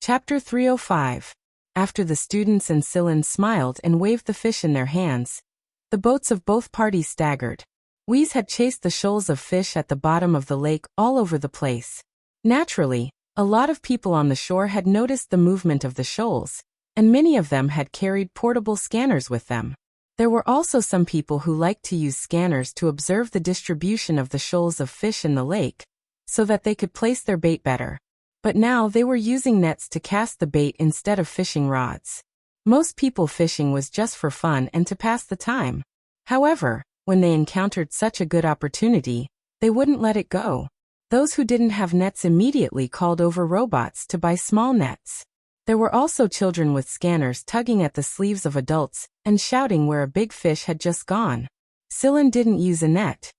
Chapter 305. After the students and Sillin smiled and waved the fish in their hands, the boats of both parties staggered. Wuxia had chased the shoals of fish at the bottom of the lake all over the place. Naturally, a lot of people on the shore had noticed the movement of the shoals, and many of them had carried portable scanners with them. There were also some people who liked to use scanners to observe the distribution of the shoals of fish in the lake, so that they could place their bait better. But now they were using nets to cast the bait instead of fishing rods. Most people fishing was just for fun and to pass the time. However, when they encountered such a good opportunity, they wouldn't let it go. Those who didn't have nets immediately called over robots to buy small nets. There were also children with scanners tugging at the sleeves of adults and shouting where a big fish had just gone. Sillin didn't use a net.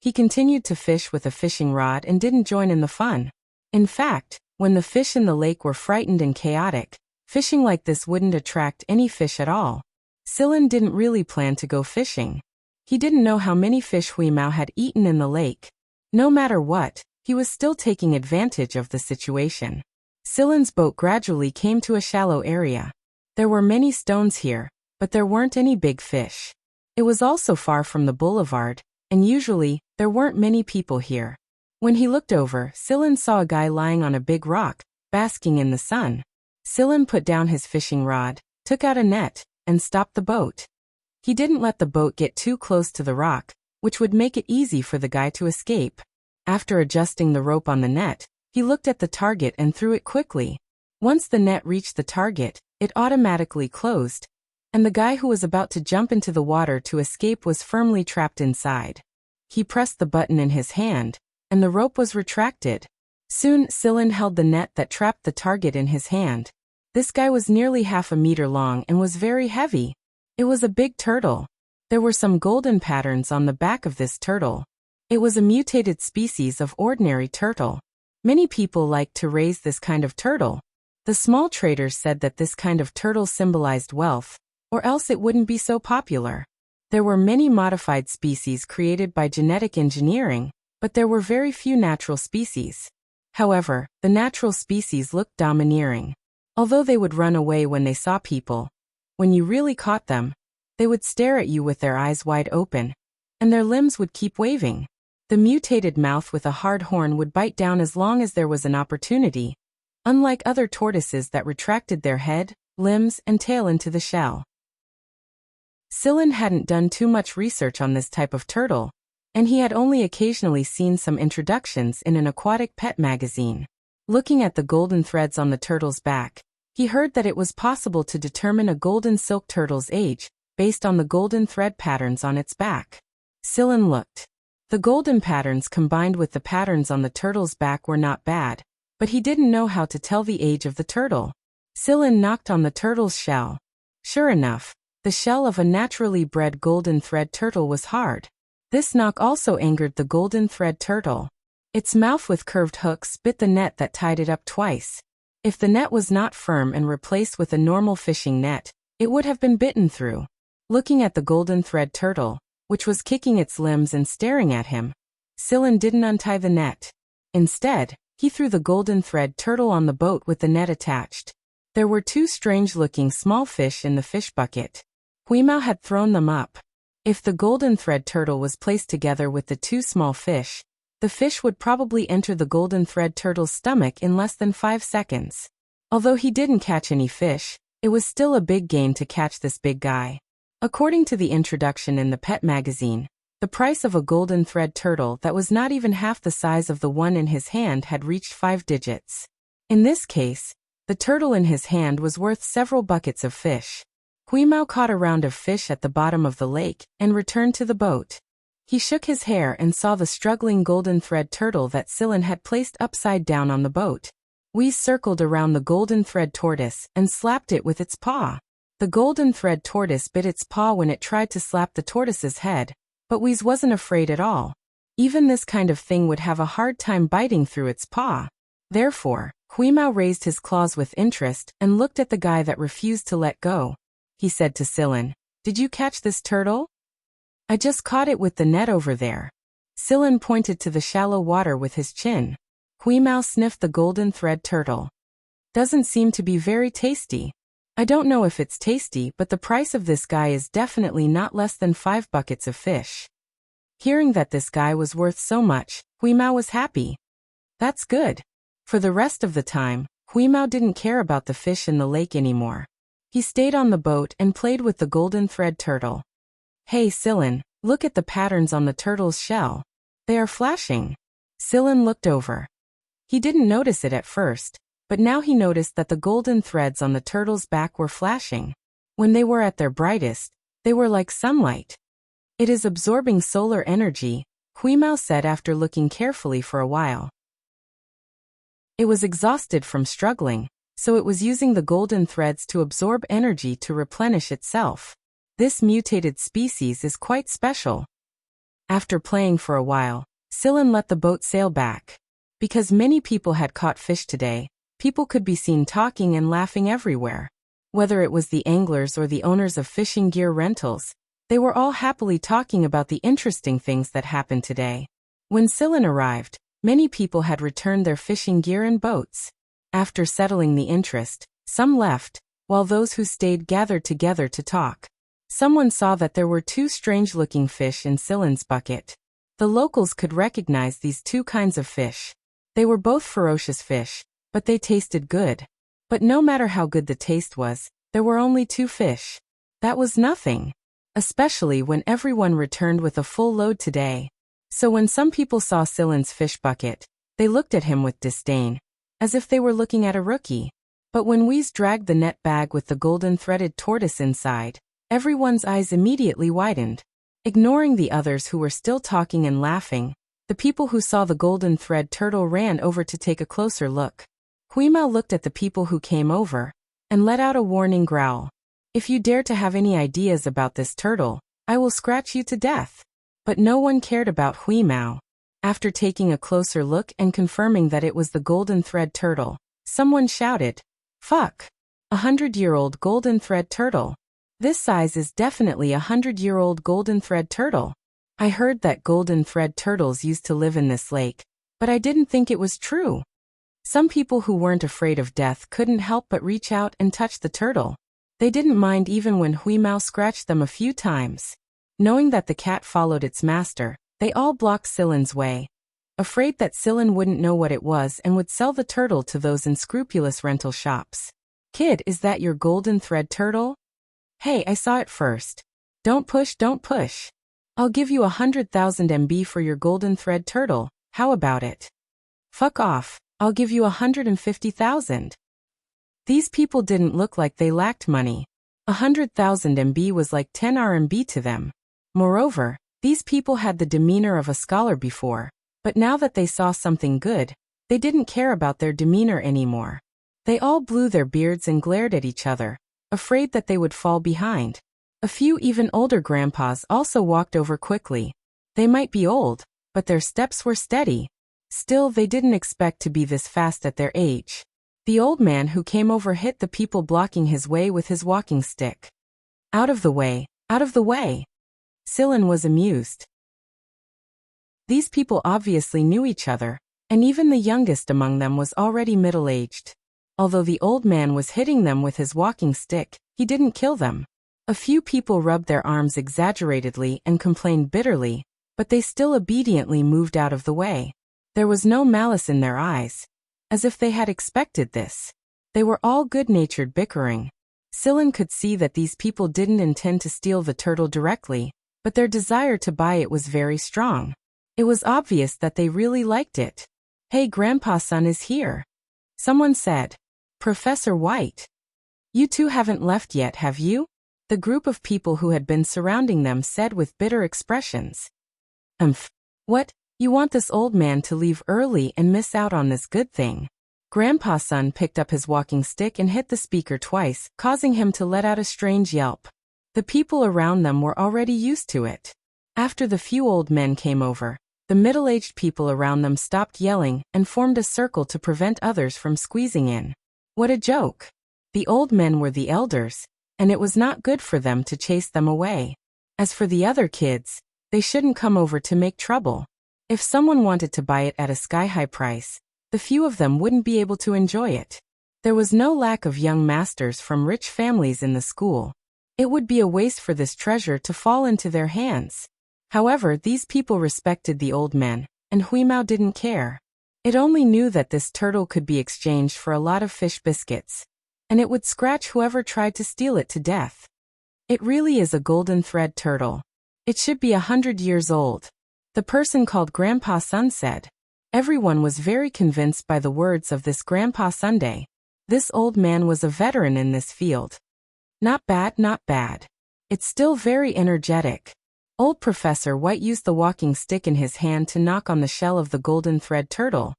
He continued to fish with a fishing rod and didn't join in the fun. In fact, when the fish in the lake were frightened and chaotic, fishing like this wouldn't attract any fish at all. Sillin didn't really plan to go fishing. He didn't know how many fish Wuxia had eaten in the lake. No matter what, he was still taking advantage of the situation. Sillin's boat gradually came to a shallow area. There were many stones here, but there weren't any big fish. It was also far from the boulevard, and usually, there weren't many people here. When he looked over, Sillin saw a guy lying on a big rock, basking in the sun. Sillin put down his fishing rod, took out a net, and stopped the boat. He didn't let the boat get too close to the rock, which would make it easy for the guy to escape. After adjusting the rope on the net, he looked at the target and threw it quickly. Once the net reached the target, it automatically closed, and the guy who was about to jump into the water to escape was firmly trapped inside. He pressed the button in his hand, and the rope was retracted. Soon, Sillin held the net that trapped the target in his hand. This guy was nearly half a meter long and was very heavy. It was a big turtle. There were some golden patterns on the back of this turtle. It was a mutated species of ordinary turtle. Many people liked to raise this kind of turtle. The small traders said that this kind of turtle symbolized wealth, or else it wouldn't be so popular. There were many modified species created by genetic engineering, but there were very few natural species. However, the natural species looked domineering. Although they would run away when they saw people, when you really caught them, they would stare at you with their eyes wide open, and their limbs would keep waving. The mutated mouth with a hard horn would bite down as long as there was an opportunity, unlike other tortoises that retracted their head, limbs, and tail into the shell. Sillin hadn't done too much research on this type of turtle, and he had only occasionally seen some introductions in an aquatic pet magazine. Looking at the golden threads on the turtle's back, he heard that it was possible to determine a golden silk turtle's age based on the golden thread patterns on its back. Sillin looked. The golden patterns combined with the patterns on the turtle's back were not bad, but he didn't know how to tell the age of the turtle. Sillin knocked on the turtle's shell. Sure enough, the shell of a naturally bred golden thread turtle was hard. This knock also angered the golden thread turtle. Its mouth with curved hooks bit the net that tied it up twice. If the net was not firm and replaced with a normal fishing net, it would have been bitten through. Looking at the golden thread turtle, which was kicking its limbs and staring at him, Sillin didn't untie the net. Instead, he threw the golden thread turtle on the boat with the net attached. There were two strange-looking small fish in the fish bucket. Wuxia had thrown them up. If the golden thread turtle was placed together with the two small fish, the fish would probably enter the golden thread turtle's stomach in less than 5 seconds. Although he didn't catch any fish, it was still a big gain to catch this big guy. According to the introduction in the pet magazine, the price of a golden thread turtle that was not even half the size of the one in his hand had reached 5 digits. In this case, the turtle in his hand was worth several buckets of fish. Wuxia caught a round of fish at the bottom of the lake and returned to the boat. He shook his hair and saw the struggling golden thread turtle that Sillin had placed upside down on the boat. Wuxia circled around the golden thread tortoise and slapped it with its paw. The golden thread tortoise bit its paw when it tried to slap the tortoise's head, but Wuxia wasn't afraid at all. Even this kind of thing would have a hard time biting through its paw. Therefore, Wuxia raised his claws with interest and looked at the guy that refused to let go. He said to Sillin, "Did you catch this turtle?" "I just caught it with the net over there." Sillin pointed to the shallow water with his chin. Wuxia sniffed the golden thread turtle. Doesn't seem to be very tasty. I don't know if it's tasty, but the price of this guy is definitely not less than 5 buckets of fish. Hearing that this guy was worth so much, Huimao was happy. That's good. For the rest of the time, Huimao didn't care about the fish in the lake anymore. He stayed on the boat and played with the golden thread turtle. Hey Silin, look at the patterns on the turtle's shell. They are flashing. Silin looked over. He didn't notice it at first, but now he noticed that the golden threads on the turtle's back were flashing. When they were at their brightest, they were like sunlight. It is absorbing solar energy, Huimao said after looking carefully for a while. It was exhausted from struggling, so it was using the golden threads to absorb energy to replenish itself. This mutated species is quite special. After playing for a while, Silin let the boat sail back. Because many people had caught fish today, people could be seen talking and laughing everywhere. Whether it was the anglers or the owners of fishing gear rentals, they were all happily talking about the interesting things that happened today. When Silin arrived, many people had returned their fishing gear and boats. After settling the interest, some left, while those who stayed gathered together to talk. Someone saw that there were 2 strange-looking fish in Silin's bucket. The locals could recognize these 2 kinds of fish. They were both ferocious fish, but they tasted good. But no matter how good the taste was, there were only 2 fish. That was nothing. Especially when everyone returned with a full load today. So when some people saw Silin's fish bucket, they looked at him with disdain, as if they were looking at a rookie. But when Wheeze dragged the net bag with the golden threaded tortoise inside, everyone's eyes immediately widened. Ignoring the others who were still talking and laughing, the people who saw the golden thread turtle ran over to take a closer look. Huimao looked at the people who came over, and let out a warning growl. If you dare to have any ideas about this turtle, I will scratch you to death. But no one cared about Huimao. After taking a closer look and confirming that it was the golden thread turtle, someone shouted, "Fuck! 100-year-old golden thread turtle. This size is definitely a 100-year-old golden thread turtle. I heard that golden thread turtles used to live in this lake, but I didn't think it was true." Some people who weren't afraid of death couldn't help but reach out and touch the turtle. They didn't mind even when Huimao scratched them a few times. Knowing that the cat followed its master, they all blocked Silin's way. Afraid that Silin wouldn't know what it was and would sell the turtle to those unscrupulous rental shops. "Kid, is that your golden thread turtle?" "Hey, I saw it first. Don't push, don't push. I'll give you 100,000 MB for your golden thread turtle, how about it?" "Fuck off, I'll give you 150,000. These people didn't look like they lacked money. 100,000 MB was like 10 RMB to them. Moreover, these people had the demeanor of a scholar before, but now that they saw something good, they didn't care about their demeanor anymore. They all blew their beards and glared at each other, afraid that they would fall behind. A few even older grandpas also walked over quickly. They might be old, but their steps were steady. Still, they didn't expect to be this fast at their age. The old man who came over hit the people blocking his way with his walking stick. "Out of the way, out of the way!" Silin was amused. These people obviously knew each other, and even the youngest among them was already middle-aged. Although the old man was hitting them with his walking stick, he didn't kill them. A few people rubbed their arms exaggeratedly and complained bitterly, but they still obediently moved out of the way. There was no malice in their eyes, as if they had expected this. They were all good-natured bickering. Silin could see that these people didn't intend to steal the turtle directly, but their desire to buy it was very strong. It was obvious that they really liked it. "Hey, Grandpa-san is here," someone said. "Professor White. You two haven't left yet, have you?" The group of people who had been surrounding them said with bitter expressions. What? You want this old man to leave early and miss out on this good thing?" Grandpa-san picked up his walking stick and hit the speaker twice, causing him to let out a strange yelp. The people around them were already used to it. After the few old men came over, the middle-aged people around them stopped yelling and formed a circle to prevent others from squeezing in. What a joke! The old men were the elders, and it was not good for them to chase them away. As for the other kids, they shouldn't come over to make trouble. If someone wanted to buy it at a sky-high price, the few of them wouldn't be able to enjoy it. There was no lack of young masters from rich families in the school. It would be a waste for this treasure to fall into their hands. However, these people respected the old men, and Huimao didn't care. It only knew that this turtle could be exchanged for a lot of fish biscuits, and it would scratch whoever tried to steal it to death. It really is a golden thread turtle. It should be 100 years old. The person called Grandpa Sun said. Everyone was very convinced by the words of this Grandpa Sunday. This old man was a veteran in this field. Not bad, not bad. It's still very energetic. Old Professor White used the walking stick in his hand to knock on the shell of the golden thread turtle.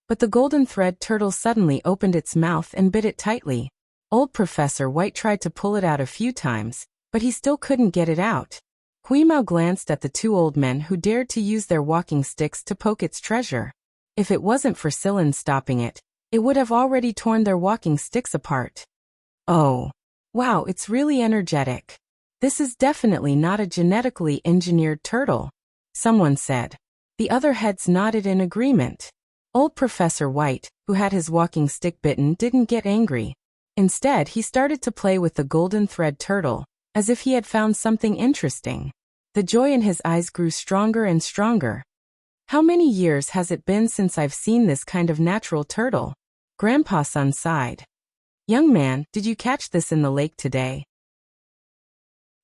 But the golden thread turtle suddenly opened its mouth and bit it tightly. Old Professor White tried to pull it out a few times, but he still couldn't get it out. Huimao glanced at the two old men who dared to use their walking sticks to poke its treasure. If it wasn't for Silin stopping it, it would have already torn their walking sticks apart. Oh. Wow, it's really energetic. This is definitely not a genetically engineered turtle, someone said. The other heads nodded in agreement. Old Professor White, who had his walking stick bitten, didn't get angry. Instead, he started to play with the golden thread turtle, as if he had found something interesting. The joy in his eyes grew stronger and stronger. How many years has it been since I've seen this kind of natural turtle? Grandpa Sun sighed. Young man, did you catch this in the lake today?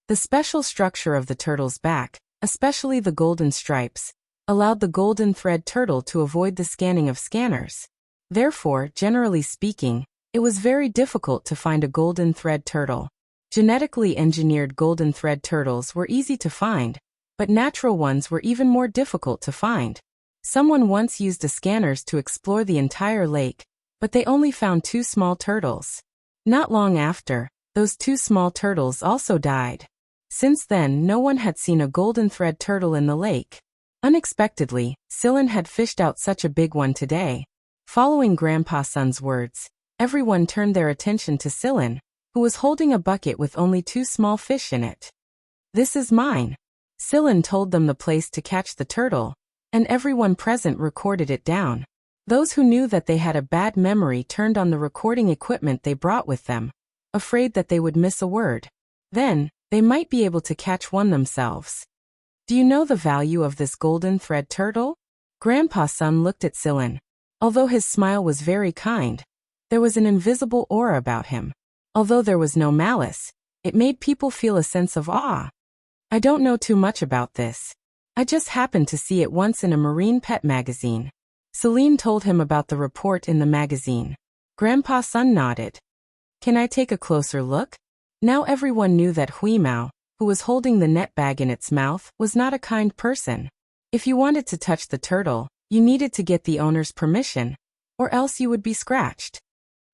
The special structure of the turtle's back, especially the golden stripes, allowed the golden thread turtle to avoid the scanning of scanners. Therefore, generally speaking, it was very difficult to find a golden thread turtle. Genetically engineered golden thread turtles were easy to find, but natural ones were even more difficult to find. Someone once used the scanners to explore the entire lake, but they only found 2 small turtles. Not long after, those 2 small turtles also died. Since then, no one had seen a golden thread turtle in the lake. Unexpectedly, Silin had fished out such a big one today. Following Grandpa Sun's words, everyone turned their attention to Silin, who was holding a bucket with only 2 small fish in it. This is mine. Silin told them the place to catch the turtle, and everyone present recorded it down. Those who knew that they had a bad memory turned on the recording equipment they brought with them, afraid that they would miss a word. Then, they might be able to catch one themselves. Do you know the value of this golden thread turtle? Grandpa Sun looked at Silin. Although his smile was very kind, there was an invisible aura about him. Although there was no malice, it made people feel a sense of awe. I don't know too much about this. I just happened to see it once in a marine pet magazine. Celine told him about the report in the magazine. Grandpa Sun nodded. Can I take a closer look? Now everyone knew that Huimao, who was holding the net bag in its mouth, was not a kind person. If you wanted to touch the turtle, you needed to get the owner's permission, or else you would be scratched.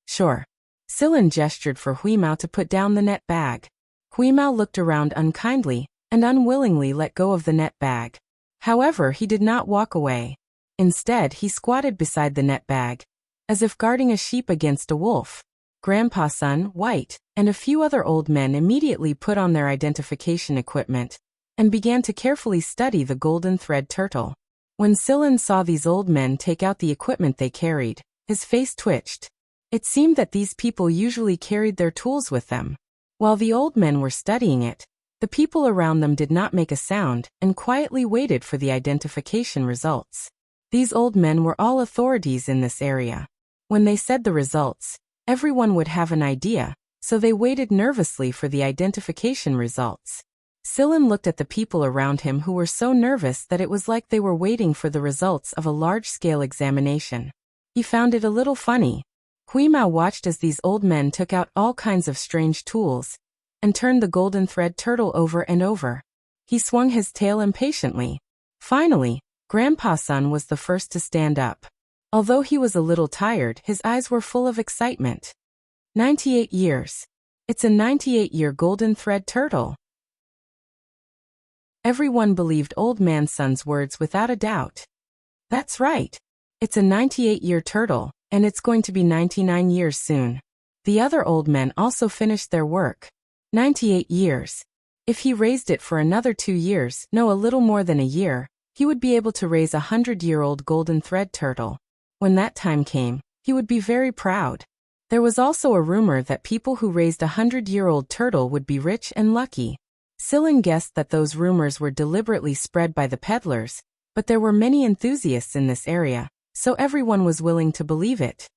Sure. Silin gestured for Huimao to put down the net bag. Huimao looked around unkindly, and unwillingly let go of the net bag. However, he did not walk away. Instead, he squatted beside the net bag, as if guarding a sheep against a wolf. Grandpa Sun, White, and a few other old men immediately put on their identification equipment, and began to carefully study the golden thread turtle. When Silin saw these old men take out the equipment they carried, his face twitched. It seemed that these people usually carried their tools with them. While the old men were studying it, the people around them did not make a sound and quietly waited for the identification results. These old men were all authorities in this area. When they said the results, everyone would have an idea, so they waited nervously for the identification results. Silin looked at the people around him who were so nervous that it was like they were waiting for the results of a large-scale examination. He found it a little funny. Huimao watched as these old men took out all kinds of strange tools and turned the golden thread turtle over and over. He swung his tail impatiently. Finally, Grandpa Sun was the first to stand up. Although he was a little tired, his eyes were full of excitement. 98 years. It's a 98-year golden thread turtle. Everyone believed Old Man Sun's words without a doubt. That's right. It's a 98-year turtle, and it's going to be 99 years soon. The other old men also finished their work. 98 years. If he raised it for another 2 years, no, a little more than a year, he would be able to raise a 100-year-old golden thread turtle. When that time came, he would be very proud. There was also a rumor that people who raised a 100-year-old turtle would be rich and lucky. Sillin guessed that those rumors were deliberately spread by the peddlers, but there were many enthusiasts in this area, so everyone was willing to believe it.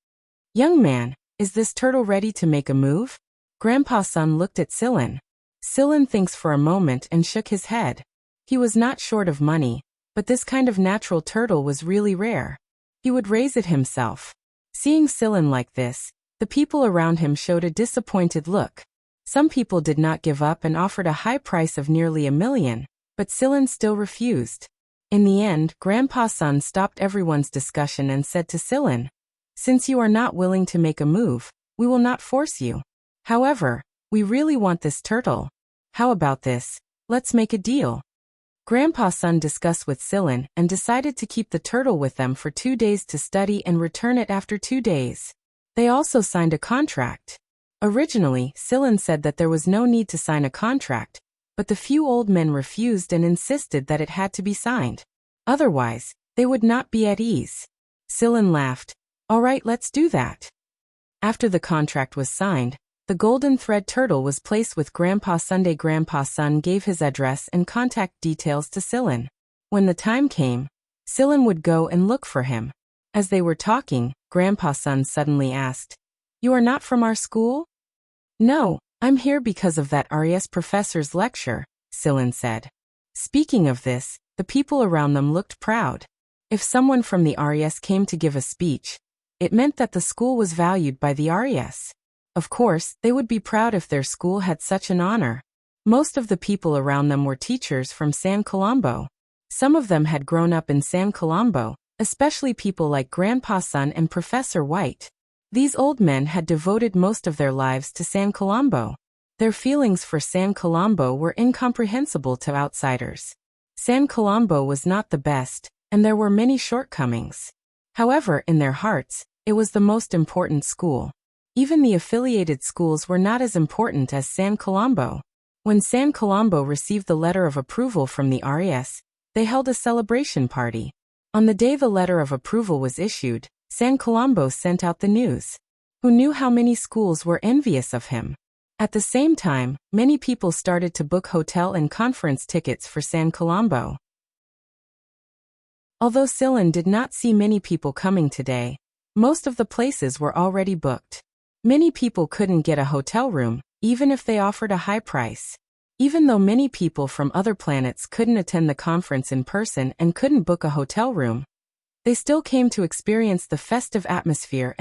"Young man, is this turtle ready to make a move?" Grandpa's son looked at Sillin. Sillin thinks for a moment and shook his head. He was not short of money, but this kind of natural turtle was really rare. He would raise it himself. Seeing Sillin like this, the people around him showed a disappointed look. Some people did not give up and offered a high price of nearly $1 million, but Sillin still refused. In the end, Grandpa's son stopped everyone's discussion and said to Sillin, "Since you are not willing to make a move, we will not force you. However, we really want this turtle. How about this? Let's make a deal." Grandpa's son discussed with Sillin and decided to keep the turtle with them for 2 days to study and return it after 2 days. They also signed a contract. Originally, Sillin said that there was no need to sign a contract, but the few old men refused and insisted that it had to be signed. Otherwise, they would not be at ease. Sillin laughed. "All right, let's do that." After the contract was signed, the golden thread turtle was placed with Grandpa Sunday. Grandpa's son gave his address and contact details to Sillin. When the time came, Sillin would go and look for him. As they were talking, Grandpa's son suddenly asked, "You are not from our school?" "No, I'm here because of that RES professor's lecture," Sillin said. Speaking of this, the people around them looked proud. If someone from the RES came to give a speech, it meant that the school was valued by the RES. Of course, they would be proud if their school had such an honor. Most of the people around them were teachers from San Colombo. Some of them had grown up in San Colombo, especially people like Grandpa's son and Professor White. These old men had devoted most of their lives to San Colombo. Their feelings for San Colombo were incomprehensible to outsiders. San Colombo was not the best, and there were many shortcomings. However, in their hearts, it was the most important school. Even the affiliated schools were not as important as San Colombo. When San Colombo received the letter of approval from the RES, they held a celebration party. On the day the letter of approval was issued, San Colombo sent out the news. Who knew how many schools were envious of him? At the same time, many people started to book hotel and conference tickets for San Colombo. Although Sillin did not see many people coming today, most of the places were already booked. Many people couldn't get a hotel room, even if they offered a high price. Even though many people from other planets couldn't attend the conference in person and couldn't book a hotel room, they still came to experience the festive atmosphere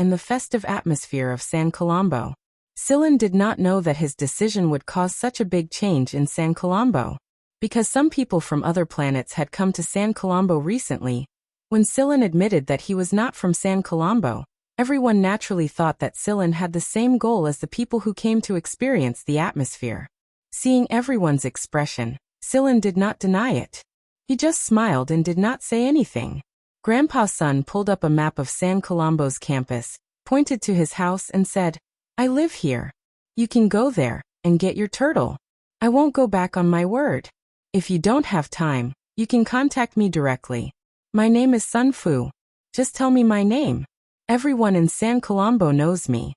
of San Colombo. Sillin did not know that his decision would cause such a big change in San Colombo. Because some people from other planets had come to San Colombo recently, when Sillin admitted that he was not from San Colombo, everyone naturally thought that Sillin had the same goal as the people who came to experience the atmosphere. Seeing everyone's expression, Sillin did not deny it. He just smiled and did not say anything. Grandpa's son pulled up a map of San Colombo's campus, pointed to his house and said, "I live here. You can go there and get your turtle. I won't go back on my word. If you don't have time, you can contact me directly. My name is Sun Fu. Just tell me my name. Everyone in San Colombo knows me."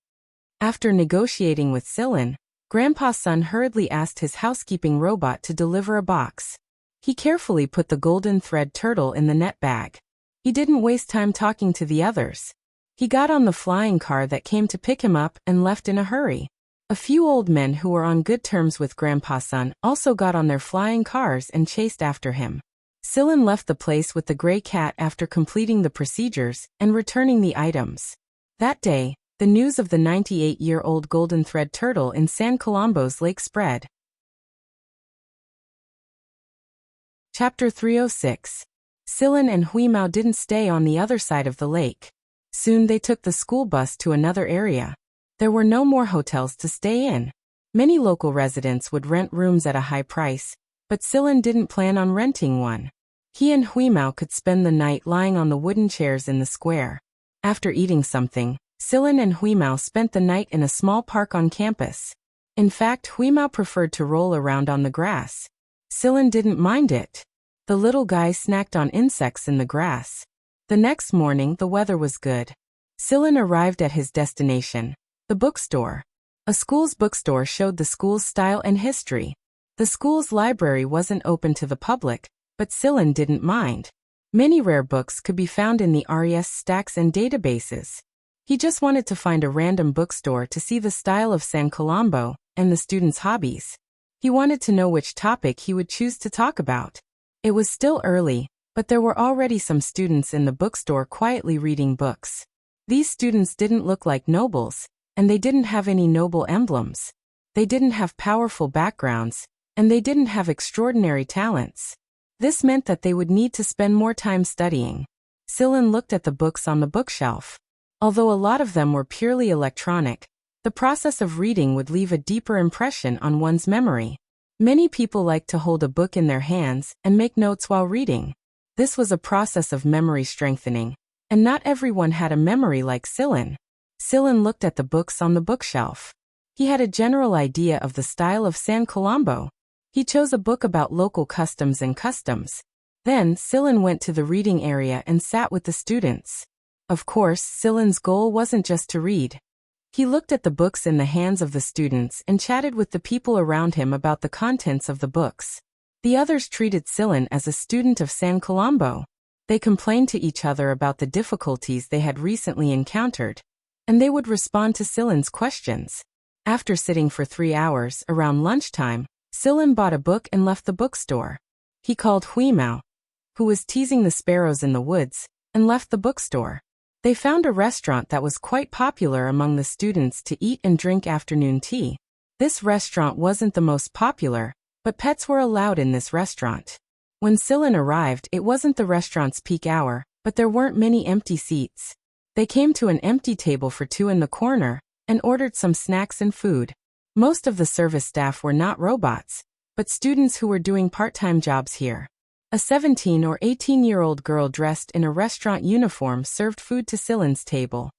After negotiating with Sillin, Grandpa's son hurriedly asked his housekeeping robot to deliver a box. He carefully put the golden thread turtle in the net bag. He didn't waste time talking to the others. He got on the flying car that came to pick him up and left in a hurry. A few old men who were on good terms with Grandpa's son also got on their flying cars and chased after him. Sillin left the place with the gray cat after completing the procedures and returning the items. That day, the news of the 98-year-old golden thread turtle in San Colombo's lake spread. Chapter 306. Sillin and Huimao didn't stay on the other side of the lake. Soon they took the school bus to another area. There were no more hotels to stay in. Many local residents would rent rooms at a high price, but Sillin didn't plan on renting one. He and Huimao could spend the night lying on the wooden chairs in the square. After eating something, Sillin and Huimao spent the night in a small park on campus. In fact, Huimao preferred to roll around on the grass. Sillin didn't mind it. The little guy snacked on insects in the grass. The next morning, the weather was good. Sillin arrived at his destination. The bookstore. A school's bookstore showed the school's style and history. The school's library wasn't open to the public, but Silen didn't mind. Many rare books could be found in the RES stacks and databases. He just wanted to find a random bookstore to see the style of San Colombo and the students' hobbies. He wanted to know which topic he would choose to talk about. It was still early, but there were already some students in the bookstore quietly reading books. These students didn't look like nobles, and they didn't have any noble emblems. They didn't have powerful backgrounds, and they didn't have extraordinary talents. This meant that they would need to spend more time studying. Silen looked at the books on the bookshelf. Although a lot of them were purely electronic, the process of reading would leave a deeper impression on one's memory. Many people like to hold a book in their hands and make notes while reading. This was a process of memory strengthening, and not everyone had a memory like Silen. Silen looked at the books on the bookshelf. He had a general idea of the style of San Colombo. He chose a book about local customs and customs. Then, Silen went to the reading area and sat with the students. Of course, Silen's goal wasn't just to read. He looked at the books in the hands of the students and chatted with the people around him about the contents of the books. The others treated Silen as a student of San Colombo. They complained to each other about the difficulties they had recently encountered, and they would respond to Silen's questions. After sitting for 3 hours, around lunchtime, Silen bought a book and left the bookstore. He called Huimao, who was teasing the sparrows in the woods, and left the bookstore. They found a restaurant that was quite popular among the students to eat and drink afternoon tea. This restaurant wasn't the most popular, but pets were allowed in this restaurant. When Silen arrived, it wasn't the restaurant's peak hour, but there weren't many empty seats. They came to an empty table for two in the corner, and ordered some snacks and food. Most of the service staff were not robots, but students who were doing part-time jobs here. A 17 or 18-year-old girl dressed in a restaurant uniform served food to Silen's table.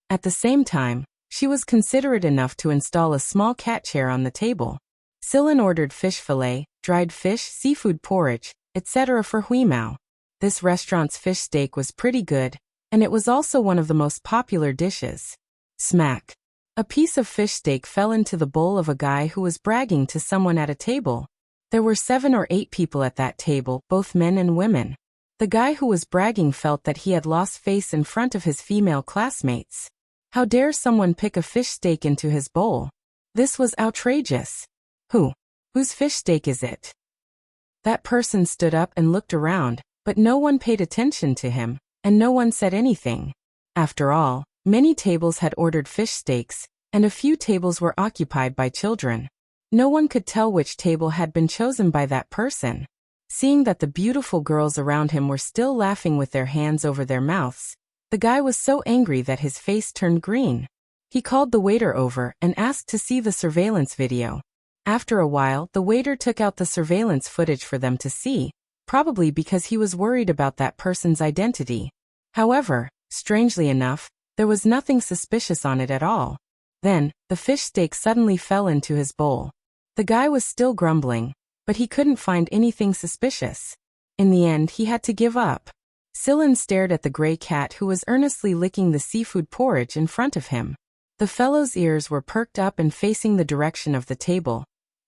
At the same time, she was considerate enough to install a small cat chair on the table. Silen ordered fish fillet, dried fish, seafood porridge, etc. for Huimao. This restaurant's fish steak was pretty good, and it was also one of the most popular dishes. Smack! A piece of fish steak fell into the bowl of a guy who was bragging to someone at a table. There were 7 or 8 people at that table, both men and women. The guy who was bragging felt that he had lost face in front of his female classmates. How dare someone pick a fish steak into his bowl? This was outrageous. Whose fish steak is it? That person stood up and looked around, but no one paid attention to him, and no one said anything. After all, many tables had ordered fish steaks, and a few tables were occupied by children. No one could tell which table had been chosen by that person. Seeing that the beautiful girls around him were still laughing with their hands over their mouths, the guy was so angry that his face turned green. He called the waiter over and asked to see the surveillance video. After a while, the waiter took out the surveillance footage for them to see, probably because he was worried about that person's identity. However, strangely enough, there was nothing suspicious on it at all. Then, the fish steak suddenly fell into his bowl. The guy was still grumbling, but he couldn't find anything suspicious. In the end, he had to give up. Silen stared at the gray cat who was earnestly licking the seafood porridge in front of him. The fellow's ears were perked up and facing the direction of the table,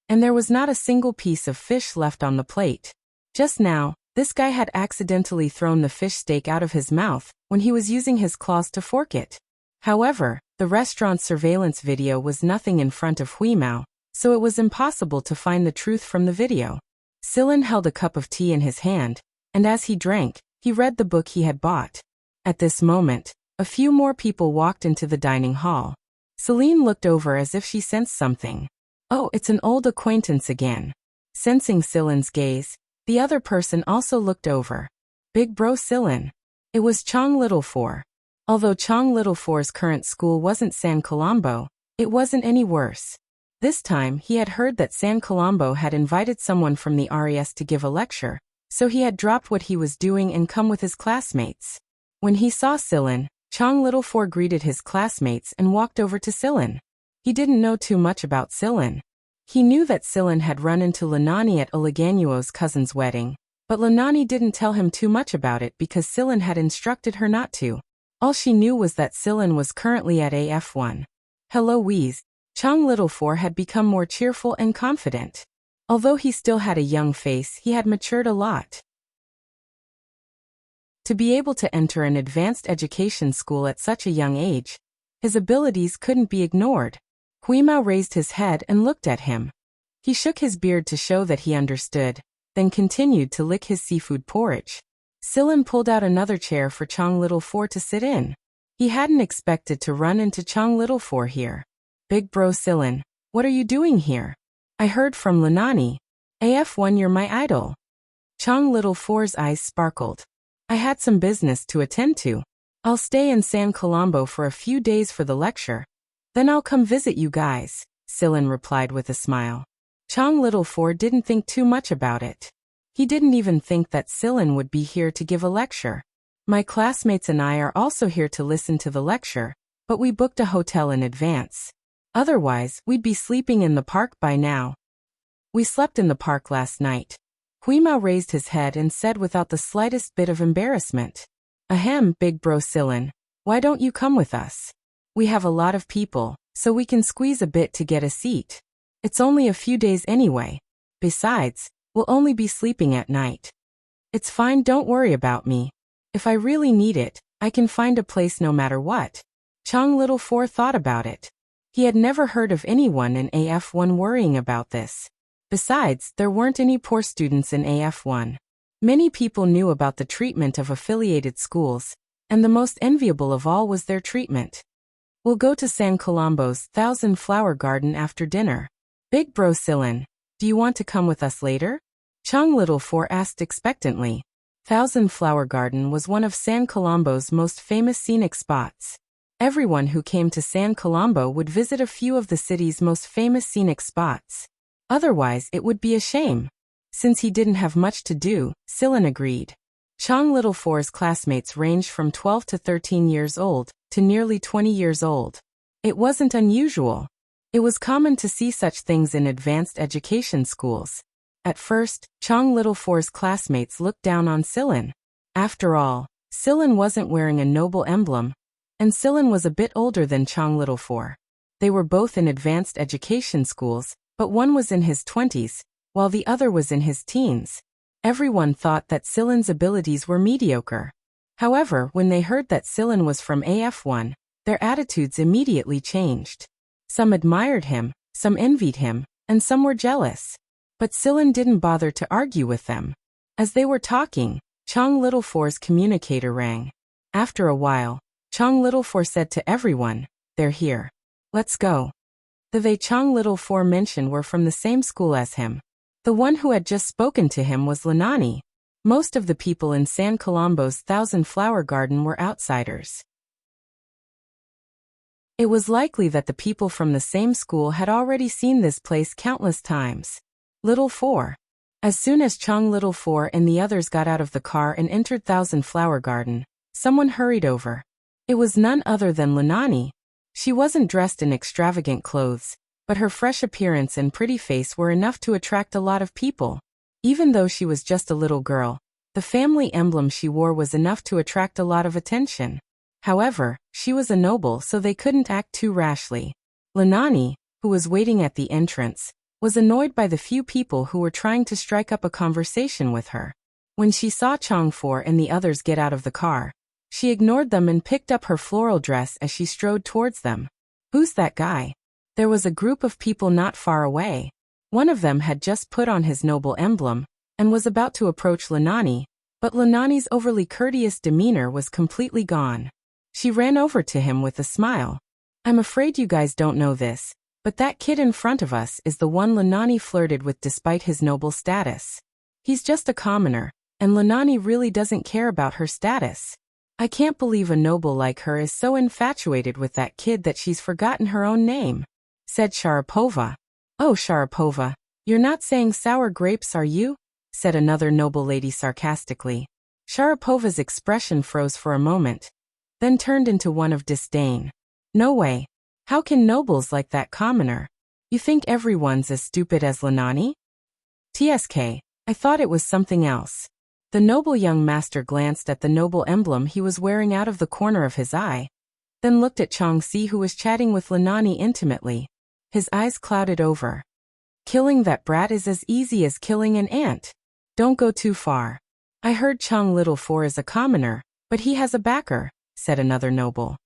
and there was not a single piece of fish left on the plate. Just now, this guy had accidentally thrown the fish steak out of his mouth when he was using his claws to fork it. However, the restaurant's surveillance video was nothing in front of Huimao, so it was impossible to find the truth from the video. Silen held a cup of tea in his hand, and as he drank, he read the book he had bought. At this moment, a few more people walked into the dining hall. Celine looked over as if she sensed something. Oh, it's an old acquaintance again. Sensing Silen's gaze, the other person also looked over. Big bro Silen. It was Chong Littlefour. Although Chong Littlefour's current school wasn't San Colombo, it wasn't any worse. This time, he had heard that San Colombo had invited someone from the RES to give a lecture, so he had dropped what he was doing and come with his classmates. When he saw Silen, Chong Littlefour greeted his classmates and walked over to Silen. He didn't know too much about Silen. He knew that Silen had run into Lanani at Oleganuo's cousin's wedding, but Lanani didn't tell him too much about it because Silen had instructed her not to. All she knew was that Sillin was currently at AF1. Hello Wheeze. Chang Little Four had become more cheerful and confident. Although he still had a young face, he had matured a lot. To be able to enter an advanced education school at such a young age, his abilities couldn't be ignored. Huimao raised his head and looked at him. He shook his beard to show that he understood, then continued to lick his seafood porridge. Sillin pulled out another chair for Chang Little Four to sit in. He hadn't expected to run into Chang Little Four here. Big bro Sillin, what are you doing here? I heard from Linani. AF1 you're my idol. Chang Little Four's eyes sparkled. I had some business to attend to. I'll stay in San Colombo for a few days for the lecture. Then I'll come visit you guys, Sillin replied with a smile. Chang Little Four didn't think too much about it. He didn't even think that Sillin would be here to give a lecture. My classmates and I are also here to listen to the lecture, but we booked a hotel in advance. Otherwise, we'd be sleeping in the park by now. We slept in the park last night. Huimao raised his head and said without the slightest bit of embarrassment. Ahem, big bro Sillin, why don't you come with us? We have a lot of people, so we can squeeze a bit to get a seat. It's only a few days anyway. Besides, we'll only be sleeping at night. It's fine, don't worry about me. If I really need it, I can find a place no matter what. Chang Little Four thought about it. He had never heard of anyone in AF1 worrying about this. Besides, there weren't any poor students in AF1. Many people knew about the treatment of affiliated schools, and the most enviable of all was their treatment. We'll go to San Colombo's 1,000 Flower Garden after dinner. Big bro Sillin, do you want to come with us later? Chang Little Four asked expectantly. 1,000 Flower Garden was one of San Colombo's most famous scenic spots. Everyone who came to San Colombo would visit a few of the city's most famous scenic spots. Otherwise, it would be a shame. Since he didn't have much to do, Sillin agreed. Chang Little Four's classmates ranged from 12 to 13 years old, to nearly 20 years old. It wasn't unusual. It was common to see such things in advanced education schools. At first, Chang Little Four's classmates looked down on Sillin. After all, Sillin wasn't wearing a noble emblem, and Sillin was a bit older than Chang Little Four. They were both in advanced education schools, but one was in his 20s, while the other was in his teens. Everyone thought that Sillin's abilities were mediocre. However, when they heard that Sillin was from AF1, their attitudes immediately changed. Some admired him, some envied him, and some were jealous. But Sillin didn't bother to argue with them. As they were talking, Chang Little Four's communicator rang. After a while, Chang Little Four said to everyone, "They're here. Let's go." They Chang Little Four mentioned were from the same school as him. The one who had just spoken to him was Linani. Most of the people in San Colombo's 1,000 Flower Garden were outsiders. It was likely that the people from the same school had already seen this place countless times. Little Four. As soon as Chang Little Four and the others got out of the car and entered 1,000 Flower Garden, someone hurried over. It was none other than Linani. She wasn't dressed in extravagant clothes, but her fresh appearance and pretty face were enough to attract a lot of people. Even though she was just a little girl, the family emblem she wore was enough to attract a lot of attention. However, she was a noble, so they couldn't act too rashly. Linani, who was waiting at the entrance, was annoyed by the few people who were trying to strike up a conversation with her. When she saw Chang Four and the others get out of the car, she ignored them and picked up her floral dress as she strode towards them. "Who's that guy?" There was a group of people not far away. One of them had just put on his noble emblem, and was about to approach Linani, but Linani's overly courteous demeanor was completely gone. She ran over to him with a smile. "I'm afraid you guys don't know this, but that kid in front of us is the one Linani flirted with despite his noble status. He's just a commoner, and Linani really doesn't care about her status. I can't believe a noble like her is so infatuated with that kid that she's forgotten her own name," said Sharapova. "Oh, Sharapova, you're not saying sour grapes, are you?" said another noble lady sarcastically. Sharapova's expression froze for a moment, then turned into one of disdain. "No way. How can nobles like that commoner? You think everyone's as stupid as Linani?" "TSK, I thought it was something else." The noble young master glanced at the noble emblem he was wearing out of the corner of his eye, then looked at Changxi, who was chatting with Linani intimately. His eyes clouded over. Killing that brat is as easy as killing an ant. Don't go too far. I heard Chang Little Four is a commoner, but he has a backer, said another noble.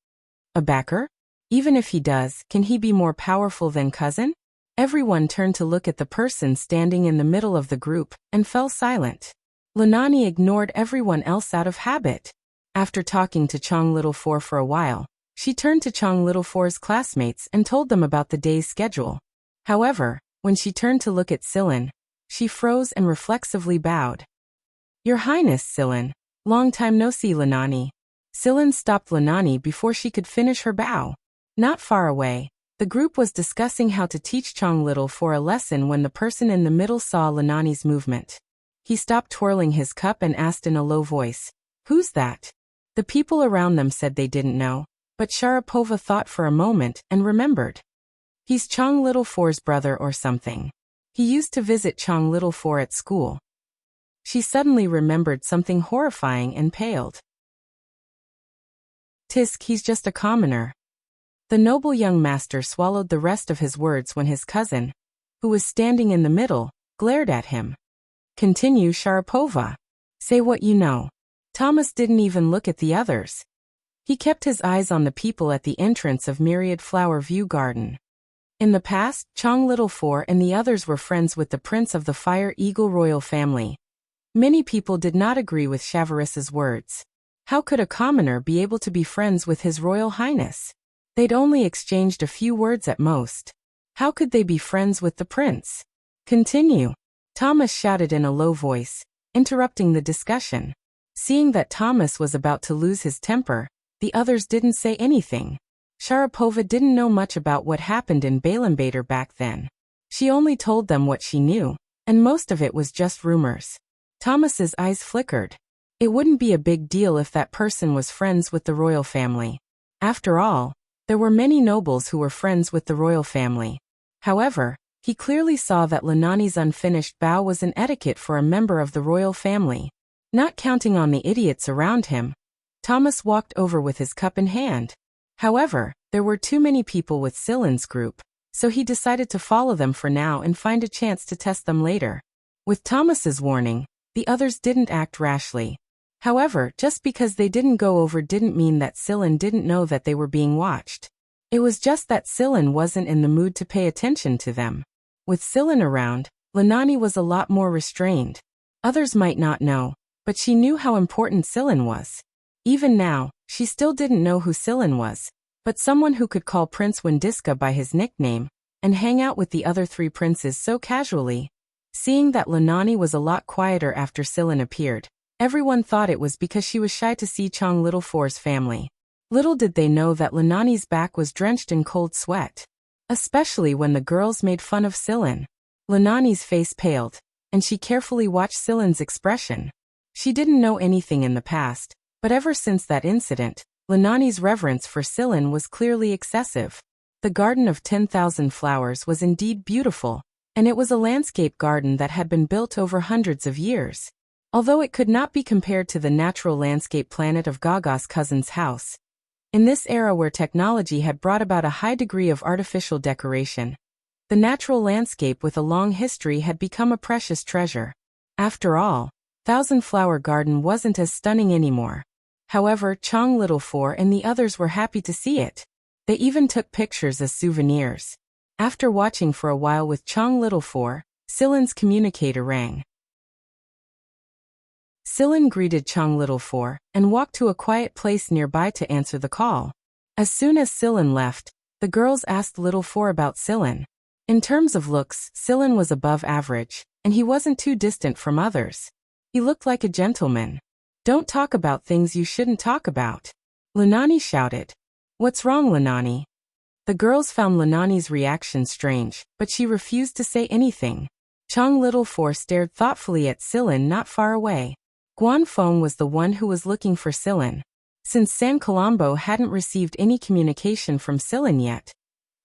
A backer? Even if he does, can he be more powerful than cousin? Everyone turned to look at the person standing in the middle of the group, and fell silent. Linani ignored everyone else out of habit. After talking to Chang Little Four for a while, she turned to Chang Little Four's classmates and told them about the day's schedule. However, when she turned to look at Silin, she froze and reflexively bowed. Your Highness, Silin. Long time no see, Linani. Silin stopped Linani before she could finish her bow. Not far away, the group was discussing how to teach Chang Little Four a lesson when the person in the middle saw Linani's movement. He stopped twirling his cup and asked in a low voice, "Who's that?" The people around them said they didn't know, but Sharapova thought for a moment and remembered. He's Chang Little Four's brother or something. He used to visit Chang Little Four at school. She suddenly remembered something horrifying and paled. Tisk, he's just a commoner. The noble young master swallowed the rest of his words when his cousin, who was standing in the middle, glared at him. Continue, Sharapova. Say what you know. Thomas didn't even look at the others. He kept his eyes on the people at the entrance of Myriad Flower View Garden. In the past, Chang Little Four and the others were friends with the Prince of the Fire Eagle royal family. Many people did not agree with Chavaris's words. How could a commoner be able to be friends with His Royal Highness? They'd only exchanged a few words at most. How could they be friends with the prince? Continue. Thomas shouted in a low voice, interrupting the discussion. Seeing that Thomas was about to lose his temper, the others didn't say anything. Sharapova didn't know much about what happened in Balenbader back then. She only told them what she knew, and most of it was just rumors. Thomas's eyes flickered. It wouldn't be a big deal if that person was friends with the royal family. After all, there were many nobles who were friends with the royal family. However, he clearly saw that Linani's unfinished bow was an etiquette for a member of the royal family. Not counting on the idiots around him, Thomas walked over with his cup in hand. However, there were too many people with Silin's group, so he decided to follow them for now and find a chance to test them later. With Thomas's warning, the others didn't act rashly. However, just because they didn't go over didn't mean that Silin didn't know that they were being watched. It was just that Silin wasn't in the mood to pay attention to them. With Silin around, Linani was a lot more restrained. Others might not know, but she knew how important Silin was. Even now, she still didn't know who Silin was, but someone who could call Prince Wendiska by his nickname, and hang out with the other three princes so casually. Seeing that Linani was a lot quieter after Silin appeared, everyone thought it was because she was shy to see Chang Little Four's family. Little did they know that Linani's back was drenched in cold sweat. Especially when the girls made fun of Silin. Linani's face paled, and she carefully watched Silin's expression. She didn't know anything in the past, but ever since that incident, Linani's reverence for Silin was clearly excessive. The Garden of 10,000 Flowers was indeed beautiful, and it was a landscape garden that had been built over hundreds of years. Although it could not be compared to the natural landscape planet of Gaga's cousin's house. In this era where technology had brought about a high degree of artificial decoration, the natural landscape with a long history had become a precious treasure. After all, Thousand Flower Garden wasn't as stunning anymore. However, Chang Little Four and the others were happy to see it. They even took pictures as souvenirs. After watching for a while with Chang Little Four, Silin's communicator rang. Silin greeted Chang Little Four and walked to a quiet place nearby to answer the call. As soon as Silin left, the girls asked Little Four about Silin. In terms of looks, Silin was above average, and he wasn't too distant from others. He looked like a gentleman. Don't talk about things you shouldn't talk about. Linani shouted. What's wrong, Linani? The girls found Linani's reaction strange, but she refused to say anything. Chang Little Four stared thoughtfully at Silin not far away. Guan Feng was the one who was looking for Silin. Since San Colombo hadn't received any communication from Silin yet,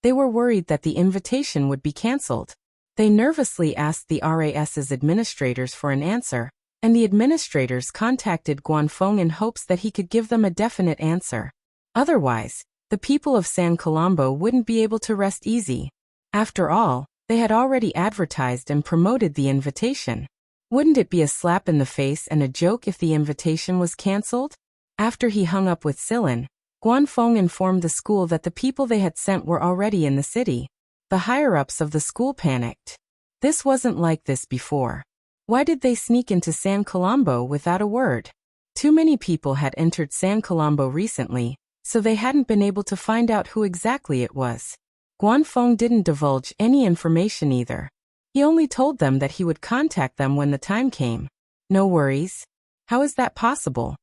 they were worried that the invitation would be cancelled. They nervously asked the RAS's administrators for an answer, and the administrators contacted Guanfeng in hopes that he could give them a definite answer. Otherwise, the people of San Colombo wouldn't be able to rest easy. After all, they had already advertised and promoted the invitation. Wouldn't it be a slap in the face and a joke if the invitation was cancelled? After he hung up with Silin, Guanfeng informed the school that the people they had sent were already in the city. The higher-ups of the school panicked. This wasn't like this before. Why did they sneak into San Colombo without a word? Too many people had entered San Colombo recently, so they hadn't been able to find out who exactly it was. Guanfeng didn't divulge any information either. He only told them that he would contact them when the time came. No worries. How is that possible?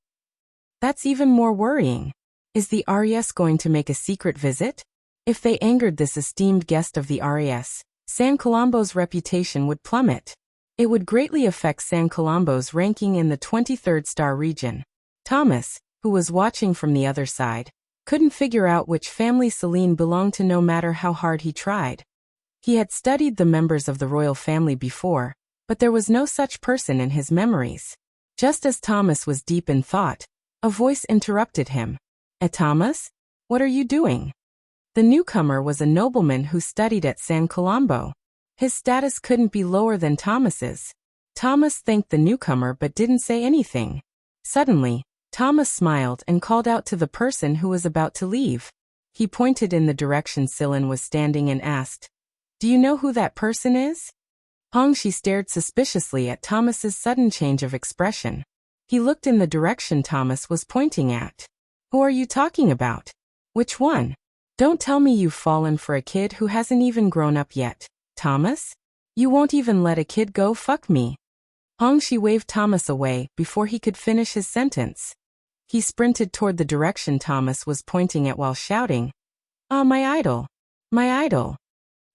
That's even more worrying. Is the RES going to make a secret visit? If they angered this esteemed guest of the RES, San Colombo's reputation would plummet. It would greatly affect San Colombo's ranking in the 23rd star region. Thomas, who was watching from the other side, couldn't figure out which family Celine belonged to no matter how hard he tried. He had studied the members of the royal family before, but there was no such person in his memories. Just as Thomas was deep in thought, a voice interrupted him. Thomas? What are you doing? The newcomer was a nobleman who studied at San Colombo. His status couldn't be lower than Thomas's. Thomas thanked the newcomer but didn't say anything. Suddenly, Thomas smiled and called out to the person who was about to leave. He pointed in the direction Silin was standing and asked, "Do you know who that person is?" Hongxi stared suspiciously at Thomas's sudden change of expression. He looked in the direction Thomas was pointing at. "Who are you talking about? Which one? Don't tell me you've fallen for a kid who hasn't even grown up yet. Thomas? You won't even let a kid go fuck me." Hongxi waved Thomas away before he could finish his sentence. He sprinted toward the direction Thomas was pointing at while shouting, "Ah, my idol! My idol!"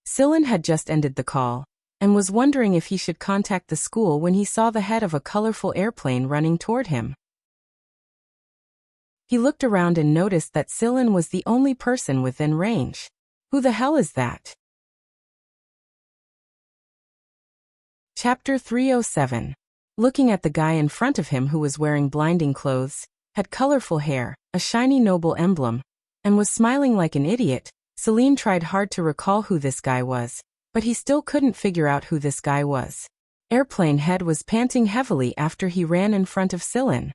Silin had just ended the call, and was wondering if he should contact the school when he saw the head of a colorful airplane running toward him. He looked around and noticed that Silin was the only person within range. Who the hell is that? Chapter 307. Looking at the guy in front of him who was wearing blinding clothes, had colorful hair, a shiny noble emblem, and was smiling like an idiot, Celine tried hard to recall who this guy was, but he still couldn't figure out who this guy was. Airplane Head was panting heavily after he ran in front of Silin.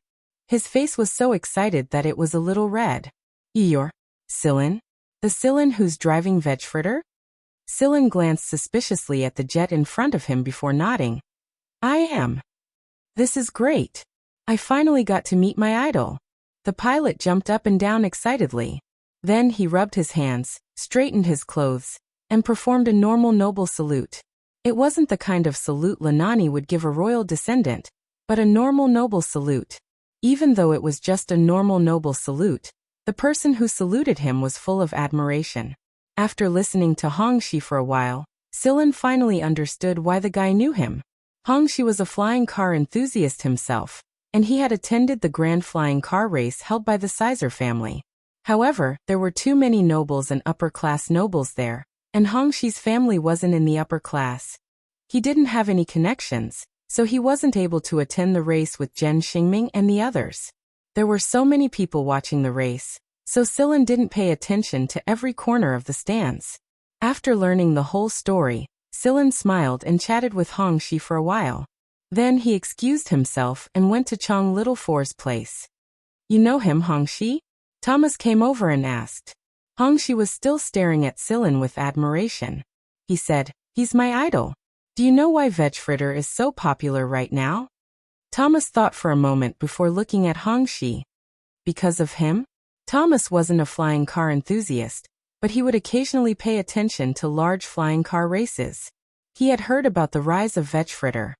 His face was so excited that it was a little red. "You're Silin? The Silin who's driving Vegfritter?" Silin glanced suspiciously at the jet in front of him before nodding. "I am. This is great. I finally got to meet my idol." The pilot jumped up and down excitedly. Then he rubbed his hands, straightened his clothes, and performed a normal noble salute. It wasn't the kind of salute Lanani would give a royal descendant, but a normal noble salute. Even though it was just a normal noble salute, the person who saluted him was full of admiration. After listening to Hongxi for a while, Silin finally understood why the guy knew him. Hongxi was a flying car enthusiast himself, and he had attended the grand flying car race held by the Sizer family. However, there were too many nobles and upper-class nobles there, and Hongxi's family wasn't in the upper class. He didn't have any connections, so he wasn't able to attend the race with Zhen Xingming and the others. There were so many people watching the race, so Silin didn't pay attention to every corner of the stands. After learning the whole story, Silin smiled and chatted with Hongxi for a while. Then he excused himself and went to Chong Little Four's place. "You know him, Hongxi?" Thomas came over and asked. Hongxi was still staring at Silin with admiration. He said, "He's my idol. Do you know why Vegfritter is so popular right now?" Thomas thought for a moment before looking at Hongxi. Because of him? Thomas wasn't a flying car enthusiast, but he would occasionally pay attention to large flying car races. He had heard about the rise of Vegfritter.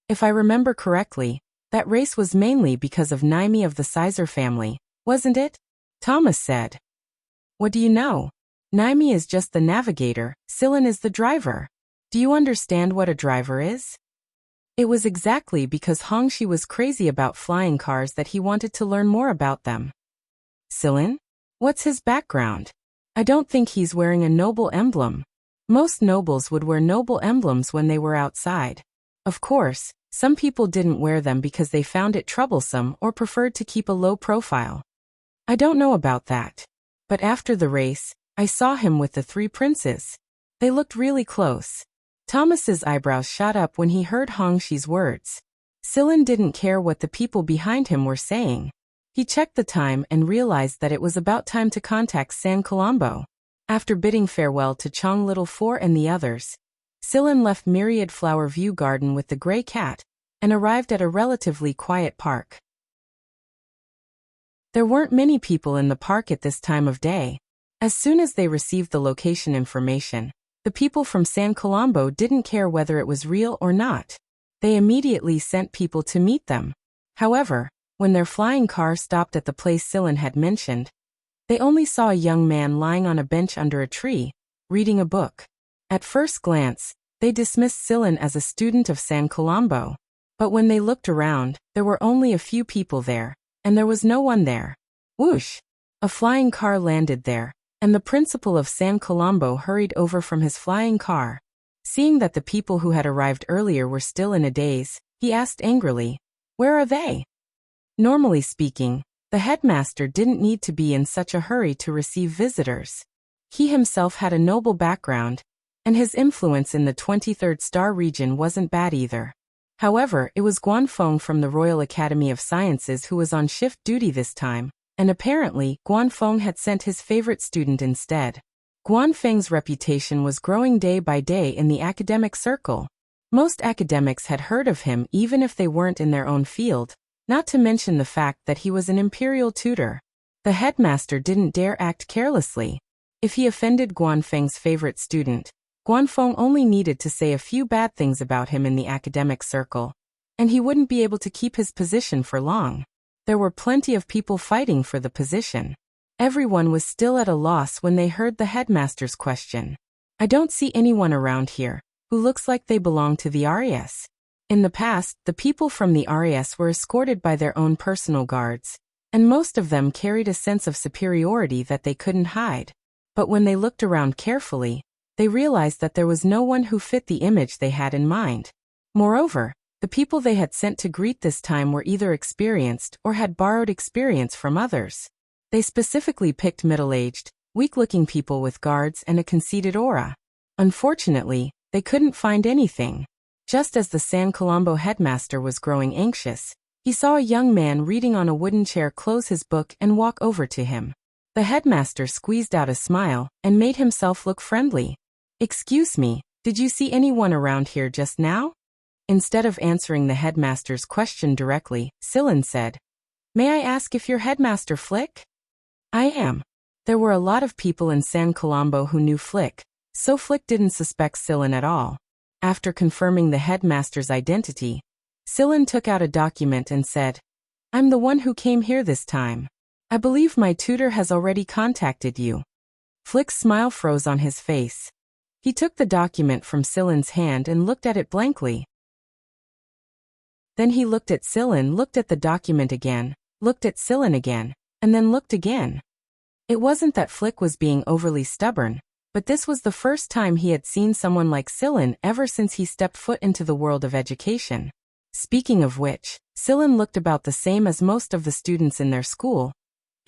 If I remember correctly, that race was mainly because of Naimi of the Sizer family, wasn't it? Thomas said. "What do you know? Naimi is just the navigator, Silin is the driver. Do you understand what a driver is?" It was exactly because Hongxi was crazy about flying cars that he wanted to learn more about them. "Silin? What's his background? I don't think he's wearing a noble emblem. Most nobles would wear noble emblems when they were outside." Of course, Some people didn't wear them because they found it troublesome or preferred to keep a low profile. I don't know about that. But after the race, I saw him with the 3 princes. They looked really close. Thomas's eyebrows shot up when he heard Hongxi's words. Sillin didn't care what the people behind him were saying. He checked the time and realized that it was about time to contact San Colombo. After bidding farewell to Chong Little Four and the others, Sillin left Myriad Flower View Garden with the gray cat and arrived at a relatively quiet park. There weren't many people in the park at this time of day. As soon as they received the location information, the people from San Colombo didn't care whether it was real or not. They immediately sent people to meet them. However, when their flying car stopped at the place Sillin had mentioned, they only saw a young man lying on a bench under a tree, reading a book. At first glance, they dismissed Sillin as a student of San Colombo. But when they looked around, there were only a few people there, and there was no one there. Whoosh! A flying car landed there, and the principal of San Colombo hurried over from his flying car. Seeing that the people who had arrived earlier were still in a daze, he asked angrily, "Where are they?" Normally speaking, the headmaster didn't need to be in such a hurry to receive visitors. He himself had a noble background, and his influence in the 23rd Star region wasn't bad either. However, it was Guanfeng from the Royal Academy of Sciences who was on shift duty this time, and apparently, Guanfeng had sent his favorite student instead. Guanfeng's reputation was growing day by day in the academic circle. Most academics had heard of him even if they weren't in their own field, not to mention the fact that he was an imperial tutor. The headmaster didn't dare act carelessly. If he offended Guanfeng's favorite student, Guanfeng only needed to say a few bad things about him in the academic circle, and he wouldn't be able to keep his position for long. There were plenty of people fighting for the position. Everyone was still at a loss when they heard the headmaster's question. "I don't see anyone around here who looks like they belong to the RAS." In the past, the people from the RAS were escorted by their own personal guards, and most of them carried a sense of superiority that they couldn't hide. But when they looked around carefully, they realized that there was no one who fit the image they had in mind. Moreover, the people they had sent to greet this time were either experienced or had borrowed experience from others. They specifically picked middle-aged, weak-looking people with guards and a conceited aura. Unfortunately, they couldn't find anything. Just as the San Colombo headmaster was growing anxious, he saw a young man reading on a wooden chair close his book and walk over to him. The headmaster squeezed out a smile and made himself look friendly. "Excuse me, did you see anyone around here just now?" Instead of answering the headmaster's question directly, Sillin said, "May I ask if you're Headmaster Flick?" "I am." There were a lot of people in San Colombo who knew Flick, so Flick didn't suspect Sillin at all. After confirming the headmaster's identity, Sillin took out a document and said, "I'm the one who came here this time. I believe my tutor has already contacted you." Flick's smile froze on his face. He took the document from Sillin's hand and looked at it blankly. Then he looked at Sillin, looked at the document again, looked at Sillin again, and then looked again. It wasn't that Flick was being overly stubborn, but this was the first time he had seen someone like Sillin ever since he stepped foot into the world of education. Speaking of which, Sillin looked about the same as most of the students in their school,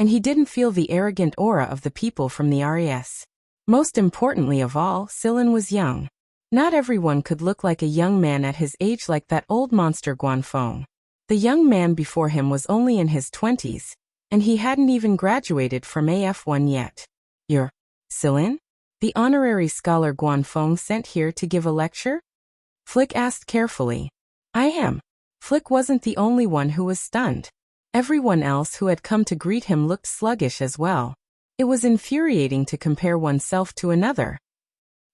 and he didn't feel the arrogant aura of the people from the RAS. Most importantly of all, Sillin was young. Not everyone could look like a young man at his age like that old monster Guanfeng. The young man before him was only in his 20s, and he hadn't even graduated from AF1 yet. "You're Sillin? The honorary scholar Guanfeng sent here to give a lecture?" Flick asked carefully. "I am." Flick wasn't the only one who was stunned. Everyone else who had come to greet him looked sluggish as well. It was infuriating to compare oneself to another.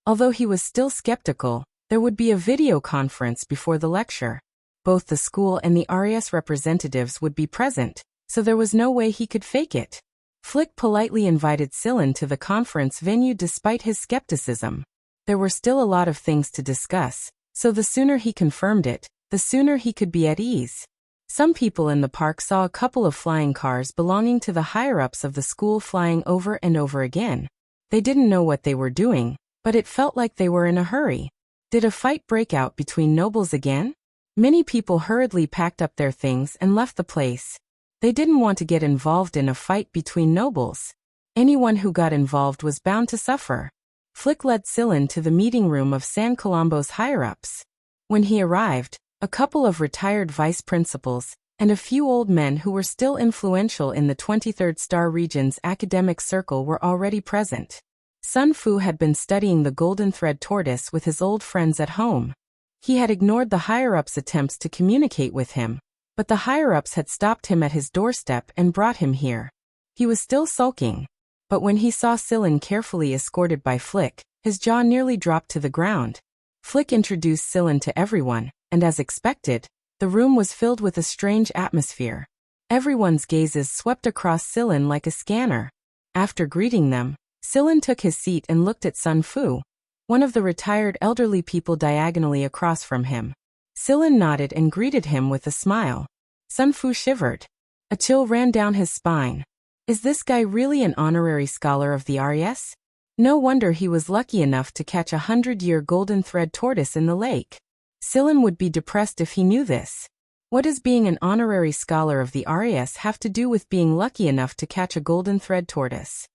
Although he was still skeptical, there would be a video conference before the lecture. Both the school and the RAS representatives would be present, so there was no way he could fake it. Flick politely invited Sillin to the conference venue despite his skepticism. There were still a lot of things to discuss, so the sooner he confirmed it, the sooner he could be at ease. Some people in the park saw a couple of flying cars belonging to the higher-ups of the school flying over and over again. They didn't know what they were doing, but it felt like they were in a hurry. Did a fight break out between nobles again? Many people hurriedly packed up their things and left the place. They didn't want to get involved in a fight between nobles. Anyone who got involved was bound to suffer. Flick led Sillin to the meeting room of San Colombo's higher-ups. When he arrived, a couple of retired vice principals and a few old men who were still influential in the 23rd Star Region's academic circle were already present. Sun Fu had been studying the golden thread tortoise with his old friends at home. He had ignored the higher-ups' attempts to communicate with him, but the higher-ups had stopped him at his doorstep and brought him here. He was still sulking, but when he saw Sillin carefully escorted by Flick, his jaw nearly dropped to the ground. Flick introduced Sillin to everyone, and as expected, the room was filled with a strange atmosphere. Everyone's gazes swept across Sillin like a scanner. After greeting them, Sillin took his seat and looked at Sun Fu, one of the retired elderly people diagonally across from him. Sillin nodded and greeted him with a smile. Sun Fu shivered. A chill ran down his spine. Is this guy really an honorary scholar of the RES? No wonder he was lucky enough to catch a 100-year golden thread tortoise in the lake. Sillin would be depressed if he knew this. What does being an honorary scholar of the RES have to do with being lucky enough to catch a golden thread tortoise?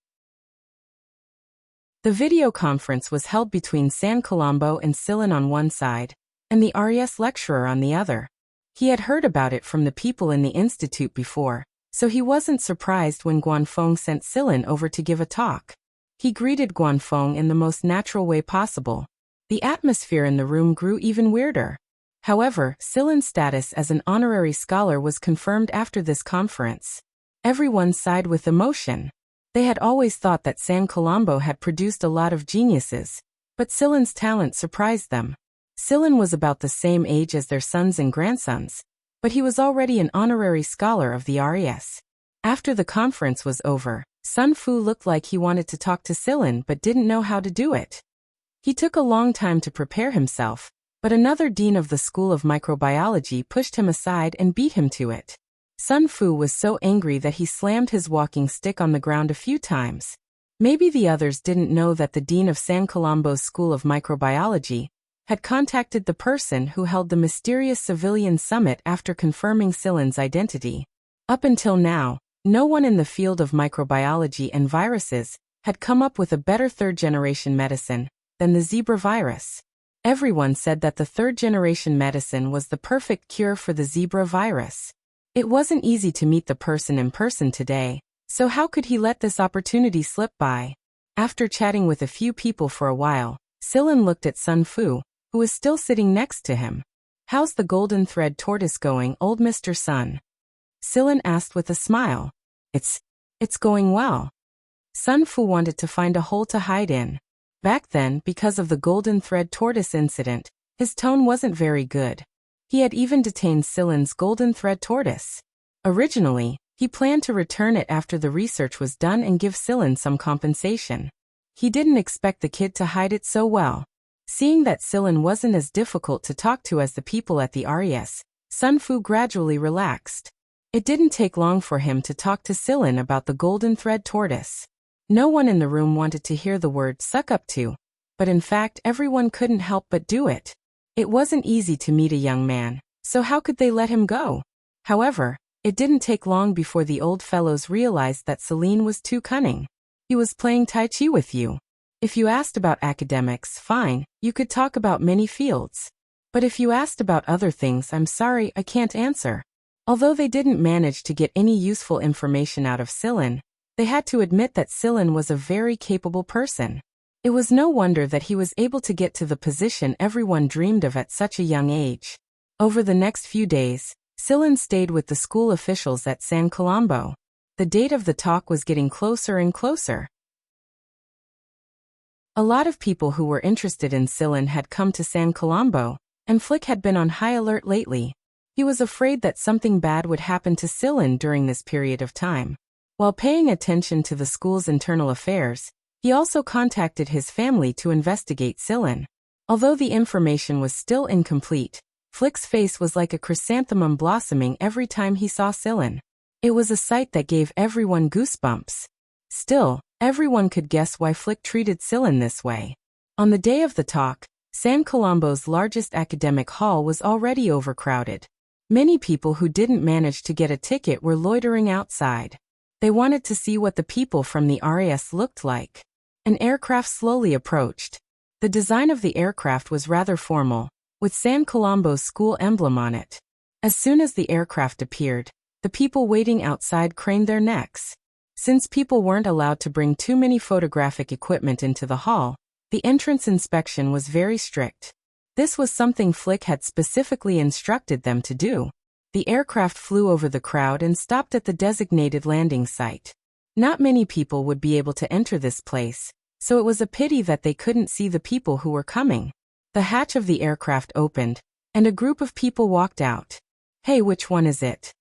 The video conference was held between San Colombo and Sillin on one side, and the RES lecturer on the other. He had heard about it from the people in the institute before, so he wasn't surprised when Guanfeng sent Sillin over to give a talk. He greeted Guanfeng in the most natural way possible. The atmosphere in the room grew even weirder. However, Sillin's status as an honorary scholar was confirmed after this conference. Everyone sighed with emotion. They had always thought that San Colombo had produced a lot of geniuses, but Sillin's talent surprised them. Sillin was about the same age as their sons and grandsons, but he was already an honorary scholar of the RES. After the conference was over, Sun Fu looked like he wanted to talk to Sillin but didn't know how to do it. He took a long time to prepare himself, but another dean of the School of Microbiology pushed him aside and beat him to it. Sun Fu was so angry that he slammed his walking stick on the ground a few times. Maybe the others didn't know that the dean of San Colombo's School of Microbiology had contacted the person who held the mysterious civilian summit after confirming Sillin's identity. Up until now, no one in the field of microbiology and viruses had come up with a better third-generation medicine than the zebra virus. Everyone said that the third-generation medicine was the perfect cure for the zebra virus. It wasn't easy to meet the person in person today, so how could he let this opportunity slip by? After chatting with a few people for a while, Sillin looked at Sun Fu, who was still sitting next to him. How's the golden thread tortoise going, old Mr. Sun? Sillin asked with a smile. It's going well. Sun Fu wanted to find a hole to hide in. Back then, because of the golden thread tortoise incident, his tone wasn't very good. He had even detained Sillin's golden thread tortoise. Originally, he planned to return it after the research was done and give Sillin some compensation. He didn't expect the kid to hide it so well. Seeing that Sillin wasn't as difficult to talk to as the people at the RES, Sun Fu gradually relaxed. It didn't take long for him to talk to Sillin about the golden thread tortoise. No one in the room wanted to hear the word suck up to, but in fact everyone couldn't help but do it. It wasn't easy to meet a young man, so how could they let him go? However, it didn't take long before the old fellows realized that Celine was too cunning. He was playing Tai Chi with you. If you asked about academics, fine, you could talk about many fields. But if you asked about other things, I'm sorry, I can't answer. Although they didn't manage to get any useful information out of Sillin, they had to admit that Sillin was a very capable person. It was no wonder that he was able to get to the position everyone dreamed of at such a young age. Over the next few days, Sillin stayed with the school officials at San Colombo. The date of the talk was getting closer and closer. A lot of people who were interested in Sillin had come to San Colombo, and Flick had been on high alert lately. He was afraid that something bad would happen to Sillin during this period of time. While paying attention to the school's internal affairs, he also contacted his family to investigate Sillin. Although the information was still incomplete, Flick's face was like a chrysanthemum blossoming every time he saw Sillin. It was a sight that gave everyone goosebumps. Still, everyone could guess why Flick treated Sillin this way. On the day of the talk, San Colombo's largest academic hall was already overcrowded. Many people who didn't manage to get a ticket were loitering outside. They wanted to see what the people from the RAS looked like. An aircraft slowly approached. The design of the aircraft was rather formal, with San Colombo's school emblem on it. As soon as the aircraft appeared, the people waiting outside craned their necks. Since people weren't allowed to bring too many photographic equipment into the hall, the entrance inspection was very strict. This was something Flick had specifically instructed them to do. The aircraft flew over the crowd and stopped at the designated landing site. Not many people would be able to enter this place, so it was a pity that they couldn't see the people who were coming. The hatch of the aircraft opened, and a group of people walked out. "Hey, which one is it?"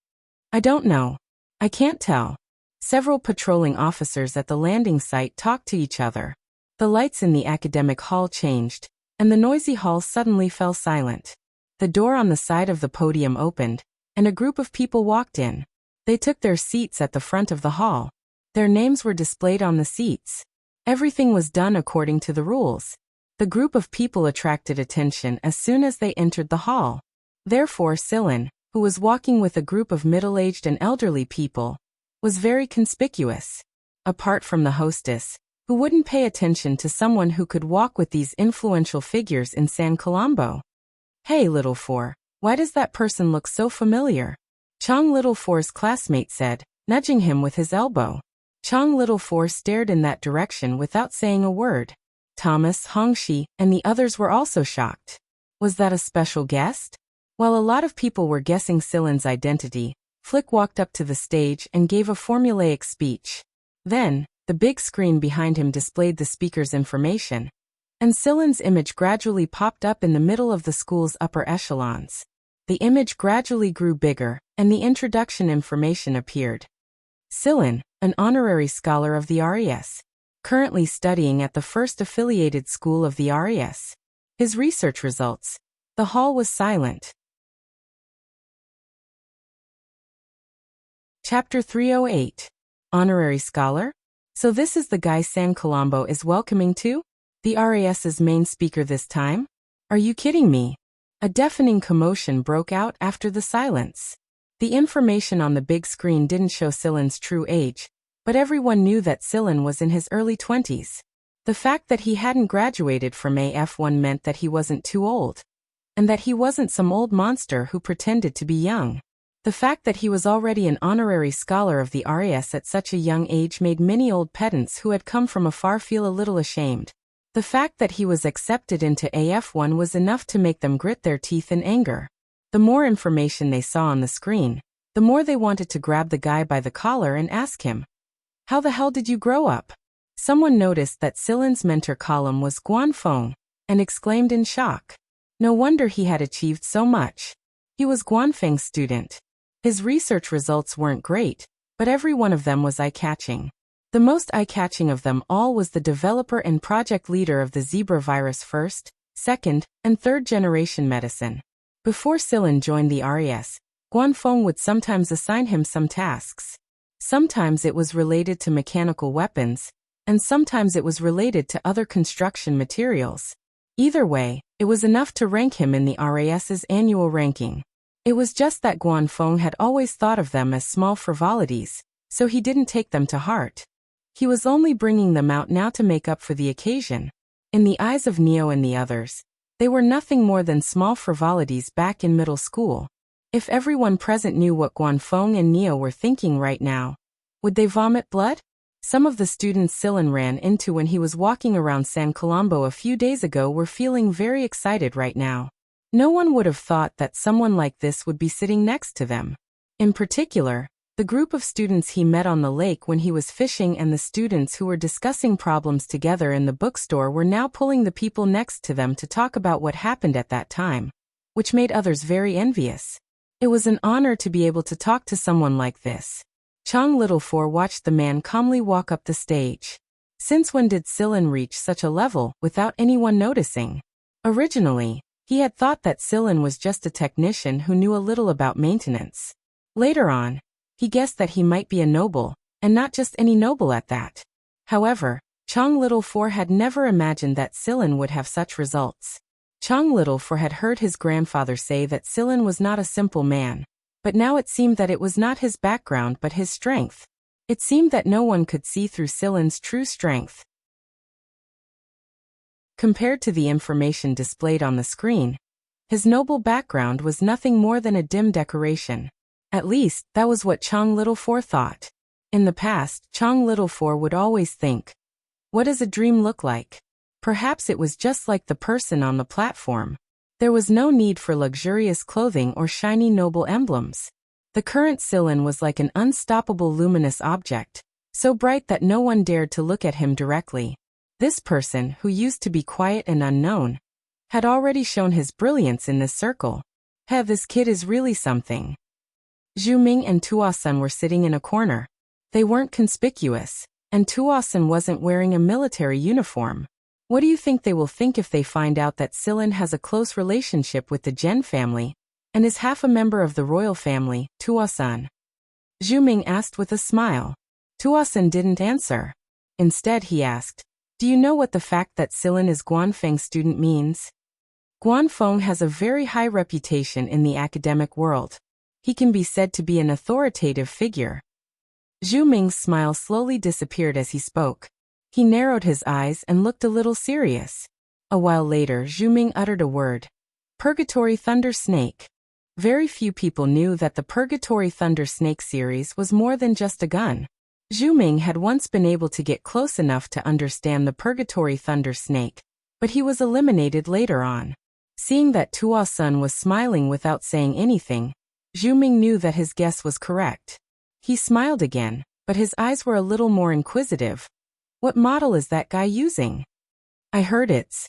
"I don't know. I can't tell." Several patrolling officers at the landing site talked to each other. The lights in the academic hall changed, and the noisy hall suddenly fell silent. The door on the side of the podium opened, and a group of people walked in. They took their seats at the front of the hall. Their names were displayed on the seats. Everything was done according to the rules. The group of people attracted attention as soon as they entered the hall. Therefore, Sillin, who was walking with a group of middle-aged and elderly people, was very conspicuous. Apart from the hostess, who wouldn't pay attention to someone who could walk with these influential figures in San Colombo. "Hey, Little Four, why does that person look so familiar?" Chong Little Four's classmate said, nudging him with his elbow. Chong Little Four stared in that direction without saying a word. Thomas, Hongxi, and the others were also shocked. Was that a special guest? While a lot of people were guessing Sillin's identity, Flick walked up to the stage and gave a formulaic speech. Then, the big screen behind him displayed the speaker's information, and Sillin's image gradually popped up in the middle of the school's upper echelons. The image gradually grew bigger, and the introduction information appeared. Sillin, an honorary scholar of the RAS, currently studying at the first affiliated school of the RAS. His research results. The hall was silent. Chapter 308. Honorary Scholar? So this is the guy San Colombo is welcoming to? The RAS's main speaker this time? Are you kidding me? A deafening commotion broke out after the silence. The information on the big screen didn't show Sillin's true age, but everyone knew that Sillin was in his early 20s. The fact that he hadn't graduated from AF1 meant that he wasn't too old, and that he wasn't some old monster who pretended to be young. The fact that he was already an honorary scholar of the RAS at such a young age made many old pedants who had come from afar feel a little ashamed. The fact that he was accepted into AF1 was enough to make them grit their teeth in anger. The more information they saw on the screen, the more they wanted to grab the guy by the collar and ask him, "How the hell did you grow up?" Someone noticed that Sillin's mentor column was Guanfeng, and exclaimed in shock. No wonder he had achieved so much. He was Guanfeng's student. His research results weren't great, but every one of them was eye-catching. The most eye-catching of them all was the developer and project leader of the Zebra virus first, second, and third generation medicine. Before Sillin joined the RAS, Guanfeng would sometimes assign him some tasks. Sometimes it was related to mechanical weapons, and sometimes it was related to other construction materials. Either way, it was enough to rank him in the RAS's annual ranking. It was just that Guanfeng had always thought of them as small frivolities, so he didn't take them to heart. He was only bringing them out now to make up for the occasion. In the eyes of Neo and the others, they were nothing more than small frivolities back in middle school. If everyone present knew what Guanfeng and Neo were thinking right now, would they vomit blood? Some of the students Sillin ran into when he was walking around San Colombo a few days ago were feeling very excited right now. No one would have thought that someone like this would be sitting next to them. In particular, the group of students he met on the lake when he was fishing and the students who were discussing problems together in the bookstore were now pulling the people next to them to talk about what happened at that time, which made others very envious. It was an honor to be able to talk to someone like this. Chong Little Four watched the man calmly walk up the stage. Since when did Sillin reach such a level without anyone noticing? Originally, he had thought that Sillin was just a technician who knew a little about maintenance. Later on, he guessed that he might be a noble, and not just any noble at that. However, Chong Little Four had never imagined that Sillin would have such results. Chang Littlefor had heard his grandfather say that Silen was not a simple man, but now it seemed that it was not his background but his strength. It seemed that no one could see through Silen's true strength. Compared to the information displayed on the screen, his noble background was nothing more than a dim decoration. At least, that was what Chang Littlefor thought. In the past, Chang Littlefor would always think, what does a dream look like? Perhaps it was just like the person on the platform. There was no need for luxurious clothing or shiny noble emblems. The current Silen was like an unstoppable luminous object, so bright that no one dared to look at him directly. This person, who used to be quiet and unknown, had already shown his brilliance in this circle. This kid is really something. Zhu Ming and Tuasun were sitting in a corner. They weren't conspicuous, and Tuasun wasn't wearing a military uniform. What do you think they will think if they find out that Silen has a close relationship with the Zhen family, and is half a member of the royal family, Tuasun? Zhu Ming asked with a smile. Tuasun didn't answer. Instead he asked, do you know what the fact that Silen is Guanfeng's student means? Guanfeng has a very high reputation in the academic world. He can be said to be an authoritative figure. Zhu Ming's smile slowly disappeared as he spoke. He narrowed his eyes and looked a little serious. A while later, Zhu Ming uttered a word. Purgatory Thunder Snake. Very few people knew that the Purgatory Thunder Snake series was more than just a gun. Zhu Ming had once been able to get close enough to understand the Purgatory Thunder Snake, but he was eliminated later on. Seeing that Tuasun was smiling without saying anything, Zhu Ming knew that his guess was correct. He smiled again, but his eyes were a little more inquisitive. What model is that guy using? I heard it's.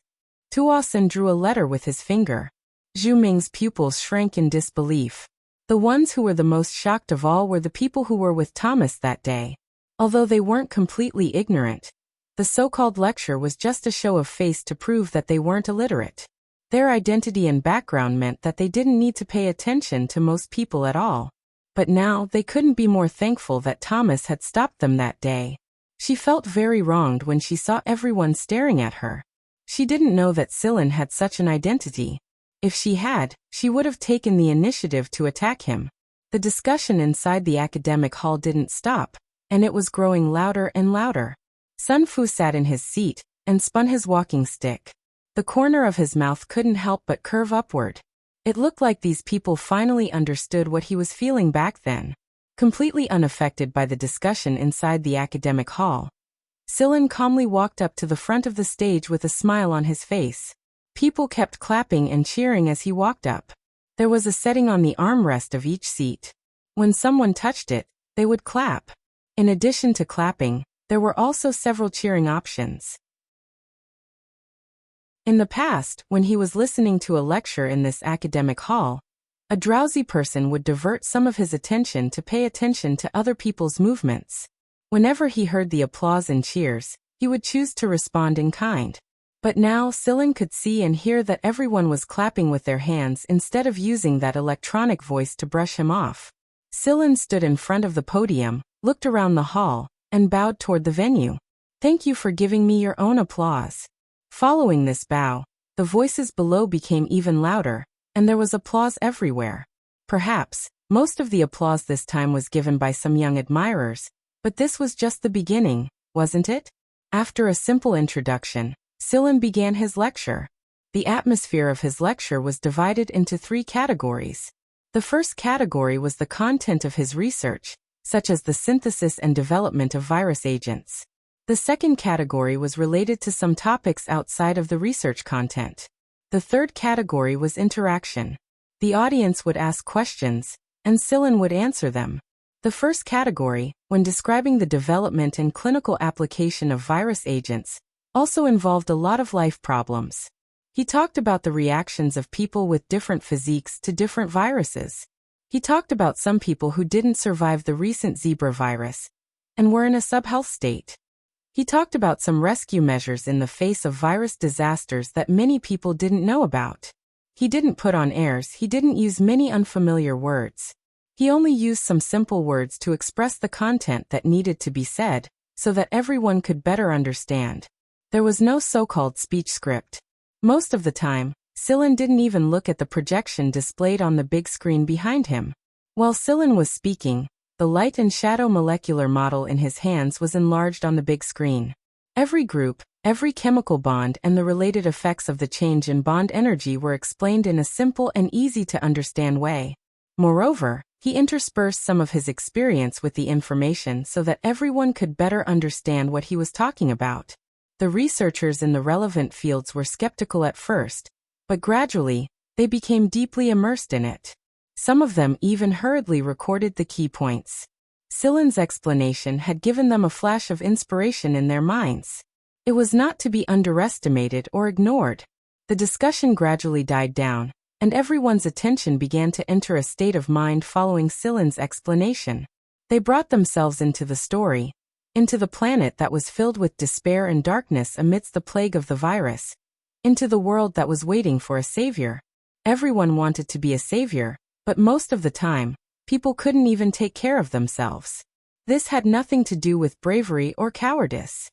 Tuasun drew a letter with his finger. Zhu Ming's pupils shrank in disbelief. The ones who were the most shocked of all were the people who were with Thomas that day. Although they weren't completely ignorant, the so-called lecture was just a show of face to prove that they weren't illiterate. Their identity and background meant that they didn't need to pay attention to most people at all. But now they couldn't be more thankful that Thomas had stopped them that day. She felt very wronged when she saw everyone staring at her. She didn't know that Silen had such an identity. If she had, she would have taken the initiative to attack him. The discussion inside the academic hall didn't stop, and it was growing louder and louder. Sun Fu sat in his seat and spun his walking stick. The corner of his mouth couldn't help but curve upward. It looked like these people finally understood what he was feeling back then. Completely unaffected by the discussion inside the academic hall, Silen calmly walked up to the front of the stage with a smile on his face. People kept clapping and cheering as he walked up. There was a setting on the armrest of each seat. When someone touched it, they would clap. In addition to clapping, there were also several cheering options. In the past, when he was listening to a lecture in this academic hall, a drowsy person would divert some of his attention to pay attention to other people's movements. Whenever he heard the applause and cheers, he would choose to respond in kind. But now Silen could see and hear that everyone was clapping with their hands instead of using that electronic voice to brush him off. Silen stood in front of the podium, looked around the hall, and bowed toward the venue. Thank you for giving me your own applause. Following this bow, the voices below became even louder, and there was applause everywhere. Perhaps, most of the applause this time was given by some young admirers, but this was just the beginning, wasn't it? After a simple introduction, Silen began his lecture. The atmosphere of his lecture was divided into 3 categories. The first category was the content of his research, such as the synthesis and development of virus agents. The second category was related to some topics outside of the research content. The third category was interaction. The audience would ask questions, and Silen would answer them. The first category, when describing the development and clinical application of virus agents, also involved a lot of life problems. He talked about the reactions of people with different physiques to different viruses. He talked about some people who didn't survive the recent zebra virus and were in a subhealth state. He talked about some rescue measures in the face of virus disasters that many people didn't know about. He didn't put on airs, he didn't use many unfamiliar words. He only used some simple words to express the content that needed to be said, so that everyone could better understand. There was no so-called speech script. Most of the time, Sillin didn't even look at the projection displayed on the big screen behind him. While Sillin was speaking, the light and shadow molecular model in his hands was enlarged on the big screen. Every group, every chemical bond and the related effects of the change in bond energy were explained in a simple and easy-to-understand way. Moreover, he interspersed some of his experience with the information so that everyone could better understand what he was talking about. The researchers in the relevant fields were skeptical at first, but gradually, they became deeply immersed in it. Some of them even hurriedly recorded the key points. Sillin's explanation had given them a flash of inspiration in their minds. It was not to be underestimated or ignored. The discussion gradually died down, and everyone's attention began to enter a state of mind following Sillin's explanation. They brought themselves into the story, into the planet that was filled with despair and darkness amidst the plague of the virus, into the world that was waiting for a savior. Everyone wanted to be a savior, but most of the time, people couldn't even take care of themselves. This had nothing to do with bravery or cowardice.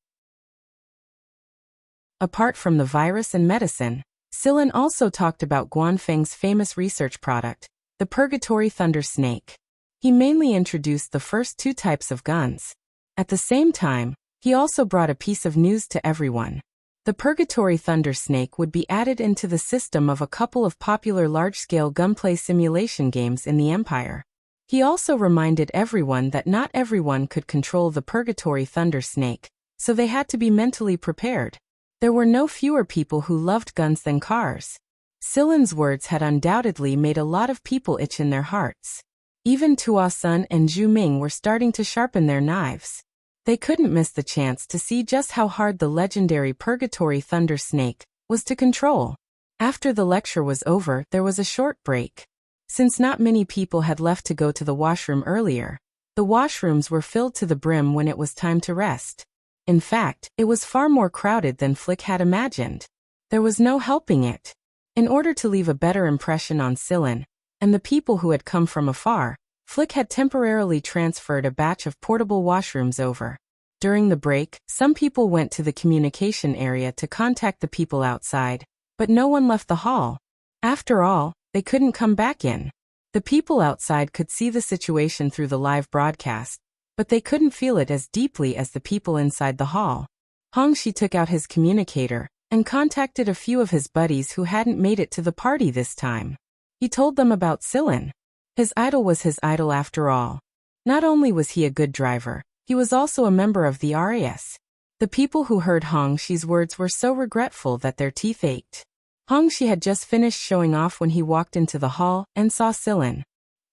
Apart from the virus and medicine, Sillin also talked about Guanfeng's famous research product, the Purgatory Thunder Snake. He mainly introduced the first two types of guns. At the same time, he also brought a piece of news to everyone. The Purgatory Thunder Snake would be added into the system of a couple of popular large-scale gunplay simulation games in the Empire. He also reminded everyone that not everyone could control the Purgatory Thunder Snake, so they had to be mentally prepared. There were no fewer people who loved guns than cars. Sillin's words had undoubtedly made a lot of people itch in their hearts. Even Tua Sun and Zhu Ming were starting to sharpen their knives. They couldn't miss the chance to see just how hard the legendary Purgatory Thunder Snake was to control. After the lecture was over, there was a short break. Since not many people had left to go to the washroom earlier, the washrooms were filled to the brim when it was time to rest. In fact, it was far more crowded than Flick had imagined. There was no helping it. In order to leave a better impression on Sillin and the people who had come from afar, Flick had temporarily transferred a batch of portable washrooms over. During the break, some people went to the communication area to contact the people outside, but no one left the hall. After all, they couldn't come back in. The people outside could see the situation through the live broadcast, but they couldn't feel it as deeply as the people inside the hall. Hongxi took out his communicator and contacted a few of his buddies who hadn't made it to the party this time. He told them about Sillin. His idol was his idol after all. Not only was he a good driver, he was also a member of the RAS. The people who heard Hongxi's words were so regretful that their teeth ached. Hongxi had just finished showing off when he walked into the hall and saw Sillin.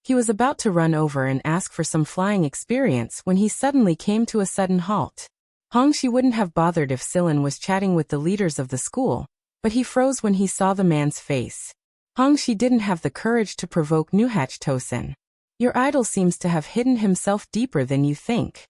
He was about to run over and ask for some flying experience when he suddenly came to a sudden halt. Hongxi wouldn't have bothered if Sillin was chatting with the leaders of the school, but he froze when he saw the man's face. Hongxi didn't have the courage to provoke Nuhach Tosin. Your idol seems to have hidden himself deeper than you think.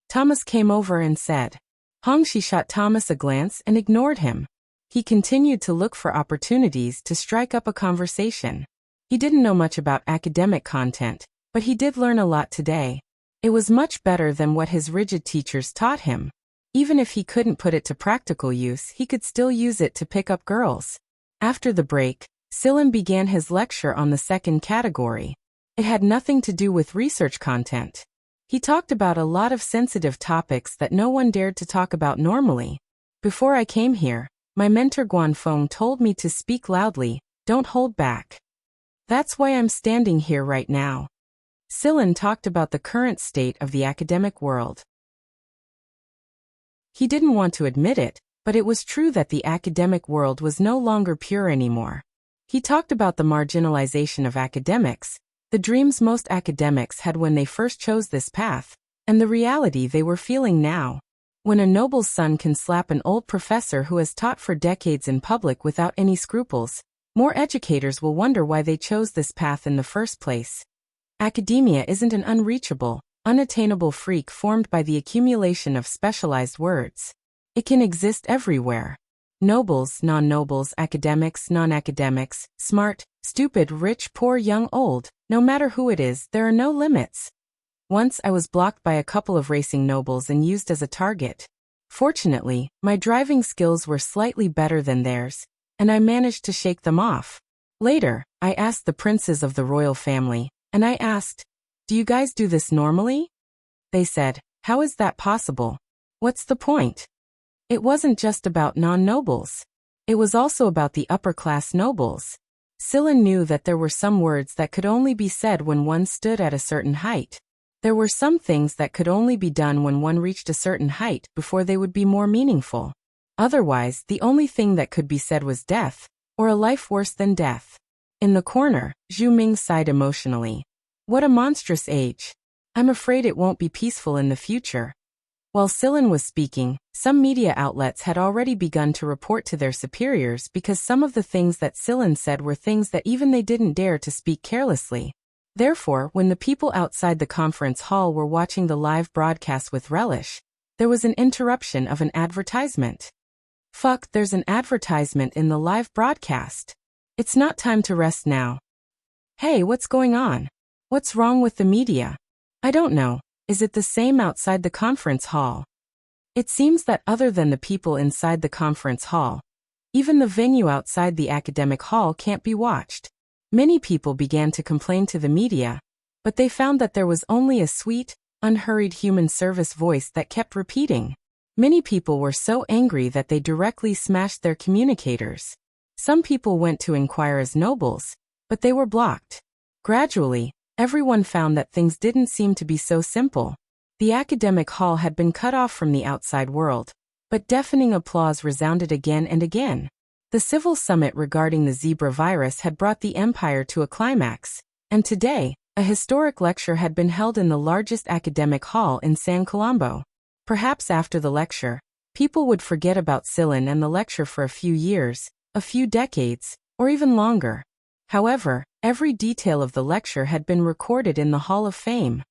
Thomas came over and said. Hongxi shot Thomas a glance and ignored him. He continued to look for opportunities to strike up a conversation. He didn't know much about academic content, but he did learn a lot today. It was much better than what his rigid teachers taught him. Even if he couldn't put it to practical use, he could still use it to pick up girls. After the break, Sillin began his lecture on the second category. It had nothing to do with research content. He talked about a lot of sensitive topics that no one dared to talk about normally. Before I came here, my mentor Guanfeng told me to speak loudly, don't hold back. That's why I'm standing here right now. Sillin talked about the current state of the academic world. He didn't want to admit it, but it was true that the academic world was no longer pure anymore. He talked about the marginalization of academics, the dreams most academics had when they first chose this path, and the reality they were feeling now. When a noble's son can slap an old professor who has taught for decades in public without any scruples, more educators will wonder why they chose this path in the first place. Academia isn't an unreachable, unattainable freak formed by the accumulation of specialized words. It can exist everywhere. Nobles, non-nobles, academics, non-academics, smart, stupid, rich, poor, young, old, no matter who it is, there are no limits. Once I was blocked by a couple of racing nobles and used as a target. Fortunately, my driving skills were slightly better than theirs, and I managed to shake them off. Later, I asked the princes of the royal family, and I asked, "Do you guys do this normally?" They said, "How is that possible? What's the point?" It wasn't just about non-nobles. It was also about the upper-class nobles. Sillin knew that there were some words that could only be said when one stood at a certain height. There were some things that could only be done when one reached a certain height before they would be more meaningful. Otherwise, the only thing that could be said was death, or a life worse than death. In the corner, Zhu Ming sighed emotionally. What a monstrous age. I'm afraid it won't be peaceful in the future. While Sillin was speaking, some media outlets had already begun to report to their superiors because some of the things that Sillin said were things that even they didn't dare to speak carelessly. Therefore, when the people outside the conference hall were watching the live broadcast with relish, there was an interruption of an advertisement. Fuck, there's an advertisement in the live broadcast. It's not time to rest now. Hey, what's going on? What's wrong with the media? I don't know. Is it the same outside the conference hall? It seems that other than the people inside the conference hall, even the venue outside the academic hall can't be watched. Many people began to complain to the media, but they found that there was only a sweet, unhurried human service voice that kept repeating. Many people were so angry that they directly smashed their communicators. Some people went to inquire as nobles, but they were blocked. Gradually, everyone found that things didn't seem to be so simple. The academic hall had been cut off from the outside world, but deafening applause resounded again and again. The civil summit regarding the zebra virus had brought the empire to a climax, and today, a historic lecture had been held in the largest academic hall in San Colombo. Perhaps after the lecture, people would forget about Sillin and the lecture for a few years, a few decades, or even longer. However, every detail of the lecture had been recorded in the Hall of Fame.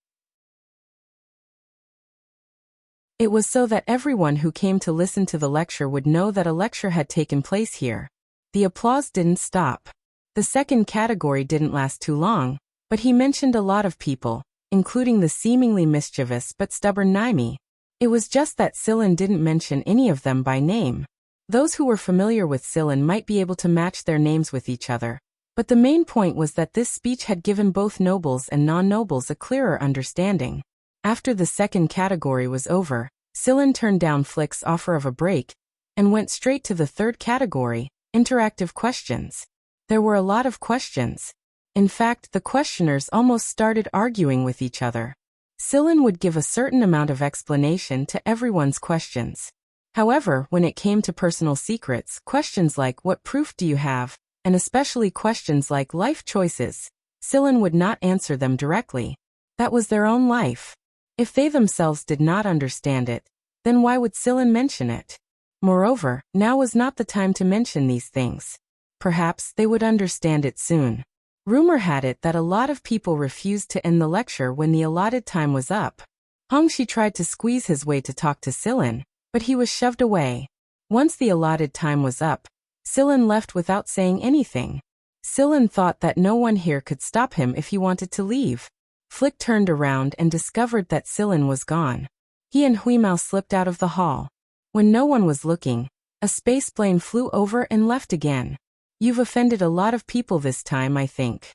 It was so that everyone who came to listen to the lecture would know that a lecture had taken place here. The applause didn't stop. The second category didn't last too long, but he mentioned a lot of people, including the seemingly mischievous but stubborn Naimi. It was just that Sillin didn't mention any of them by name. Those who were familiar with Sillin might be able to match their names with each other, but the main point was that this speech had given both nobles and non-nobles a clearer understanding. After the second category was over, Sillin turned down Flick's offer of a break and went straight to the third category, interactive questions. There were a lot of questions. In fact, the questioners almost started arguing with each other. Sillin would give a certain amount of explanation to everyone's questions. However, when it came to personal secrets, questions like "What proof do you have?" and especially questions like life choices, Sillin would not answer them directly. That was their own life. If they themselves did not understand it, then why would Sillin mention it? Moreover, now was not the time to mention these things. Perhaps they would understand it soon. Rumor had it that a lot of people refused to end the lecture when the allotted time was up. Hongxi tried to squeeze his way to talk to Sillin, but he was shoved away. Once the allotted time was up, Sillin left without saying anything. Sillin thought that no one here could stop him if he wanted to leave. Flick turned around and discovered that Sillin was gone. He and Huimao slipped out of the hall. When no one was looking, a space plane flew over and left again. You've offended a lot of people this time, I think.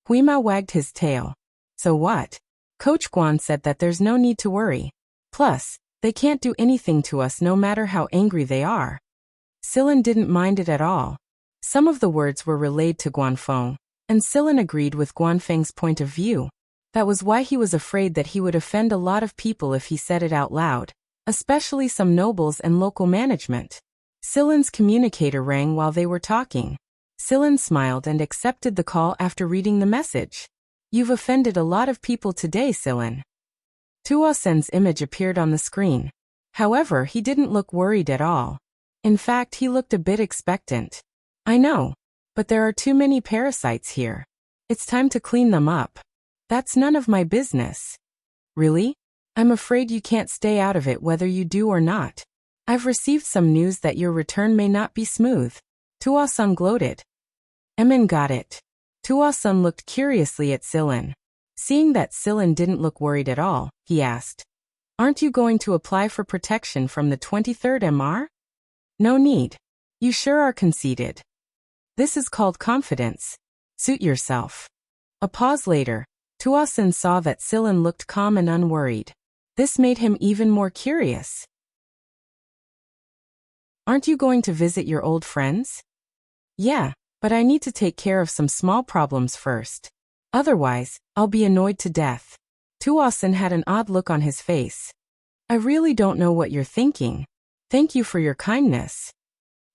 Huimao wagged his tail. So what? Coach Guan said that there's no need to worry. Plus, they can't do anything to us no matter how angry they are. Sillin didn't mind it at all. Some of the words were relayed to Guanfeng, and Sillin agreed with Guanfeng's point of view. That was why he was afraid that he would offend a lot of people if he said it out loud, especially some nobles and local management. Sillin's communicator rang while they were talking. Sillin smiled and accepted the call after reading the message. You've offended a lot of people today, Sillin. Tuosen's image appeared on the screen. However, he didn't look worried at all. In fact, he looked a bit expectant. I know, but there are too many parasites here. It's time to clean them up. That's none of my business. Really? I'm afraid you can't stay out of it whether you do or not. I've received some news that your return may not be smooth. Tuosun gloated. Emin got it. Tuosun looked curiously at Sillin. Seeing that Sillin didn't look worried at all, he asked, Aren't you going to apply for protection from the 23rd MR? No need. You sure are conceited. This is called confidence. Suit yourself. A pause later, Tuasin saw that Silin looked calm and unworried. This made him even more curious. Aren't you going to visit your old friends? Yeah, but I need to take care of some small problems first. Otherwise, I'll be annoyed to death. Tuasin had an odd look on his face. I really don't know what you're thinking. Thank you for your kindness.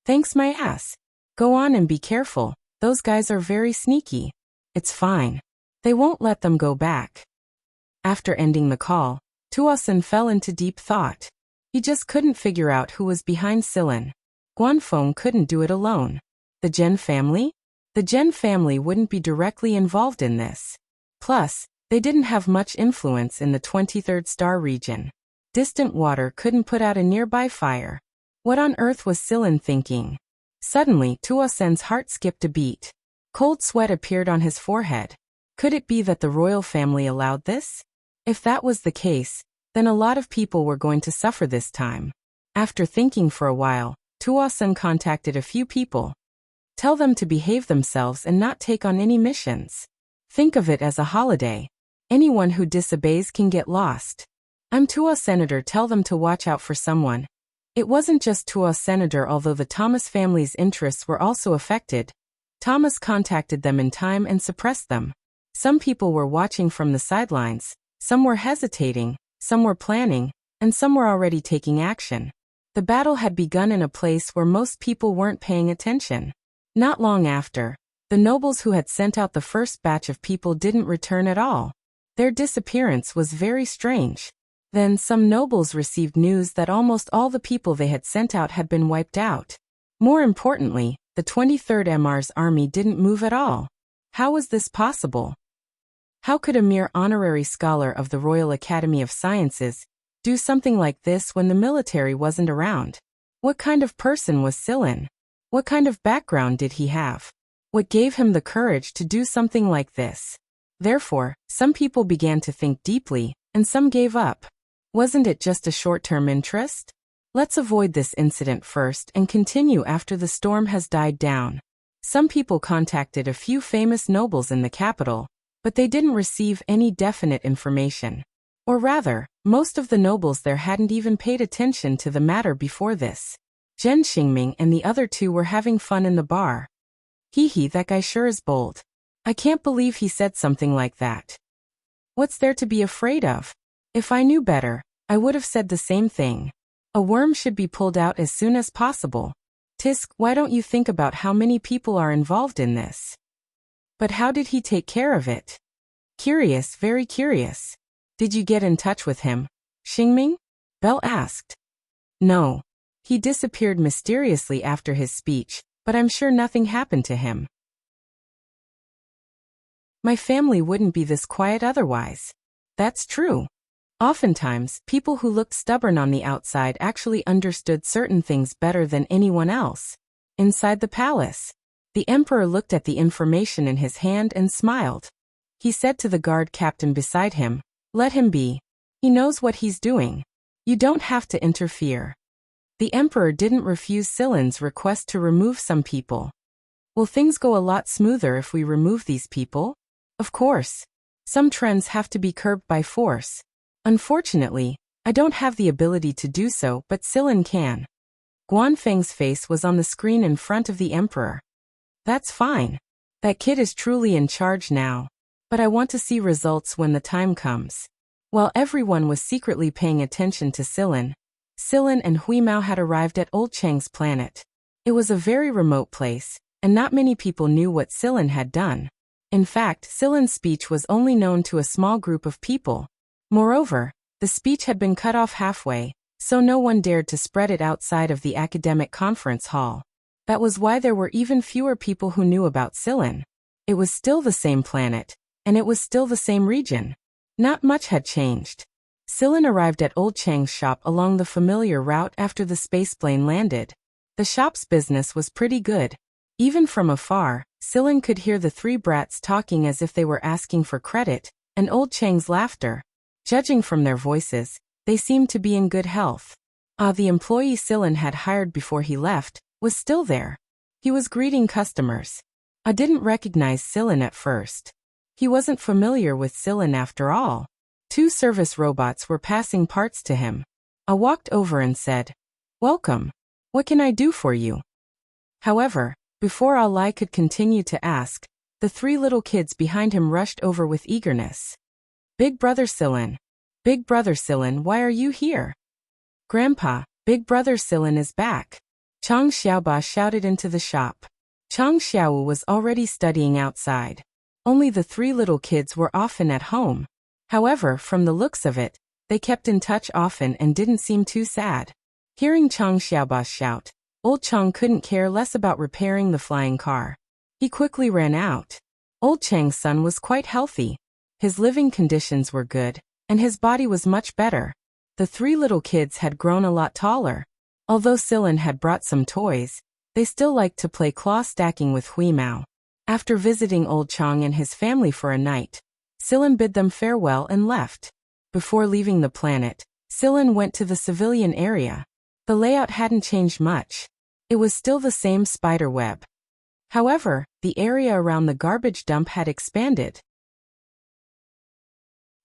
Thanks my ass. Go on and be careful, those guys are very sneaky. It's fine. They won't let them go back. After ending the call, Tuasin fell into deep thought. He just couldn't figure out who was behind Silin. Guanfeng couldn't do it alone. The Gen family? The Gen family wouldn't be directly involved in this. Plus, they didn't have much influence in the 23rd star region. Distant water couldn't put out a nearby fire. What on earth was Silin thinking? Suddenly, Tuasen's heart skipped a beat. Cold sweat appeared on his forehead. Could it be that the royal family allowed this? If that was the case, then a lot of people were going to suffer this time. After thinking for a while, Tuasen contacted a few people. Tell them to behave themselves and not take on any missions. Think of it as a holiday. Anyone who disobeys can get lost. I'm Tua Senator, tell them to watch out for someone. It wasn't just Tua Senator, although the Thomas family's interests were also affected. Thomas contacted them in time and suppressed them. Some people were watching from the sidelines, some were hesitating, some were planning, and some were already taking action. The battle had begun in a place where most people weren't paying attention. Not long after, the nobles who had sent out the first batch of people didn't return at all. Their disappearance was very strange. Then some nobles received news that almost all the people they had sent out had been wiped out. More importantly, the 23rd MR's army didn't move at all. How was this possible? How could a mere honorary scholar of the Royal Academy of Sciences do something like this when the military wasn't around? What kind of person was Silin? What kind of background did he have? What gave him the courage to do something like this? Therefore, some people began to think deeply, and some gave up. Wasn't it just a short-term interest? Let's avoid this incident first and continue after the storm has died down. Some people contacted a few famous nobles in the capital, but they didn't receive any definite information. Or rather, most of the nobles there hadn't even paid attention to the matter before this. Zhen Xingming and the other two were having fun in the bar. Hee, that guy sure is bold. I can't believe he said something like that. What's there to be afraid of? If I knew better, I would have said the same thing. A worm should be pulled out as soon as possible. Tisk, why don't you think about how many people are involved in this? But how did he take care of it? Curious, very curious. Did you get in touch with him? Xingming? Belle asked. No. He disappeared mysteriously after his speech, but I'm sure nothing happened to him. My family wouldn't be this quiet otherwise. That's true. Oftentimes, people who looked stubborn on the outside actually understood certain things better than anyone else. Inside the palace, the emperor looked at the information in his hand and smiled. He said to the guard captain beside him, "Let him be. He knows what he's doing. You don't have to interfere." The emperor didn't refuse Silin's request to remove some people. Will things go a lot smoother if we remove these people? Of course. Some trends have to be curbed by force. Unfortunately, I don't have the ability to do so, but Silin can. Guanfeng's face was on the screen in front of the emperor. That's fine. That kid is truly in charge now. But I want to see results when the time comes. While everyone was secretly paying attention to Silin, Silin and Huimao had arrived at Old Chang's planet. It was a very remote place, and not many people knew what Silin had done. In fact, Silin's speech was only known to a small group of people. Moreover, the speech had been cut off halfway, so no one dared to spread it outside of the academic conference hall. That was why there were even fewer people who knew about Silin. It was still the same planet, and it was still the same region. Not much had changed. Silin arrived at Old Chang's shop along the familiar route after the spaceplane landed. The shop's business was pretty good. Even from afar, Silin could hear the three brats talking as if they were asking for credit, and Old Chang's laughter. Judging from their voices, they seemed to be in good health. The employee Silin had hired before he left was still there. He was greeting customers. I didn't recognize Silin at first. He wasn't familiar with Silin after all. 2 service robots were passing parts to him. I walked over and said, "Welcome. What can I do for you?" However, before Ali could continue to ask, the 3 little kids behind him rushed over with eagerness. "Big Brother Silin. Big Brother Silin, why are you here?" "Grandpa, Big Brother Silin is back." Chang Xiaoba shouted into the shop. Chang Xiaowu was already studying outside. Only the 3 little kids were often at home. However, from the looks of it, they kept in touch often and didn't seem too sad. Hearing Chang Xiaoba shout, Old Chang couldn't care less about repairing the flying car. He quickly ran out. Old Chang's son was quite healthy. His living conditions were good, and his body was much better. The 3 little kids had grown a lot taller. Although Silin had brought some toys, they still liked to play claw stacking with Huimao. After visiting Old Chang and his family for a night, Silin bid them farewell and left. Before leaving the planet, Silin went to the civilian area. The layout hadn't changed much. It was still the same spider web. However, the area around the garbage dump had expanded.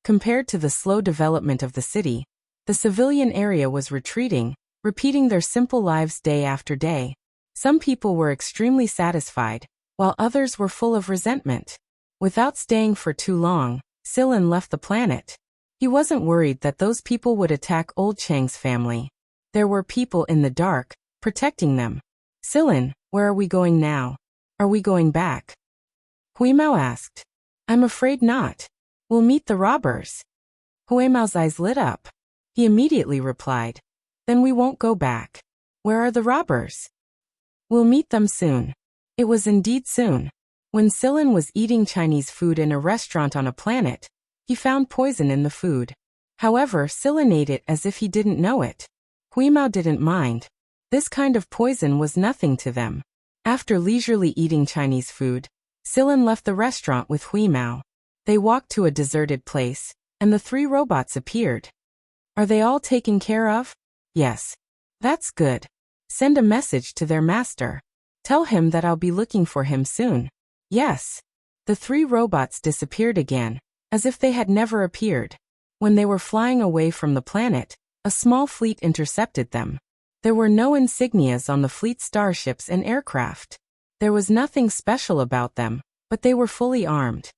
Compared to the slow development of the city, the civilian area was retreating, repeating their simple lives day after day. Some people were extremely satisfied, while others were full of resentment. Without staying for too long, Silin left the planet. He wasn't worried that those people would attack Old Chang's family. There were people in the dark, protecting them. "Silin, where are we going now? Are we going back?" Huimao asked. "I'm afraid not. We'll meet the robbers." Huimao's eyes lit up. He immediately replied, "Then we won't go back. Where are the robbers?" "We'll meet them soon." It was indeed soon. When Silin was eating Chinese food in a restaurant on a planet, he found poison in the food. However, Silin ate it as if he didn't know it. Huimao didn't mind. This kind of poison was nothing to them. After leisurely eating Chinese food, Silin left the restaurant with Huimao. They walked to a deserted place, and the 3 robots appeared. "Are they all taken care of?" "Yes." "That's good. Send a message to their master. Tell him that I'll be looking for him soon." "Yes." The 3 robots disappeared again, as if they had never appeared. When they were flying away from the planet, a small fleet intercepted them. There were no insignias on the fleet's starships and aircraft. There was nothing special about them, but they were fully armed.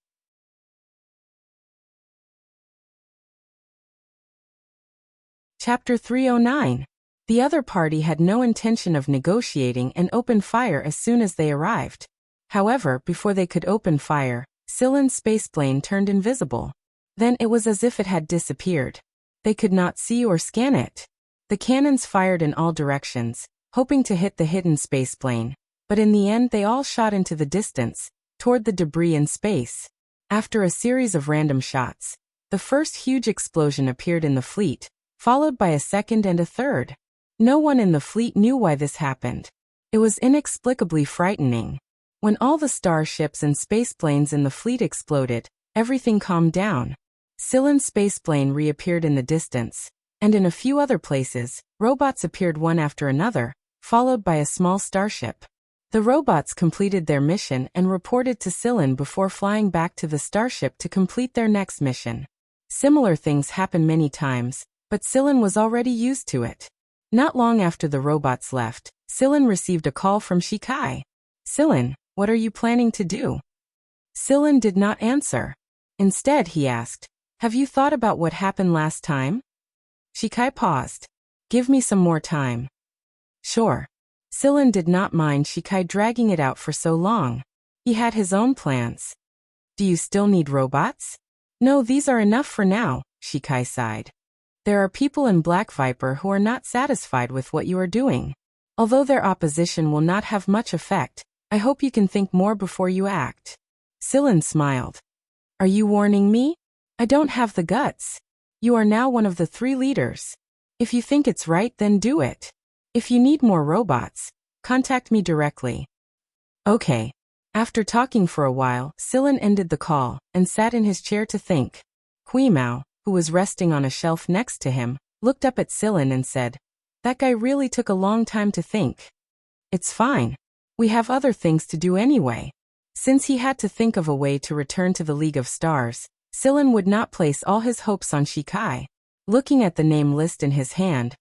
Chapter 309. The other party had no intention of negotiating and opened fire as soon as they arrived. However, before they could open fire, Silin's spaceplane turned invisible. Then it was as if it had disappeared. They could not see or scan it. The cannons fired in all directions, hoping to hit the hidden spaceplane, but in the end they all shot into the distance, toward the debris in space. After a series of random shots, the first huge explosion appeared in the fleet, followed by a second and a third. No one in the fleet knew why this happened. It was inexplicably frightening. When all the starships and spaceplanes in the fleet exploded, everything calmed down. Silin's spaceplane reappeared in the distance, and in a few other places, robots appeared one after another, followed by a small starship. The robots completed their mission and reported to Silin before flying back to the starship to complete their next mission. Similar things happened many times, but Silin was already used to it. Not long after the robots left, Silin received a call from Shikai. "Silin, what are you planning to do?" Silin did not answer. Instead, he asked, "Have you thought about what happened last time?" Shikai paused. "Give me some more time." "Sure." Silin did not mind Shikai dragging it out for so long. He had his own plans. "Do you still need robots?" "No, these are enough for now," Shikai sighed. "There are people in Black Viper who are not satisfied with what you are doing. Although their opposition will not have much effect, I hope you can think more before you act." Silin smiled. "Are you warning me? I don't have the guts. You are now one of the 3 leaders. If you think it's right, then do it. If you need more robots, contact me directly." "Okay." After talking for a while, Silin ended the call and sat in his chair to think. Huimao, who was resting on a shelf next to him, looked up at Silin and said, "That guy really took a long time to think." It's fine. We have other things to do anyway. Since he had to think of a way to return to the League of Stars, Sillin would not place all his hopes on Shikai. Looking at the name list in his hand,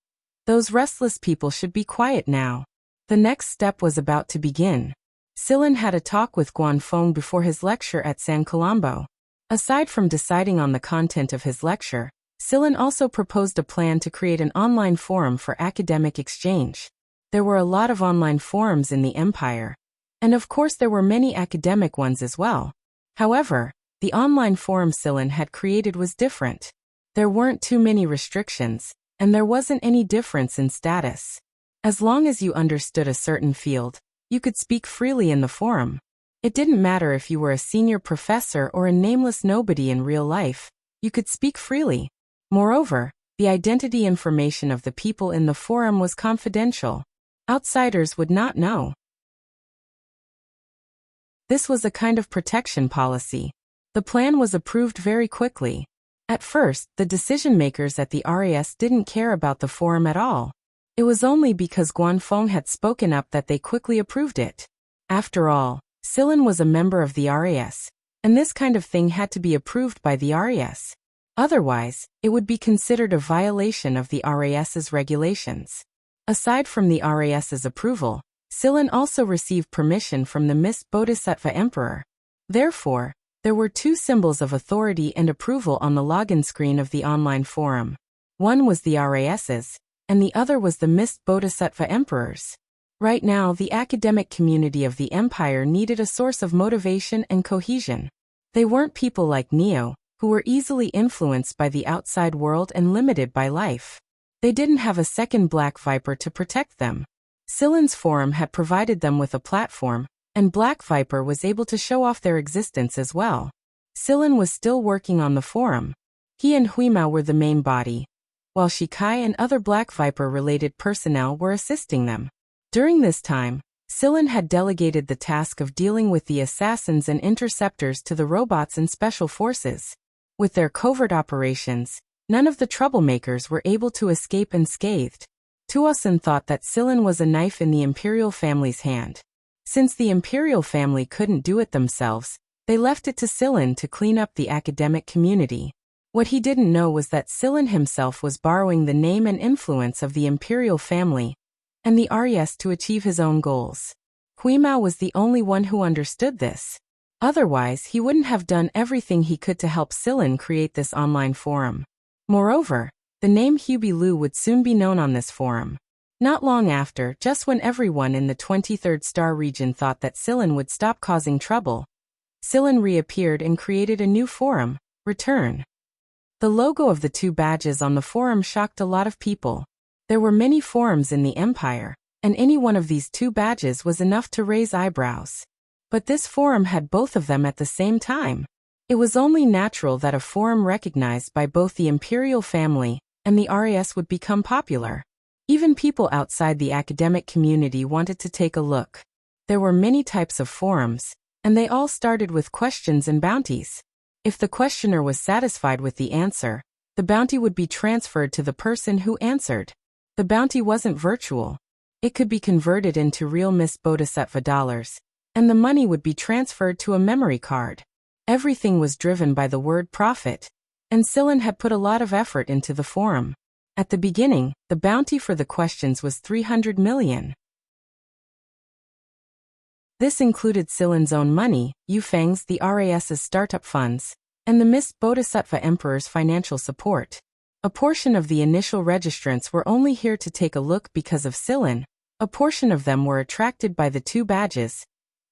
those restless people should be quiet now. The next step was about to begin. Sillin had a talk with Guanfeng before his lecture at San Colombo. Aside from deciding on the content of his lecture, Sillin also proposed a plan to create an online forum for academic exchange. There were a lot of online forums in the Empire, and of course there were many academic ones as well. However, the online forum Sillin had created was different. There weren't too many restrictions, and there wasn't any difference in status. As long as you understood a certain field, you could speak freely in the forum. It didn't matter if you were a senior professor or a nameless nobody in real life, you could speak freely. Moreover, the identity information of the people in the forum was confidential. Outsiders would not know. This was a kind of protection policy. The plan was approved very quickly. At first, the decision-makers at the RAS didn't care about the forum at all. It was only because Guanfeng had spoken up that they quickly approved it. After all, Sillin was a member of the RAS, and this kind of thing had to be approved by the RAS. Otherwise, it would be considered a violation of the RAS's regulations. Aside from the RAS's approval, Sillin also received permission from the Mist Bodhisattva Emperor. Therefore, there were two symbols of authority and approval on the login screen of the online forum. One was the RAS's, and the other was the Mist Bodhisattva Emperor's. Right now, the academic community of the Empire needed a source of motivation and cohesion. They weren't people like Neo, who were easily influenced by the outside world and limited by life. They didn't have a second Black Viper to protect them. Sillin's forum had provided them with a platform, and Black Viper was able to show off their existence as well. Sillin was still working on the forum. He and Huimao were the main body, while Shikai and other Black Viper-related personnel were assisting them. During this time, Sillin had delegated the task of dealing with the assassins and interceptors to the robots and special forces. With their covert operations, none of the troublemakers were able to escape unscathed. Tuosin thought that Sillin was a knife in the Imperial family's hand. Since the Imperial family couldn't do it themselves, they left it to Sillin to clean up the academic community. What he didn't know was that Sillin himself was borrowing the name and influence of the Imperial family and the RES to achieve his own goals. Huimao was the only one who understood this. Otherwise, he wouldn't have done everything he could to help Sillin create this online forum. Moreover, the name Hubie Lu would soon be known on this forum. Not long after, just when everyone in the 23rd star region thought that Sillin would stop causing trouble, Sillin reappeared and created a new forum, Return. The logo of the two badges on the forum shocked a lot of people. There were many forums in the Empire, and any one of these two badges was enough to raise eyebrows. But this forum had both of them at the same time. It was only natural that a forum recognized by both the Imperial family and the RAS would become popular. Even people outside the academic community wanted to take a look. There were many types of forums, and they all started with questions and bounties. If the questioner was satisfied with the answer, the bounty would be transferred to the person who answered. The bounty wasn't virtual. It could be converted into real Mist Bodhisattva dollars, and the money would be transferred to a memory card. Everything was driven by the word profit, and Sillin had put a lot of effort into the forum. At the beginning, the bounty for the questions was 300 million. This included Sillin's own money, Yufeng's, the RAS's startup funds, and the Mist Bodhisattva Emperor's financial support. A portion of the initial registrants were only here to take a look because of Sillin, a portion of them were attracted by the two badges,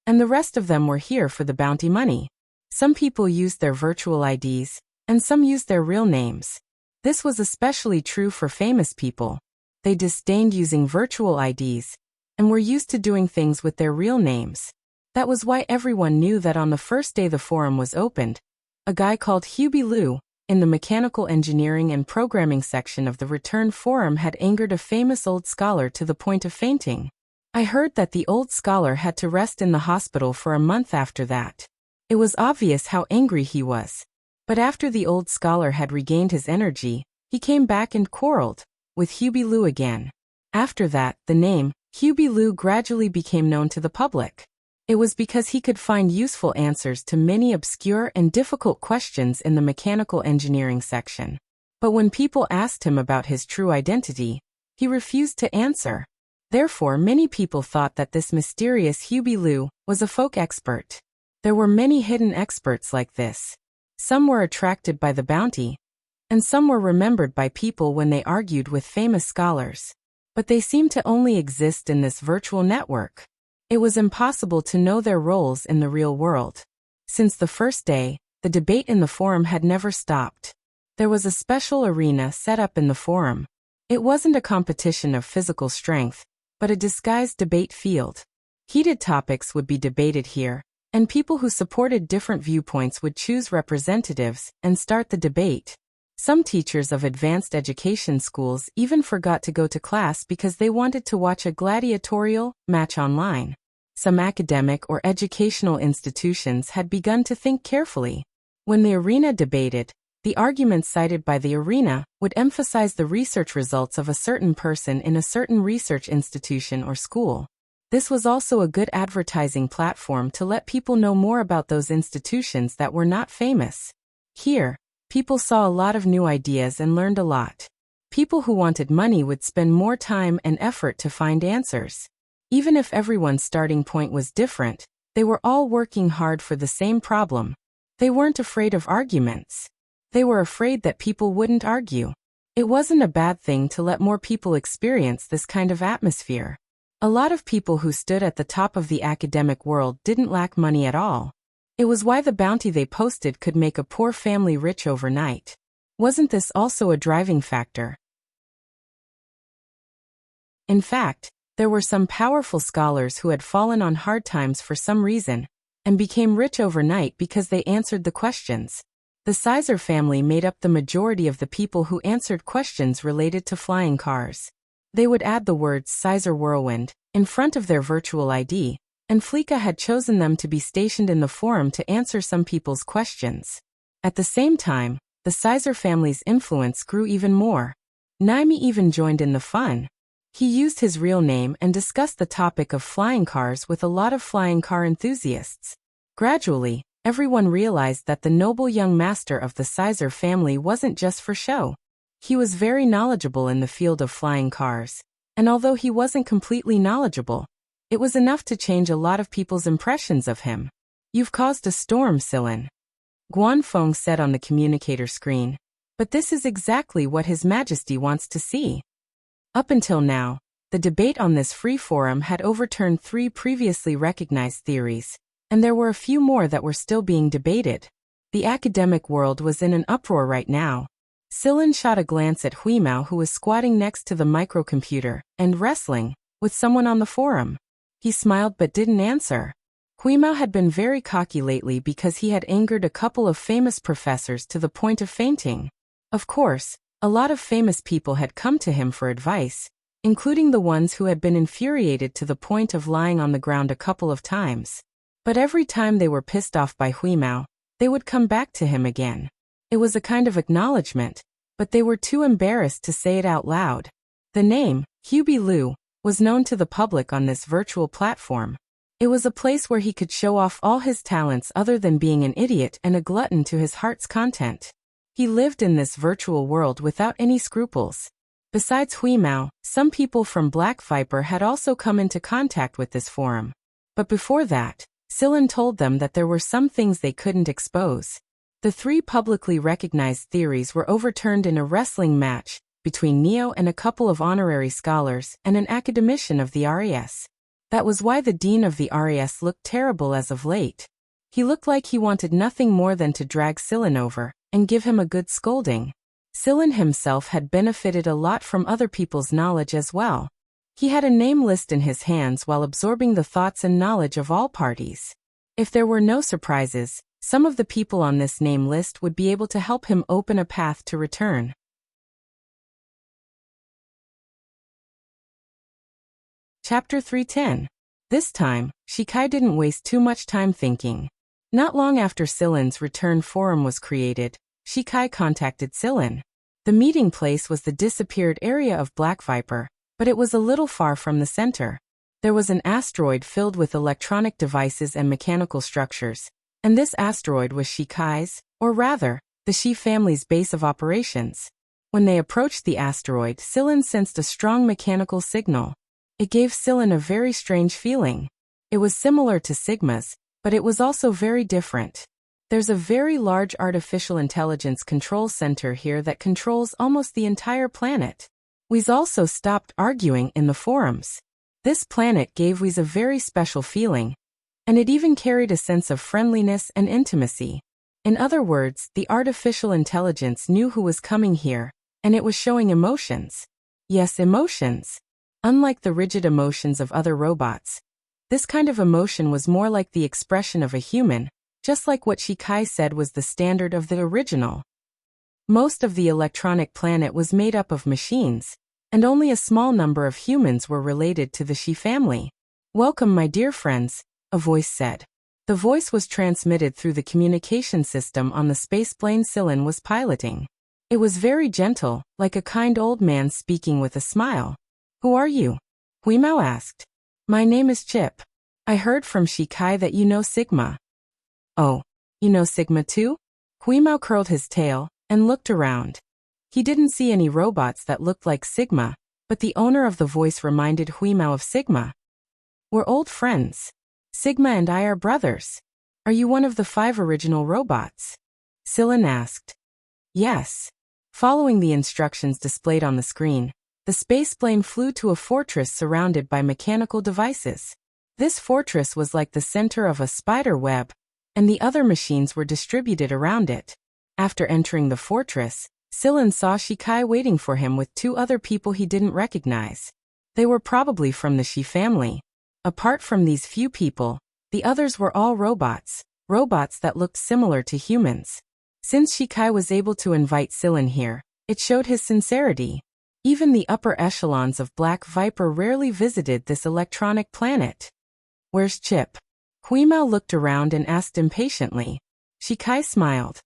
and the rest of them were here for the bounty money. Some people used their virtual IDs, and some used their real names. This was especially true for famous people. They disdained using virtual IDs, and were used to doing things with their real names. That was why everyone knew that on the first day the forum was opened, a guy called Hubie Lu, in the mechanical engineering and programming section of the Return forum had angered a famous old scholar to the point of fainting. I heard that the old scholar had to rest in the hospital for a month after that. It was obvious how angry he was. But after the old scholar had regained his energy, he came back and quarreled with Hubie Lu again. After that, the name, Hubie Liu gradually became known to the public. It was because he could find useful answers to many obscure and difficult questions in the mechanical engineering section. But when people asked him about his true identity, he refused to answer. Therefore, many people thought that this mysterious Hubie Liu was a folk expert. There were many hidden experts like this. Some were attracted by the bounty, and some were remembered by people when they argued with famous scholars. But they seemed to only exist in this virtual network. It was impossible to know their roles in the real world. Since the first day, the debate in the forum had never stopped. There was a special arena set up in the forum. It wasn't a competition of physical strength, but a disguised debate field. Heated topics would be debated here, and people who supported different viewpoints would choose representatives and start the debate. Some teachers of advanced education schools even forgot to go to class because they wanted to watch a gladiatorial match online. Some academic or educational institutions had begun to think carefully. When the arena debated, the arguments cited by the arena would emphasize the research results of a certain person in a certain research institution or school. This was also a good advertising platform to let people know more about those institutions that were not famous. Here, people saw a lot of new ideas and learned a lot. People who wanted money would spend more time and effort to find answers. Even if everyone's starting point was different, they were all working hard for the same problem. They weren't afraid of arguments. They were afraid that people wouldn't argue. It wasn't a bad thing to let more people experience this kind of atmosphere. A lot of people who stood at the top of the academic world didn't lack money at all. It was why the bounty they posted could make a poor family rich overnight. Wasn't this also a driving factor? In fact, there were some powerful scholars who had fallen on hard times for some reason, and became rich overnight because they answered the questions. The Sizer family made up the majority of the people who answered questions related to flying cars. They would add the words Sizer Whirlwind in front of their virtual ID, and Fleeka had chosen them to be stationed in the forum to answer some people's questions. At the same time, the Sizer family's influence grew even more. Naimi even joined in the fun. He used his real name and discussed the topic of flying cars with a lot of flying car enthusiasts. Gradually, everyone realized that the noble young master of the Sizer family wasn't just for show. He was very knowledgeable in the field of flying cars, and although he wasn't completely knowledgeable, it was enough to change a lot of people's impressions of him. "You've caused a storm, Silin," Guanfeng said on the communicator screen, "but this is exactly what His Majesty wants to see." Up until now, the debate on this free forum had overturned 3 previously recognized theories, and there were a few more that were still being debated. The academic world was in an uproar right now. Silin shot a glance at Huimao, who was squatting next to the microcomputer and wrestling with someone on the forum. He smiled but didn't answer. Huimao had been very cocky lately because he had angered a couple of famous professors to the point of fainting. Of course, a lot of famous people had come to him for advice, including the ones who had been infuriated to the point of lying on the ground a couple of times. But every time they were pissed off by Huimao, they would come back to him again. It was a kind of acknowledgement, but they were too embarrassed to say it out loud. The name, Hubie Liu, was known to the public on this virtual platform. It was a place where he could show off all his talents other than being an idiot and a glutton to his heart's content. He lived in this virtual world without any scruples. Besides Huimao, some people from Black Viper had also come into contact with this forum. But before that, Silin told them that there were some things they couldn't expose. The 3 publicly recognized theories were overturned in a wrestling match between Neo and a couple of honorary scholars and an academician of the RAS. That was why the dean of the RAS looked terrible as of late. He looked like he wanted nothing more than to drag Silin over and give him a good scolding. Silin himself had benefited a lot from other people's knowledge as well. He had a name list in his hands while absorbing the thoughts and knowledge of all parties. If there were no surprises, some of the people on this name list would be able to help him open a path to return. Chapter 310. This time, Shikai didn't waste too much time thinking. Not long after Silin's return forum was created, Shikai contacted Silin. The meeting place was the disappeared area of Black Viper, but it was a little far from the center. There was an asteroid filled with electronic devices and mechanical structures, and this asteroid was Shikai's, or rather, the Shi family's base of operations. When they approached the asteroid, Sillin sensed a strong mechanical signal. It gave Sillin a very strange feeling. It was similar to Sigma's, but it was also very different. There's a very large artificial intelligence control center here that controls almost the entire planet. We's also stopped arguing in the forums. This planet gave We's a very special feeling, and it even carried a sense of friendliness and intimacy. In other words, the artificial intelligence knew who was coming here, and it was showing emotions. Yes, emotions. Unlike the rigid emotions of other robots, this kind of emotion was more like the expression of a human, just like what Shikai said was the standard of the original. Most of the electronic planet was made up of machines, and only a small number of humans were related to the Shi family. "Welcome, my dear friends," a voice said. The voice was transmitted through the communication system on the spaceplane Sillin was piloting. It was very gentle, like a kind old man speaking with a smile. "Who are you?" Huimao asked. "My name is Chip. I heard from Shikai that you know Sigma." "Oh, you know Sigma too?" Huimao curled his tail and looked around. He didn't see any robots that looked like Sigma, but the owner of the voice reminded Huimao of Sigma. "We're old friends. Sigma and I are brothers. Are you one of the 5 original robots?" Sillin asked. "Yes." Following the instructions displayed on the screen, the spaceplane flew to a fortress surrounded by mechanical devices. This fortress was like the center of a spider web, and the other machines were distributed around it. After entering the fortress, Sillin saw Shikai waiting for him with 2 other people he didn't recognize. They were probably from the Shi family. Apart from these few people, the others were all robots that looked similar to humans. Since Shikai was able to invite Sillin here, it showed his sincerity. Even the upper echelons of Black Viper rarely visited this electronic planet. "Where's Chip?" Huimao looked around and asked impatiently. Shikai smiled.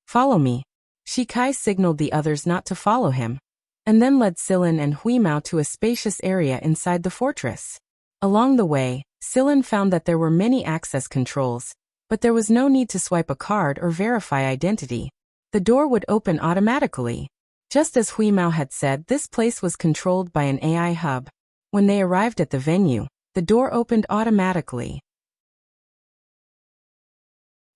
"Follow me." Shikai signaled the others not to follow him, and then led Sillin and Huimao to a spacious area inside the fortress. Along the way, Sillin found that there were many access controls, but there was no need to swipe a card or verify identity. The door would open automatically. Just as Huimao had said, this place was controlled by an AI hub. When they arrived at the venue, the door opened automatically.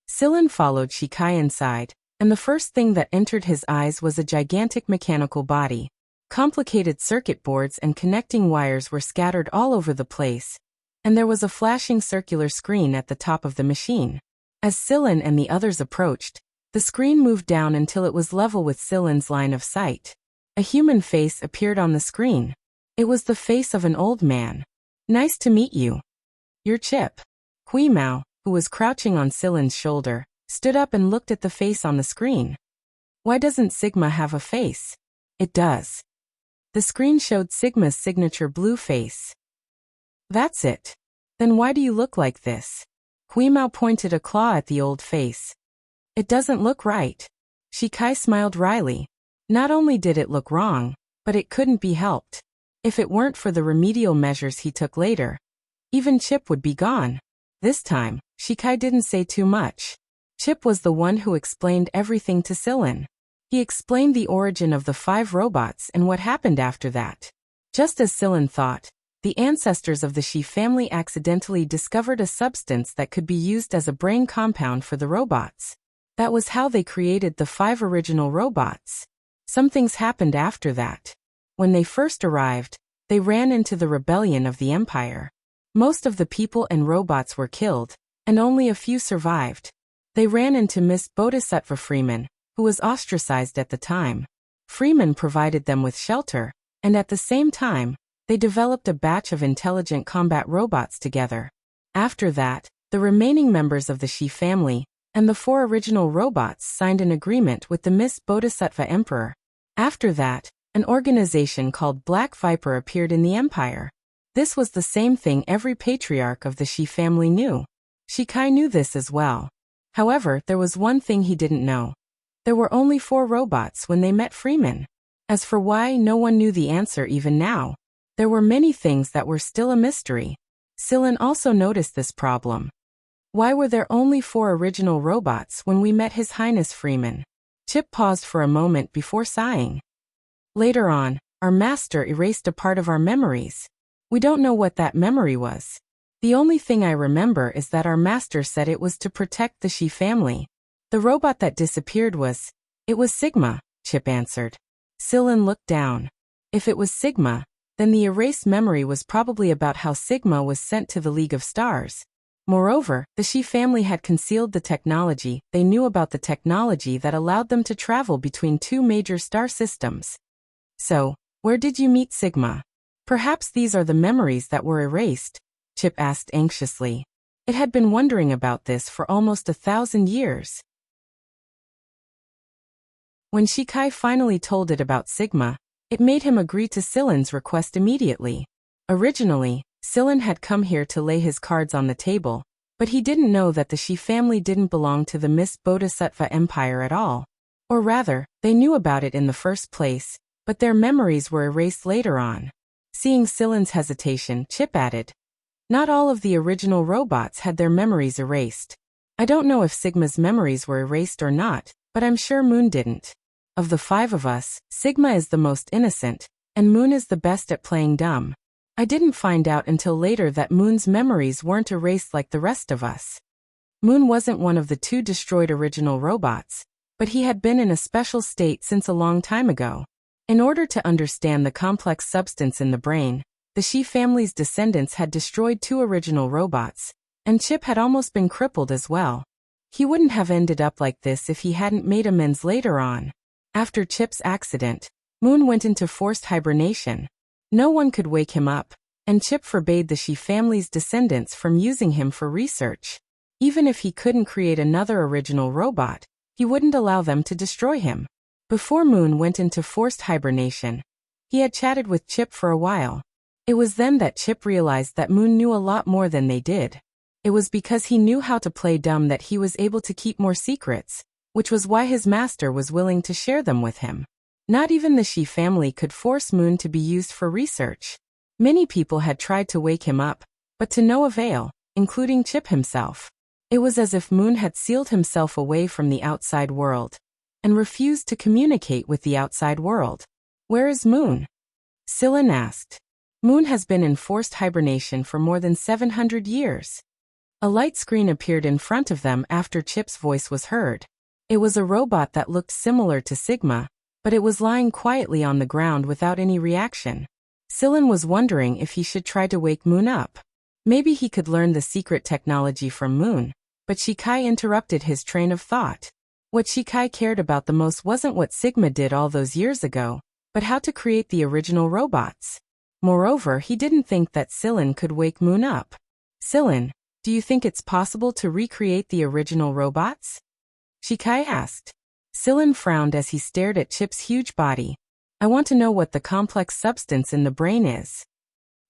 Sillin followed Shikai inside, and the first thing that entered his eyes was a gigantic mechanical body. Complicated circuit boards and connecting wires were scattered all over the place, and there was a flashing circular screen at the top of the machine. As Sillin and the others approached, the screen moved down until it was level with Sillin's line of sight. A human face appeared on the screen. It was the face of an old man. "Nice to meet you. You're Chip." Huimao, who was crouching on Sillin's shoulder, stood up and looked at the face on the screen. "Why doesn't Sigma have a face?" "It does." The screen showed Sigma's signature blue face. "That's it. Then why do you look like this?" Huimao pointed a claw at the old face. "It doesn't look right." Shikai smiled wryly. Not only did it look wrong, but it couldn't be helped. If it weren't for the remedial measures he took later, even Chip would be gone. This time, Shikai didn't say too much. Chip was the one who explained everything to Sillin. He explained the origin of the 5 robots and what happened after that. Just as Sillin thought, the ancestors of the Shi family accidentally discovered a substance that could be used as a brain compound for the robots. That was how they created the 5 original robots. Some things happened after that. When they first arrived, they ran into the rebellion of the Empire. Most of the people and robots were killed, and only a few survived. They ran into Miss Bodhisattva Freeman, who was ostracized at the time. Freeman provided them with shelter, and at the same time, they developed a batch of intelligent combat robots together. After that, the remaining members of the Shi family and the 4 original robots signed an agreement with the Miss Bodhisattva Emperor. After that, an organization called Black Viper appeared in the Empire. This was the same thing every patriarch of the Shi family knew. Shikai knew this as well. However, there was one thing he didn't know. There were only 4 robots when they met Freeman. As for why, no one knew the answer even now. There were many things that were still a mystery. Sillin also noticed this problem. Why were there only 4 original robots when we met His Highness Freeman? Chip paused for a moment before sighing. Later on, our master erased a part of our memories. We don't know what that memory was. The only thing I remember is that our master said it was to protect the Shi family. The robot that disappeared it was Sigma, Chip answered. Sillin looked down. If it was Sigma, then the erased memory was probably about how Sigma was sent to the League of Stars. Moreover, the Shi family had concealed the technology. They knew about the technology that allowed them to travel between 2 major star systems. So, where did you meet Sigma? Perhaps these are the memories that were erased, Chip asked anxiously. It had been wondering about this for almost 1,000 years. When Shikai finally told it about Sigma, it made him agree to Sillin's request immediately. Originally, Sillin had come here to lay his cards on the table, but he didn't know that the Shi family didn't belong to the Miss Bodhisattva Empire at all. Or rather, they knew about it in the first place, but their memories were erased later on. Seeing Sillin's hesitation, Chip added, "Not all of the original robots had their memories erased. I don't know if Sigma's memories were erased or not, but I'm sure Moon didn't. Of the 5 of us, Sigma is the most innocent, and Moon is the best at playing dumb. I didn't find out until later that Moon's memories weren't erased like the rest of us. Moon wasn't one of the 2 destroyed original robots, but he had been in a special state since a long time ago. In order to understand the complex substance in the brain, the Shi family's descendants had destroyed 2 original robots, and Chip had almost been crippled as well. He wouldn't have ended up like this if he hadn't made amends later on. After Chip's accident, Moon went into forced hibernation. No one could wake him up, and Chip forbade the Shi family's descendants from using him for research. Even if he couldn't create another original robot, he wouldn't allow them to destroy him. Before Moon went into forced hibernation, he had chatted with Chip for a while. It was then that Chip realized that Moon knew a lot more than they did. It was because he knew how to play dumb that he was able to keep more secrets, which was why his master was willing to share them with him. Not even the Shi family could force Moon to be used for research. Many people had tried to wake him up, but to no avail, including Chip himself. It was as if Moon had sealed himself away from the outside world and refused to communicate with the outside world. "Where is Moon?" Sillin asked. "Moon has been in forced hibernation for more than 700 years. A light screen appeared in front of them after Chip's voice was heard. It was a robot that looked similar to Sigma, but it was lying quietly on the ground without any reaction. Sillin was wondering if he should try to wake Moon up. Maybe he could learn the secret technology from Moon, but Shikai interrupted his train of thought. What Shikai cared about the most wasn't what Sigma did all those years ago, but how to create the original robots. Moreover, he didn't think that Sillin could wake Moon up. "Sillin, do you think it's possible to recreate the original robots?" Shikai asked. Sillin frowned as he stared at Chip's huge body. "I want to know what the complex substance in the brain is."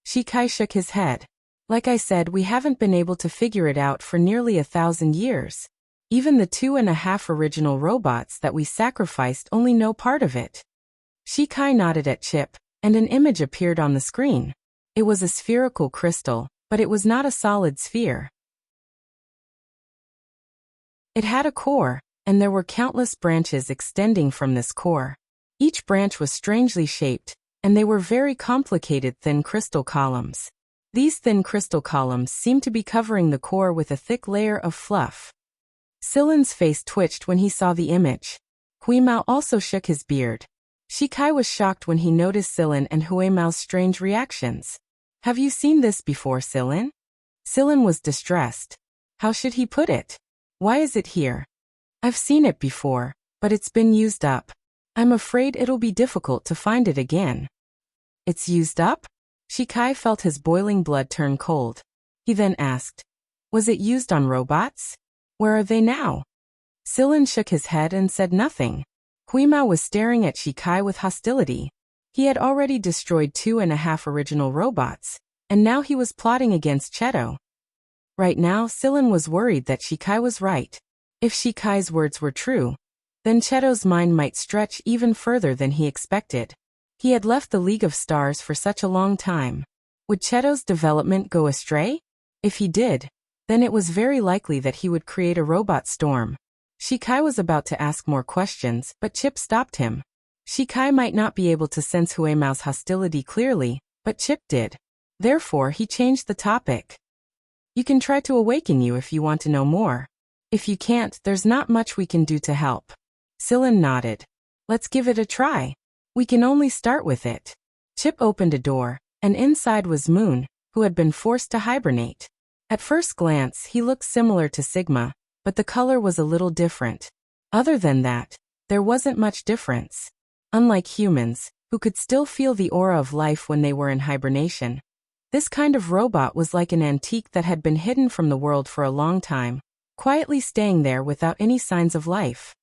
Shikai shook his head. "Like I said, we haven't been able to figure it out for nearly 1,000 years. Even the 2.5 original robots that we sacrificed only know part of it." Shikai nodded at Chip, and an image appeared on the screen. It was a spherical crystal, but it was not a solid sphere. It had a core, and there were countless branches extending from this core. Each branch was strangely shaped, and they were very complicated thin crystal columns. These thin crystal columns seemed to be covering the core with a thick layer of fluff. Sillin's face twitched when he saw the image. Huimao also shook his beard. Shikai was shocked when he noticed Sillin and Huimao's strange reactions. "Have you seen this before, Sillin?" Sillin was distressed. How should he put it? "Why is it here?" "I've seen it before, but it's been used up. I'm afraid it'll be difficult to find it again." "It's used up?" Shikai felt his boiling blood turn cold. He then asked, "Was it used on robots? Where are they now?" Sillin shook his head and said nothing. Huimao was staring at Shikai with hostility. He had already destroyed 2.5 original robots, and now he was plotting against Cheto. Right now, Sillin was worried that Shikai was right. If Shikai's words were true, then Cheto's mind might stretch even further than he expected. He had left the League of Stars for such a long time. Would Cheto's development go astray? If he did, then it was very likely that he would create a robot storm. Shikai was about to ask more questions, but Chip stopped him. Shikai might not be able to sense Huimao's hostility clearly, but Chip did. Therefore, he changed the topic. You can try to awaken you if you want to know more. If you can't, there's not much we can do to help. Sillin nodded. Let's give it a try. We can only start with it. Chip opened a door, and inside was Moon, who had been forced to hibernate. At first glance, he looked similar to Sigma, but the color was a little different. Other than that, there wasn't much difference. Unlike humans, who could still feel the aura of life when they were in hibernation, this kind of robot was like an antique that had been hidden from the world for a long time, quietly staying there without any signs of life.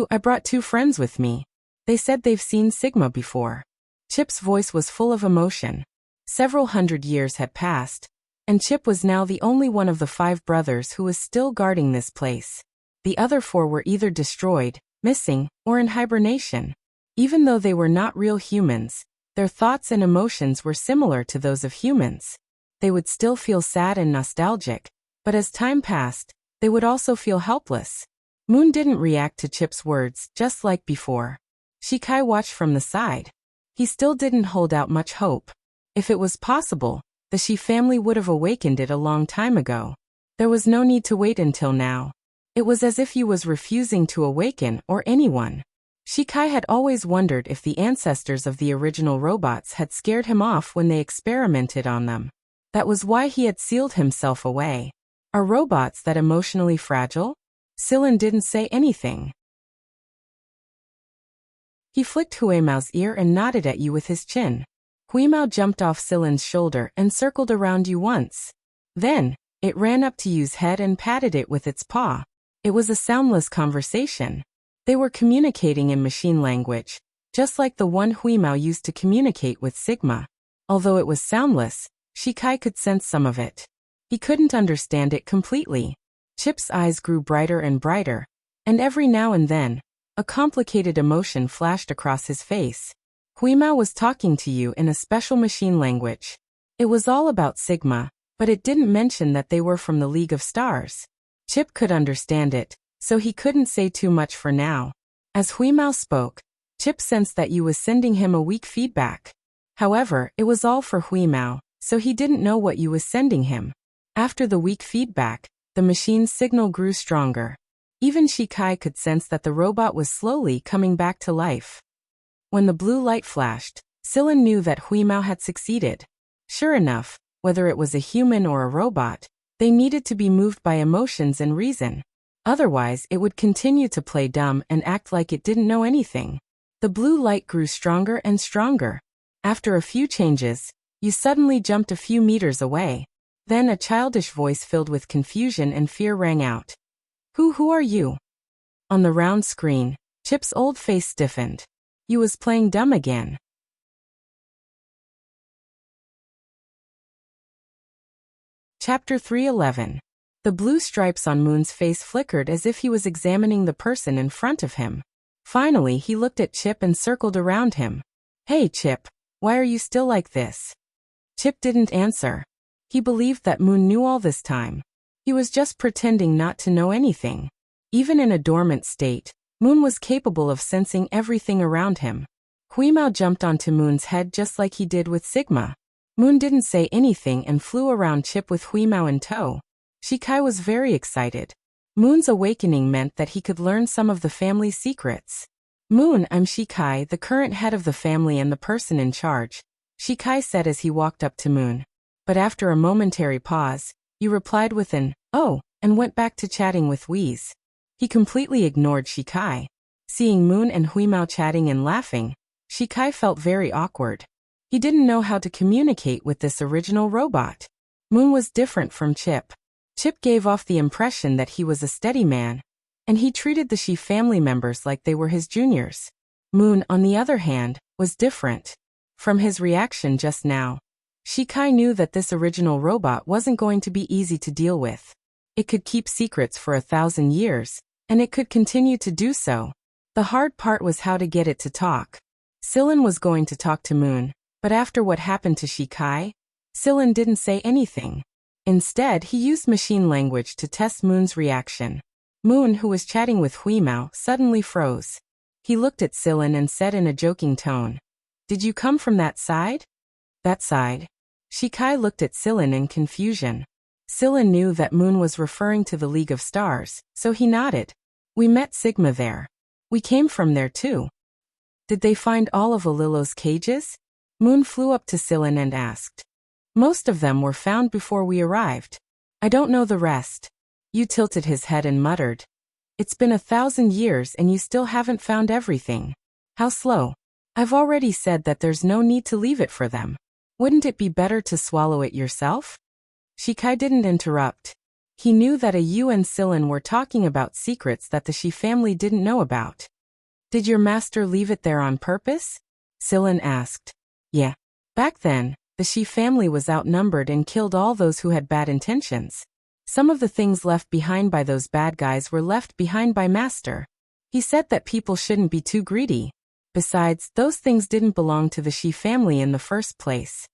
I brought 2 friends with me. They said they've seen Sigma before. Chip's voice was full of emotion. Several hundred years had passed, and Chip was now the only one of the 5 brothers who was still guarding this place. The other 4 were either destroyed, missing, or in hibernation. Even though they were not real humans, their thoughts and emotions were similar to those of humans. They would still feel sad and nostalgic, but as time passed, they would also feel helpless. Moon didn't react to Chip's words, just like before. Shikai watched from the side. He still didn't hold out much hope. If it was possible, the Shi family would have awakened it a long time ago. There was no need to wait until now. It was as if he was refusing to awaken or anyone. Shikai had always wondered if the ancestors of the original robots had scared him off when they experimented on them. That was why he had sealed himself away. Are robots that emotionally fragile? Sillin didn't say anything. He flicked Huimao's ear and nodded at you with his chin. Huimao jumped off Sillin's shoulder and circled around you once. Then, it ran up to Yu's head and patted it with its paw. It was a soundless conversation. They were communicating in machine language, just like the one Huimao used to communicate with Sigma. Although it was soundless, Shikai could sense some of it. He couldn't understand it completely. Chip's eyes grew brighter and brighter, and every now and then, a complicated emotion flashed across his face. Huimao was talking to you in a special machine language. It was all about Sigma, but it didn't mention that they were from the League of Stars. Chip could understand it, so he couldn't say too much for now. As Huimao spoke, Chip sensed that you was sending him a weak feedback. However, it was all for Huimao, so he didn't know what you was sending him. After the weak feedback, the machine's signal grew stronger. Even Shikai could sense that the robot was slowly coming back to life. When the blue light flashed, Sillin knew that Huimao had succeeded. Sure enough, whether it was a human or a robot, they needed to be moved by emotions and reason. Otherwise, it would continue to play dumb and act like it didn't know anything. The blue light grew stronger and stronger. After a few changes, you suddenly jumped a few meters away. Then a childish voice filled with confusion and fear rang out. Who are you? On the round screen, Chip's old face stiffened. You was playing dumb again. Chapter 311. The blue stripes on Moon's face flickered as if he was examining the person in front of him. Finally, he looked at Chip and circled around him. Hey Chip, why are you still like this? Chip didn't answer. He believed that Moon knew all this time. He was just pretending not to know anything. Even in a dormant state, Moon was capable of sensing everything around him. Huimao jumped onto Moon's head just like he did with Sigma. Moon didn't say anything and flew around Chip with Huimao in tow. Shikai was very excited. Moon's awakening meant that he could learn some of the family's secrets. Moon, I'm Shikai, the current head of the family and the person in charge, Shikai said as he walked up to Moon. But after a momentary pause, you replied with an, oh, and went back to chatting with Whis. He completely ignored Shikai. Seeing Moon and Huimao chatting and laughing, Shikai felt very awkward. He didn't know how to communicate with this original robot. Moon was different from Chip. Chip gave off the impression that he was a steady man, and he treated the Shi family members like they were his juniors. Moon, on the other hand, was different. From his reaction just now, Shikai knew that this original robot wasn't going to be easy to deal with. It could keep secrets for 1,000 years, and it could continue to do so. The hard part was how to get it to talk. Sillin was going to talk to Moon, but after what happened to Shikai, Sillin didn't say anything. Instead, he used machine language to test Moon's reaction. Moon, who was chatting with Huimao, suddenly froze. He looked at Sillin and said in a joking tone, "Did you come from that side?" "That side." Shikai looked at Sillin in confusion. Sillin knew that Moon was referring to the League of Stars, so he nodded. "We met Sigma there. We came from there too." "Did they find all of Alilo's cages?" Moon flew up to Sillin and asked. "Most of them were found before we arrived. I don't know the rest." Yu tilted his head and muttered, "It's been 1,000 years and you still haven't found everything. How slow. I've already said that there's no need to leave it for them. Wouldn't it be better to swallow it yourself?" Shikai didn't interrupt. He knew that Yu and Sillin were talking about secrets that the Shi family didn't know about. "Did your master leave it there on purpose?" Sillin asked. "Yeah. Back then, the Shi family was outnumbered and killed all those who had bad intentions. Some of the things left behind by those bad guys were left behind by Master. He said that people shouldn't be too greedy. Besides, those things didn't belong to the Shi family in the first place."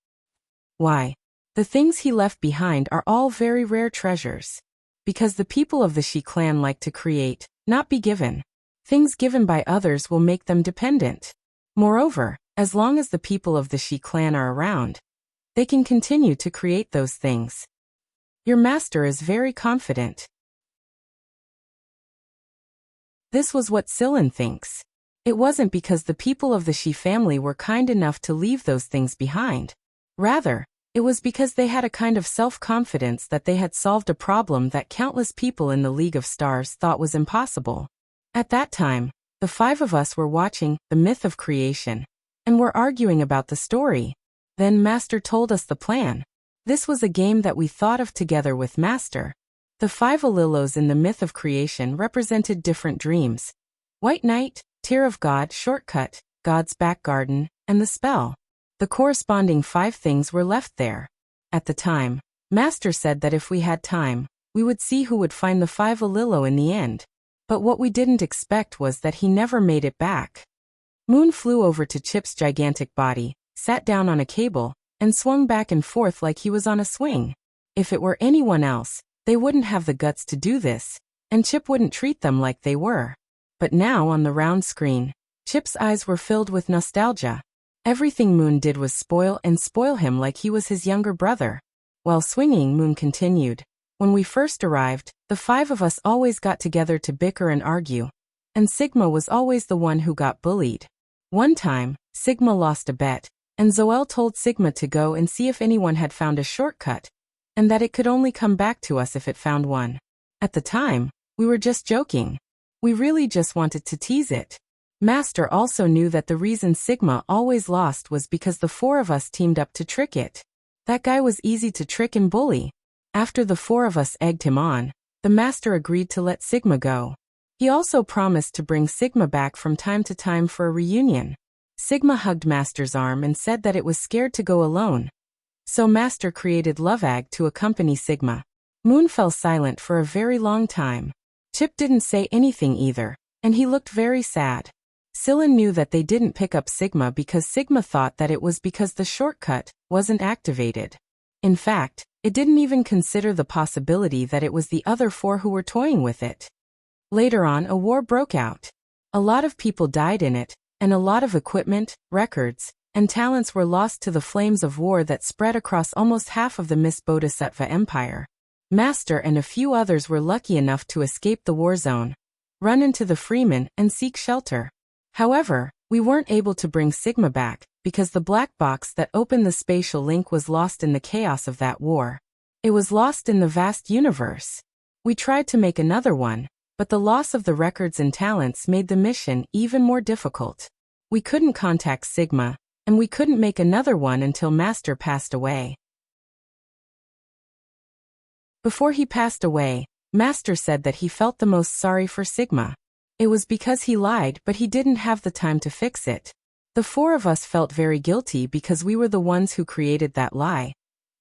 "Why?" "The things he left behind are all very rare treasures. Because the people of the Shi clan like to create, not be given. Things given by others will make them dependent. Moreover, as long as the people of the Shi clan are around, they can continue to create those things. Your master is very confident." This was what Sillin thinks. It wasn't because the people of the Shi family were kind enough to leave those things behind. Rather, it was because they had a kind of self-confidence that they had solved a problem that countless people in the League of Stars thought was impossible. At that time, the 5 of us were watching The Myth of Creation, and were arguing about the story. Then Master told us the plan. This was a game that we thought of together with Master. The 5 Alilos in the Myth of Creation represented different dreams. White Knight, Tear of God, Shortcut, God's Back Garden, and the Spell. The corresponding 5 things were left there. At the time, Master said that if we had time, we would see who would find the 5 Alilo in the end. But what we didn't expect was that he never made it back. Moon flew over to Chip's gigantic body, sat down on a cable, and swung back and forth like he was on a swing. If it were anyone else, they wouldn't have the guts to do this, and Chip wouldn't treat them like they were. But now on the round screen, Chip's eyes were filled with nostalgia. Everything Moon did was spoil him like he was his younger brother. While swinging, Moon continued, "When we first arrived, the 5 of us always got together to bicker and argue, and Sigma was always the one who got bullied. One time, Sigma lost a bet, and Zoel told Sigma to go and see if anyone had found a shortcut, and that it could only come back to us if it found one. At the time, we were just joking. We really just wanted to tease it. Master also knew that the reason Sigma always lost was because the 4 of us teamed up to trick it. That guy was easy to trick and bully. After the 4 of us egged him on, the Master agreed to let Sigma go. He also promised to bring Sigma back from time to time for a reunion. Sigma hugged Master's arm and said that it was scared to go alone. So Master created Loveag to accompany Sigma. Moon fell silent for a very long time. Chip didn't say anything either, and he looked very sad. Sillin knew that they didn't pick up Sigma because Sigma thought that it was because the shortcut wasn't activated. In fact, it didn't even consider the possibility that it was the other 4 who were toying with it. Later on, a war broke out. A lot of people died in it, and a lot of equipment, records, and talents were lost to the flames of war that spread across almost half of the Miss Bodhisattva Empire. Master and a few others were lucky enough to escape the war zone, run into the Freeman, and seek shelter. However, we weren't able to bring Sigma back, because the black box that opened the spatial link was lost in the chaos of that war. It was lost in the vast universe. We tried to make another one, but the loss of the records and talents made the mission even more difficult. We couldn't contact Sigma, and we couldn't make another one until Master passed away. Before he passed away, Master said that he felt the most sorry for Sigma. It was because he lied, but he didn't have the time to fix it. The 4 of us felt very guilty because we were the ones who created that lie.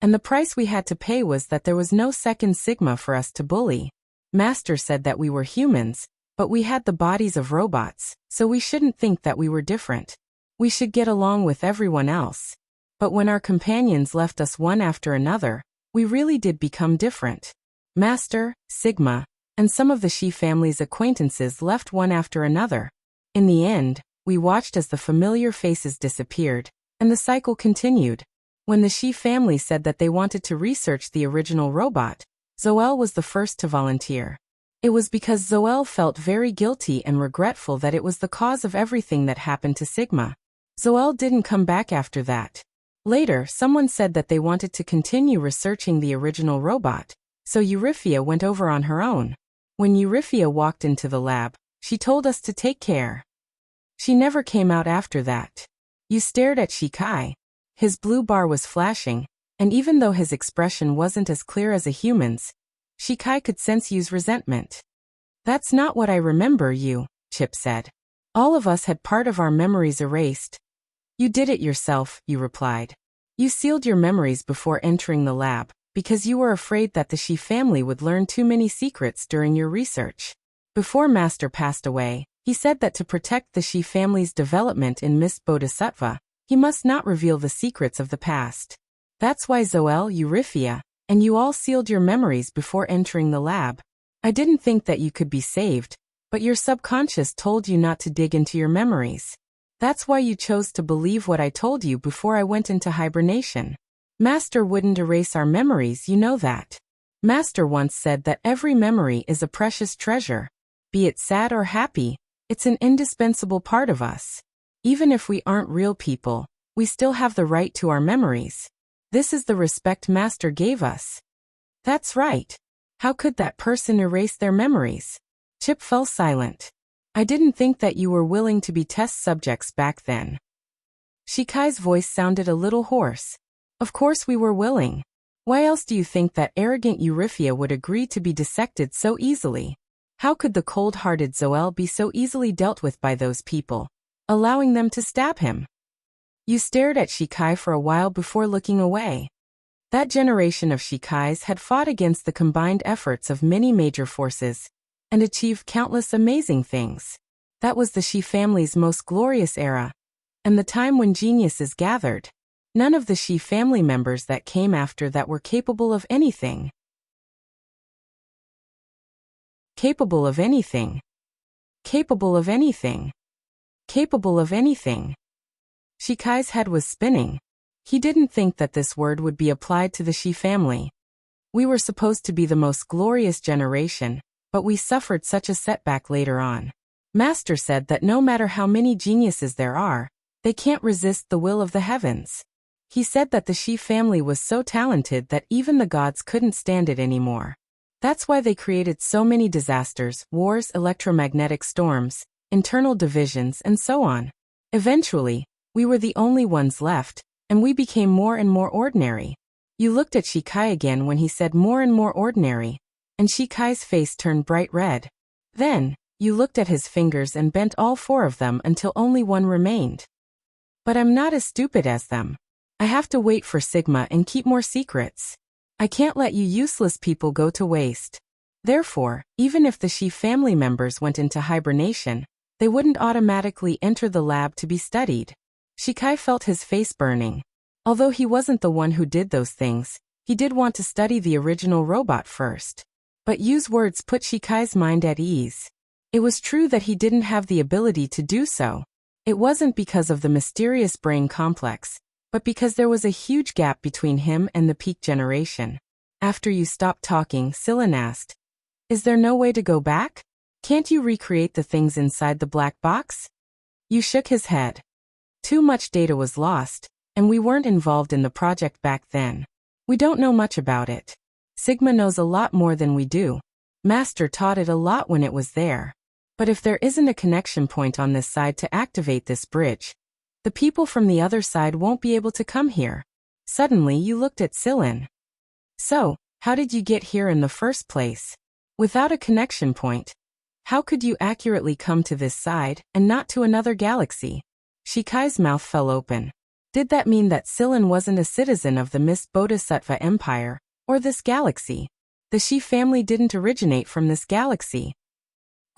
And the price we had to pay was that there was no second Sigma for us to bully. Master said that we were humans, but we had the bodies of robots, so we shouldn't think that we were different. We should get along with everyone else. But when our companions left us one after another, we really did become different. Master, Sigma, and some of the Shi family's acquaintances left one after another. In the end, we watched as the familiar faces disappeared, and the cycle continued. When the Shi family said that they wanted to research the original robot, Zoel was the first to volunteer. It was because Zoel felt very guilty and regretful that it was the cause of everything that happened to Sigma. Zoel didn't come back after that. Later, someone said that they wanted to continue researching the original robot, so Euryphia went over on her own. When Euryphia walked into the lab, she told us to take care. She never came out after that. You stared at Shikai. His blue bar was flashing, and even though his expression wasn't as clear as a human's, Shikai could sense Yu's resentment. That's not what I remember, Yu, Chip said. All of us had part of our memories erased. You did it yourself, Yu replied. You sealed your memories before entering the lab, because you were afraid that the Shi family would learn too many secrets during your research. Before Master passed away, he said that to protect the Shi family's development in Mist Bodhisattva, he must not reveal the secrets of the past. That's why Zoel, Euryphia, and you all sealed your memories before entering the lab. I didn't think that you could be saved, but your subconscious told you not to dig into your memories. That's why you chose to believe what I told you before I went into hibernation. Master wouldn't erase our memories, you know that. Master once said that every memory is a precious treasure. Be it sad or happy, it's an indispensable part of us. Even if we aren't real people, we still have the right to our memories. This is the respect Master gave us. That's right. How could that person erase their memories? Chip fell silent. I didn't think that you were willing to be test subjects back then. Shikai's voice sounded a little hoarse. Of course we were willing. Why else do you think that arrogant Euryphia would agree to be dissected so easily? How could the cold-hearted Zoel be so easily dealt with by those people, allowing them to stab him? You stared at Shikai for a while before looking away. That generation of Shikais had fought against the combined efforts of many major forces, and achieved countless amazing things. That was the Shi family's most glorious era, and the time when geniuses gathered. None of the Shi family members that came after that were capable of anything. Capable of anything. Capable of anything. Capable of anything. Shikai's head was spinning. He didn't think that this word would be applied to the Shi family. We were supposed to be the most glorious generation, but we suffered such a setback later on. Master said that no matter how many geniuses there are, they can't resist the will of the heavens. He said that the Shi family was so talented that even the gods couldn't stand it anymore. That's why they created so many disasters, wars, electromagnetic storms, internal divisions, and so on. Eventually, we were the only ones left, and we became more and more ordinary. You looked at Shikai again when he said more and more ordinary, and Shikai's face turned bright red. Then, you looked at his fingers and bent all four of them until only one remained. But I'm not as stupid as them. I have to wait for Sigma and keep more secrets. I can't let you useless people go to waste. Therefore, even if the Shi family members went into hibernation, they wouldn't automatically enter the lab to be studied. Shikai felt his face burning. Although he wasn't the one who did those things, he did want to study the original robot first. But Yu's words put Shikai's mind at ease. It was true that he didn't have the ability to do so. It wasn't because of the mysterious brain complex, but because there was a huge gap between him and the peak generation. After you stopped talking, Sillin asked, "Is there no way to go back? Can't you recreate the things inside the black box?" You shook his head. Too much data was lost, and we weren't involved in the project back then. We don't know much about it. Sigma knows a lot more than we do. Master taught it a lot when it was there. But if there isn't a connection point on this side to activate this bridge, the people from the other side won't be able to come here. Suddenly you looked at Sillin. So, how did you get here in the first place? Without a connection point, how could you accurately come to this side and not to another galaxy? Shikai's mouth fell open. Did that mean that Sillin wasn't a citizen of the Mist Bodhisattva Empire, or this galaxy? The Shi family didn't originate from this galaxy.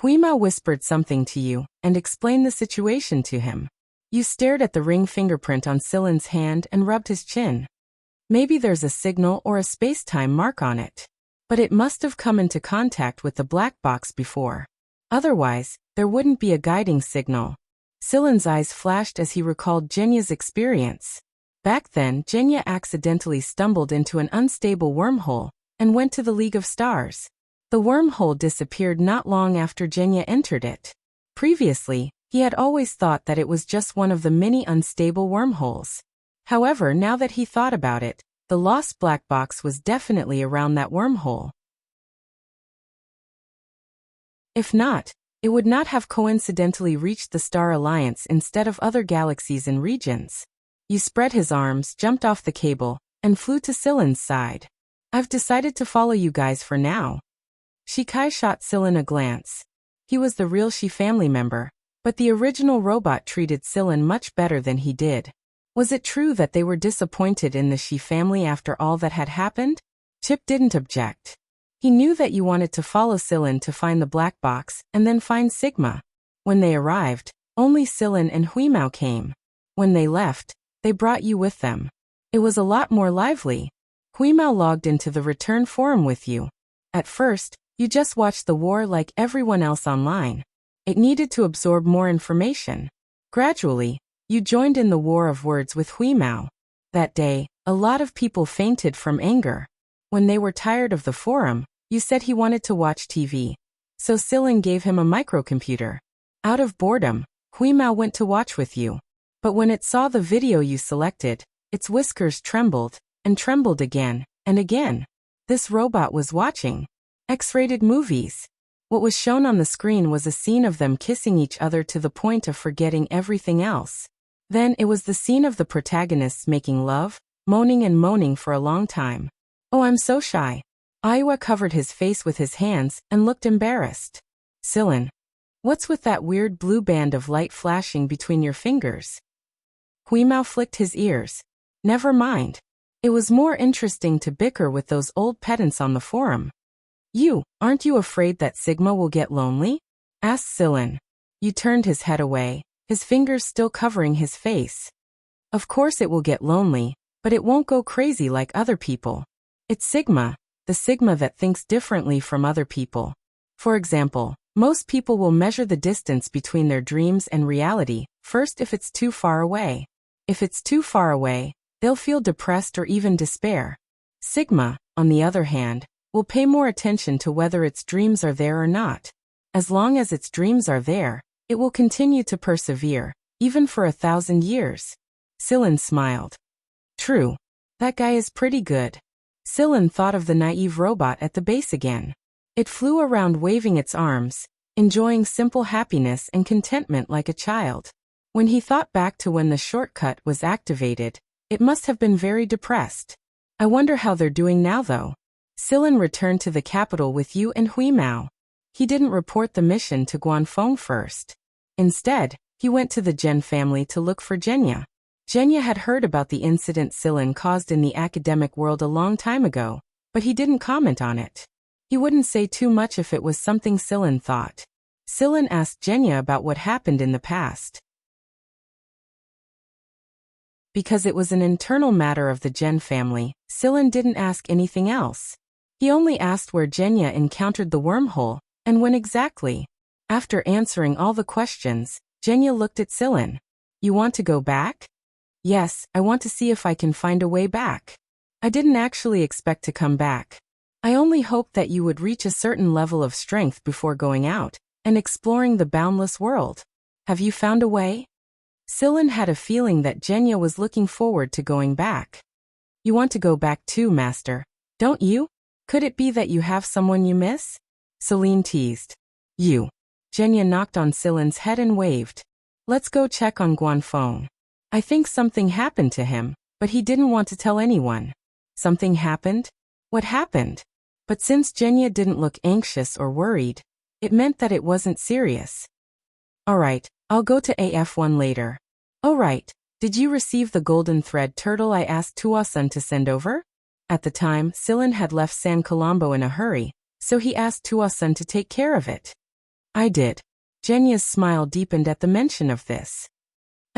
Huima whispered something to you, and explained the situation to him. You stared at the ring fingerprint on Silen's hand and rubbed his chin. Maybe there's a signal or a space-time mark on it. But it must have come into contact with the black box before. Otherwise, there wouldn't be a guiding signal. Silen's eyes flashed as he recalled Jenya's experience. Back then, Jenya accidentally stumbled into an unstable wormhole and went to the League of Stars. The wormhole disappeared not long after Jenya entered it. Previously, he had always thought that it was just one of the many unstable wormholes. However, now that he thought about it, the lost black box was definitely around that wormhole. If not, it would not have coincidentally reached the Star Alliance instead of other galaxies and regions. You spread his arms, jumped off the cable, and flew to Silen's side. I've decided to follow you guys for now. Shikai shot Silen a glance. He was the real Shi family member, but the original robot treated Silen much better than he did. Was it true that they were disappointed in the Shi family after all that had happened? Chip didn't object. He knew that you wanted to follow Silen to find the black box and then find Sigma. When they arrived, only Silen and Huimao came. When they left, they brought you with them. It was a lot more lively. Huimao logged into the return forum with you. At first, you just watched the war like everyone else online. It needed to absorb more information. Gradually, you joined in the war of words with Huimao. That day, a lot of people fainted from anger. When they were tired of the forum, you said he wanted to watch TV. So Silen gave him a microcomputer. Out of boredom, Huimao went to watch with you. But when it saw the video you selected, its whiskers trembled, and trembled again, and again. This robot was watching X-rated movies. What was shown on the screen was a scene of them kissing each other to the point of forgetting everything else. Then it was the scene of the protagonists making love, moaning and moaning for a long time. Oh, I'm so shy. Aiwa covered his face with his hands and looked embarrassed. Silen, what's with that weird blue band of light flashing between your fingers? Huimao flicked his ears. Never mind. It was more interesting to bicker with those old pedants on the forum. Aren't you afraid that Sigma will get lonely? Asked Silen. You turned his head away, his fingers still covering his face. Of course it will get lonely, but it won't go crazy like other people. It's Sigma, the Sigma that thinks differently from other people. For example, most people will measure the distance between their dreams and reality, first if it's too far away. If it's too far away, they'll feel depressed or even despair. Sigma, on the other hand, will pay more attention to whether its dreams are there or not. As long as its dreams are there, it will continue to persevere, even for 1,000 years. Silen smiled. True. That guy is pretty good. Silen thought of the naive robot at the base again. It flew around waving its arms, enjoying simple happiness and contentment like a child. When he thought back to when the shortcut was activated, it must have been very depressed. I wonder how they're doing now though. Silen returned to the capital with you and Huimao. He didn't report the mission to Guanfeng first. Instead, he went to the Gen family to look for Jenya. Jenya had heard about the incident Silen caused in the academic world a long time ago, but he didn't comment on it. He wouldn't say too much if it was something Silen thought. Silen asked Jenya about what happened in the past. Because it was an internal matter of the Gen family, Silen didn't ask anything else. He only asked where Jenya encountered the wormhole, and when exactly. After answering all the questions, Jenya looked at Silen. You want to go back? Yes, I want to see if I can find a way back. I didn't actually expect to come back. I only hoped that you would reach a certain level of strength before going out and exploring the boundless world. Have you found a way? Silen had a feeling that Jenya was looking forward to going back. You want to go back too, Master, don't you? Could it be that you have someone you miss? Celine teased. You. Jenya knocked on Silen's head and waved. Let's go check on Guanfeng. I think something happened to him, but he didn't want to tell anyone. Something happened? What happened? But since Jenya didn't look anxious or worried, it meant that it wasn't serious. Alright, I'll go to AF1 later. Oh right, did you receive the golden thread turtle I asked Tuasan to send over? At the time, Silen had left San Colombo in a hurry, so he asked Tuasan to take care of it. I did. Jenya's smile deepened at the mention of this.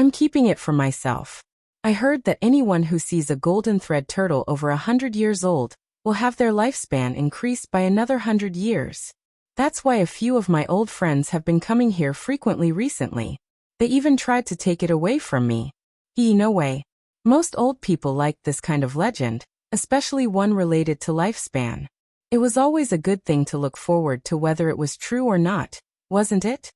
I'm keeping it for myself. I heard that anyone who sees a golden thread turtle over 100 years old will have their lifespan increased by another 100 years. That's why a few of my old friends have been coming here frequently recently. They even tried to take it away from me. No way. Most old people liked this kind of legend, especially one related to lifespan. It was always a good thing to look forward to whether it was true or not, wasn't it?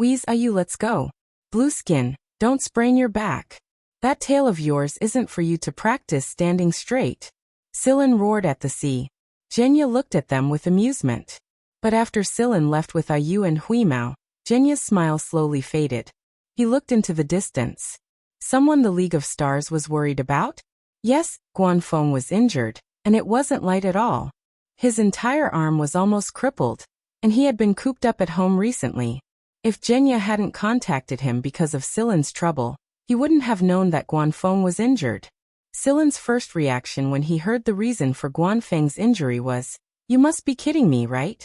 Let's go. Blueskin, don't sprain your back. That tail of yours isn't for you to practice standing straight. Sillin roared at the sea. Genya looked at them with amusement. But after Sillin left with Ayu and Huimao, Genya's smile slowly faded. He looked into the distance. Someone the League of Stars was worried about? Yes, Guanfeng was injured, and it wasn't light at all. His entire arm was almost crippled, and he had been cooped up at home recently. If Genya hadn't contacted him because of Sillin's trouble, he wouldn't have known that Guanfeng was injured. Sillin's first reaction when he heard the reason for Guanfeng's injury was, "You must be kidding me, right?"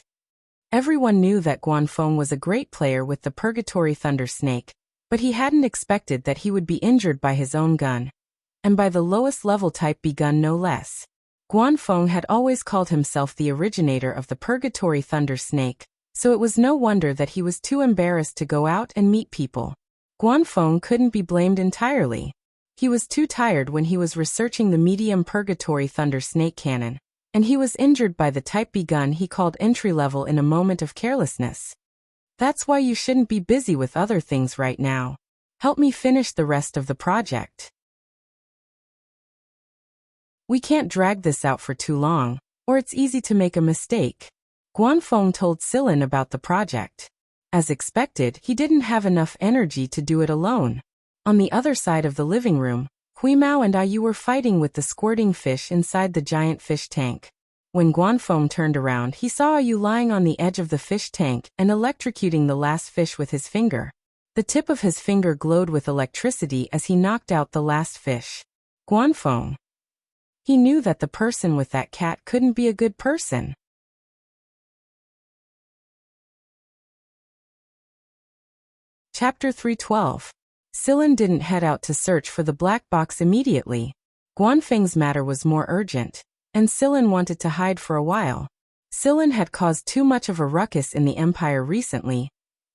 Everyone knew that Guanfeng was a great player with the Purgatory Thunder Snake, but he hadn't expected that he would be injured by his own gun. And by the lowest level Type B gun no less. Guanfeng had always called himself the originator of the Purgatory Thunder Snake, so it was no wonder that he was too embarrassed to go out and meet people. Guanfeng couldn't be blamed entirely. He was too tired when he was researching the medium Purgatory Thunder Snake cannon, and he was injured by the Type B gun he called entry-level in a moment of carelessness. That's why you shouldn't be busy with other things right now. Help me finish the rest of the project. We can't drag this out for too long, or it's easy to make a mistake. Guanfeng told Sillin about the project. As expected, he didn't have enough energy to do it alone. On the other side of the living room, Huimao and Ayu were fighting with the squirting fish inside the giant fish tank. When Guanfeng turned around, he saw Ayu lying on the edge of the fish tank and electrocuting the last fish with his finger. The tip of his finger glowed with electricity as he knocked out the last fish. Guanfeng. He knew that the person with that cat couldn't be a good person. Chapter 312. Sillin didn't head out to search for the black box immediately. Guanfeng's matter was more urgent, and Sillin wanted to hide for a while. Sillin had caused too much of a ruckus in the Empire recently,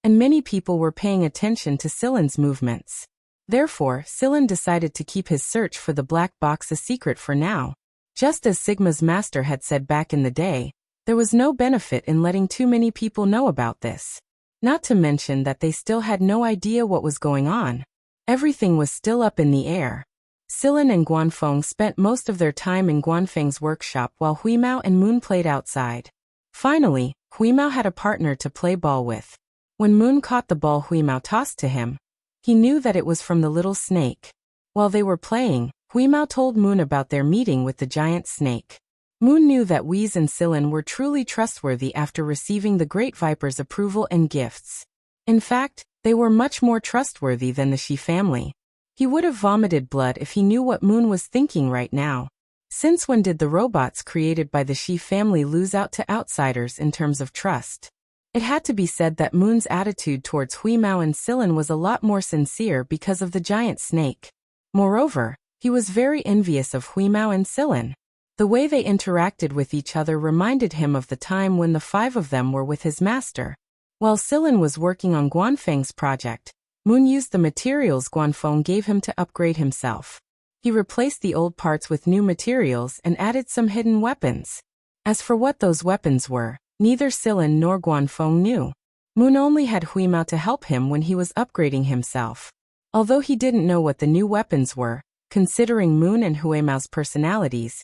and many people were paying attention to Sillin's movements. Therefore, Sillin decided to keep his search for the black box a secret for now. Just as Sigma's master had said back in the day, there was no benefit in letting too many people know about this. Not to mention that they still had no idea what was going on. Everything was still up in the air. Sillin and Guanfeng spent most of their time in Guanfeng's workshop while Huimao and Moon played outside. Finally, Huimao had a partner to play ball with. When Moon caught the ball Huimao tossed to him, he knew that it was from the little snake. While they were playing, Huimao told Moon about their meeting with the giant snake. Moon knew that Whis and Sillin were truly trustworthy after receiving the Great Viper's approval and gifts. In fact, they were much more trustworthy than the Shi family. He would have vomited blood if he knew what Moon was thinking right now. Since when did the robots created by the Shi family lose out to outsiders in terms of trust? It had to be said that Moon's attitude towards Huimao and Sillin was a lot more sincere because of the giant snake. Moreover, he was very envious of Huimao and Sillin. The way they interacted with each other reminded him of the time when the five of them were with his master. While Sillin was working on Guanfeng's project, Moon used the materials Guanfeng gave him to upgrade himself. He replaced the old parts with new materials and added some hidden weapons. As for what those weapons were, neither Sillin nor Guanfeng knew. Moon only had Huimao to help him when he was upgrading himself. Although he didn't know what the new weapons were, considering Moon and Huimao's personalities,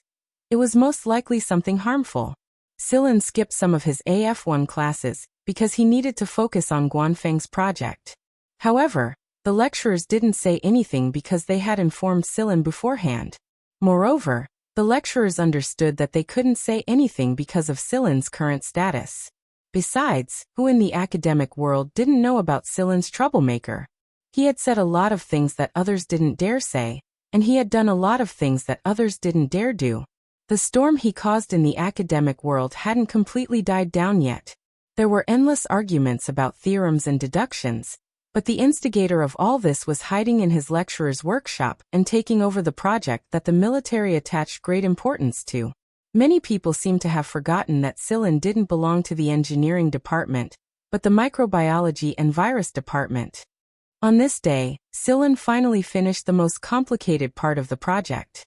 it was most likely something harmful. Sillin skipped some of his AF1 classes because he needed to focus on Guanfeng's project. However, the lecturers didn't say anything because they had informed Sillin beforehand. Moreover, the lecturers understood that they couldn't say anything because of Sillin's current status. Besides, who in the academic world didn't know about Sillin's troublemaker? He had said a lot of things that others didn't dare say, and he had done a lot of things that others didn't dare do. The storm he caused in the academic world hadn't completely died down yet. There were endless arguments about theorems and deductions, But the instigator of all this was hiding in his lecturer's workshop and taking over the project that the military attached great importance to. Many people seem to have forgotten that Sillin didn't belong to the engineering department, but the microbiology and virus department. On this day, Sillin finally finished the most complicated part of the project.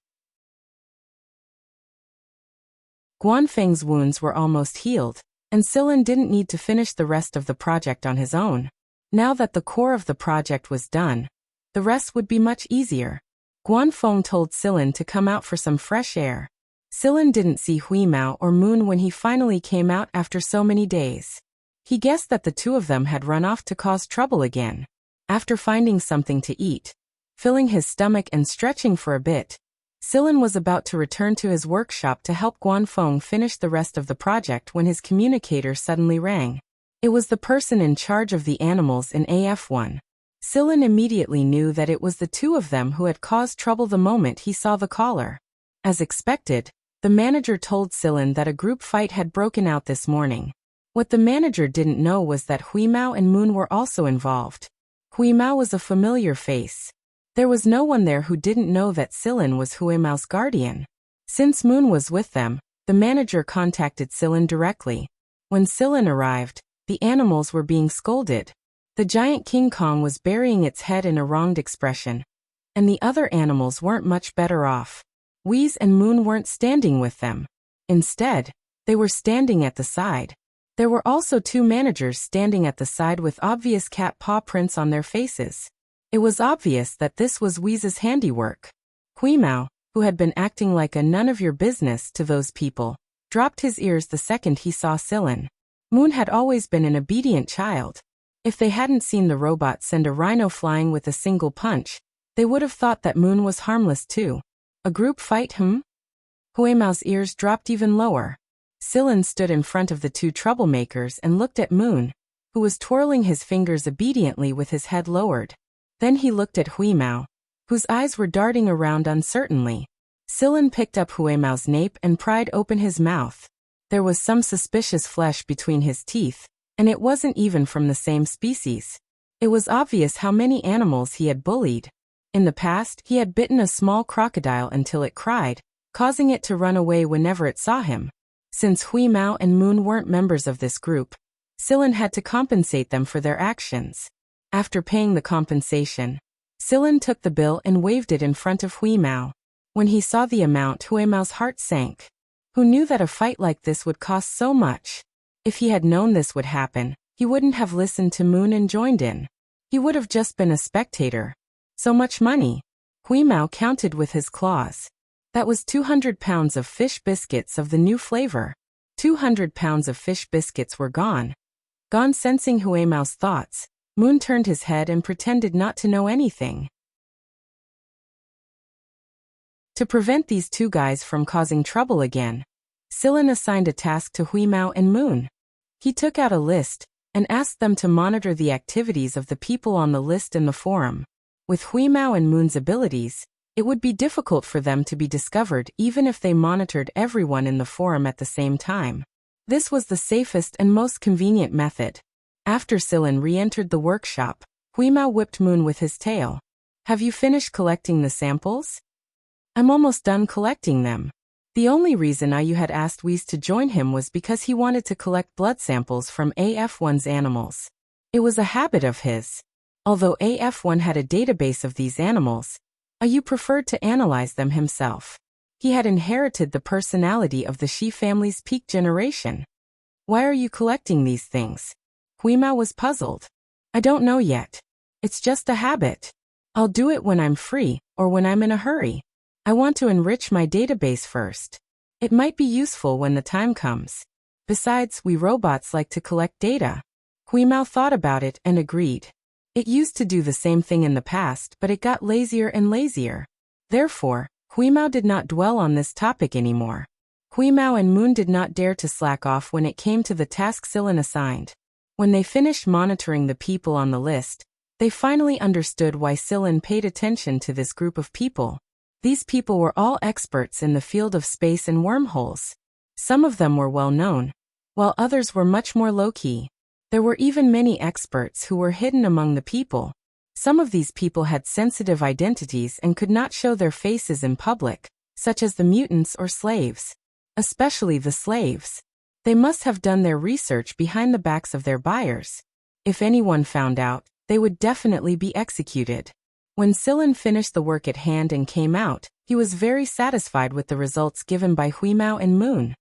Guanfeng's wounds were almost healed, and Sillin didn't need to finish the rest of the project on his own. Now that the core of the project was done, the rest would be much easier. Guanfeng told Sillin to come out for some fresh air. Sillin didn't see Huimao or Moon when he finally came out after so many days. He guessed that the two of them had run off to cause trouble again. After finding something to eat, filling his stomach and stretching for a bit, Sillin was about to return to his workshop to help Guanfeng finish the rest of the project when his communicator suddenly rang. It was the person in charge of the animals in AF1. Sillin immediately knew that it was the two of them who had caused trouble the moment he saw the caller. As expected, the manager told Sillin that a group fight had broken out this morning. What the manager didn't know was that Huimao and Moon were also involved. Huimao was a familiar face. There was no one there who didn't know that Sillin was Huimao's guardian. Since Moon was with them, the manager contacted Sillin directly. When Sillin arrived, the animals were being scolded. The giant King Kong was burying its head in a wronged expression, and the other animals weren't much better off. Wheeze and Moon weren't standing with them. Instead, they were standing at the side. There were also two managers standing at the side with obvious cat paw prints on their faces. It was obvious that this was Wheeze's handiwork. Huimao, who had been acting like a none-of-your-business to those people, dropped his ears the second he saw Sillin. Moon had always been an obedient child. If they hadn't seen the robot send a rhino flying with a single punch, they would have thought that Moon was harmless too. A group fight, Huimao's ears dropped even lower. Sillin stood in front of the two troublemakers and looked at Moon, who was twirling his fingers obediently with his head lowered. Then he looked at Huimao, whose eyes were darting around uncertainly. Sillin picked up Huimao's nape and pried open his mouth. There was some suspicious flesh between his teeth, and it wasn't even from the same species. It was obvious how many animals he had bullied. In the past, he had bitten a small crocodile until it cried, causing it to run away whenever it saw him. Since Huimao and Moon weren't members of this group, Sillin had to compensate them for their actions. After paying the compensation, Sillin took the bill and waved it in front of Huimao. When he saw the amount, Huimao's heart sank. Who knew that a fight like this would cost so much? If he had known this would happen, he wouldn't have listened to Moon and joined in. He would have just been a spectator. So much money. Huimao counted with his claws. That was 200 pounds of fish biscuits of the new flavor. 200 pounds of fish biscuits were gone. Gone. Sensing Huimao's thoughts, Moon turned his head and pretended not to know anything. To prevent these two guys from causing trouble again, Sillin assigned a task to Huimao and Moon. He took out a list and asked them to monitor the activities of the people on the list in the forum. With Huimao and Moon's abilities, it would be difficult for them to be discovered even if they monitored everyone in the forum at the same time. This was the safest and most convenient method. After Sillin re-entered the workshop, Huimao whipped Moon with his tail. "Have you finished collecting the samples?" "I'm almost done collecting them." The only reason you had asked Wheeze to join him was because he wanted to collect blood samples from AF1's animals. It was a habit of his. Although AF1 had a database of these animals, Yu preferred to analyze them himself. He had inherited the personality of the Shi family's peak generation. "Why are you collecting these things?" Huimao was puzzled. "I don't know yet. It's just a habit. I'll do it when I'm free, or when I'm in a hurry. I want to enrich my database first. It might be useful when the time comes. Besides, we robots like to collect data." Huimao thought about it and agreed. It used to do the same thing in the past, but it got lazier and lazier. Therefore, Huimao did not dwell on this topic anymore. Huimao and Moon did not dare to slack off when it came to the task Sillin assigned. When they finished monitoring the people on the list, they finally understood why Sillin paid attention to this group of people. These people were all experts in the field of space and wormholes. Some of them were well known, while others were much more low-key. There were even many experts who were hidden among the people. Some of these people had sensitive identities and could not show their faces in public, such as the mutants or slaves. Especially the slaves. They must have done their research behind the backs of their buyers. If anyone found out, they would definitely be executed. When Sillin finished the work at hand and came out, he was very satisfied with the results given by Huimao and Moon.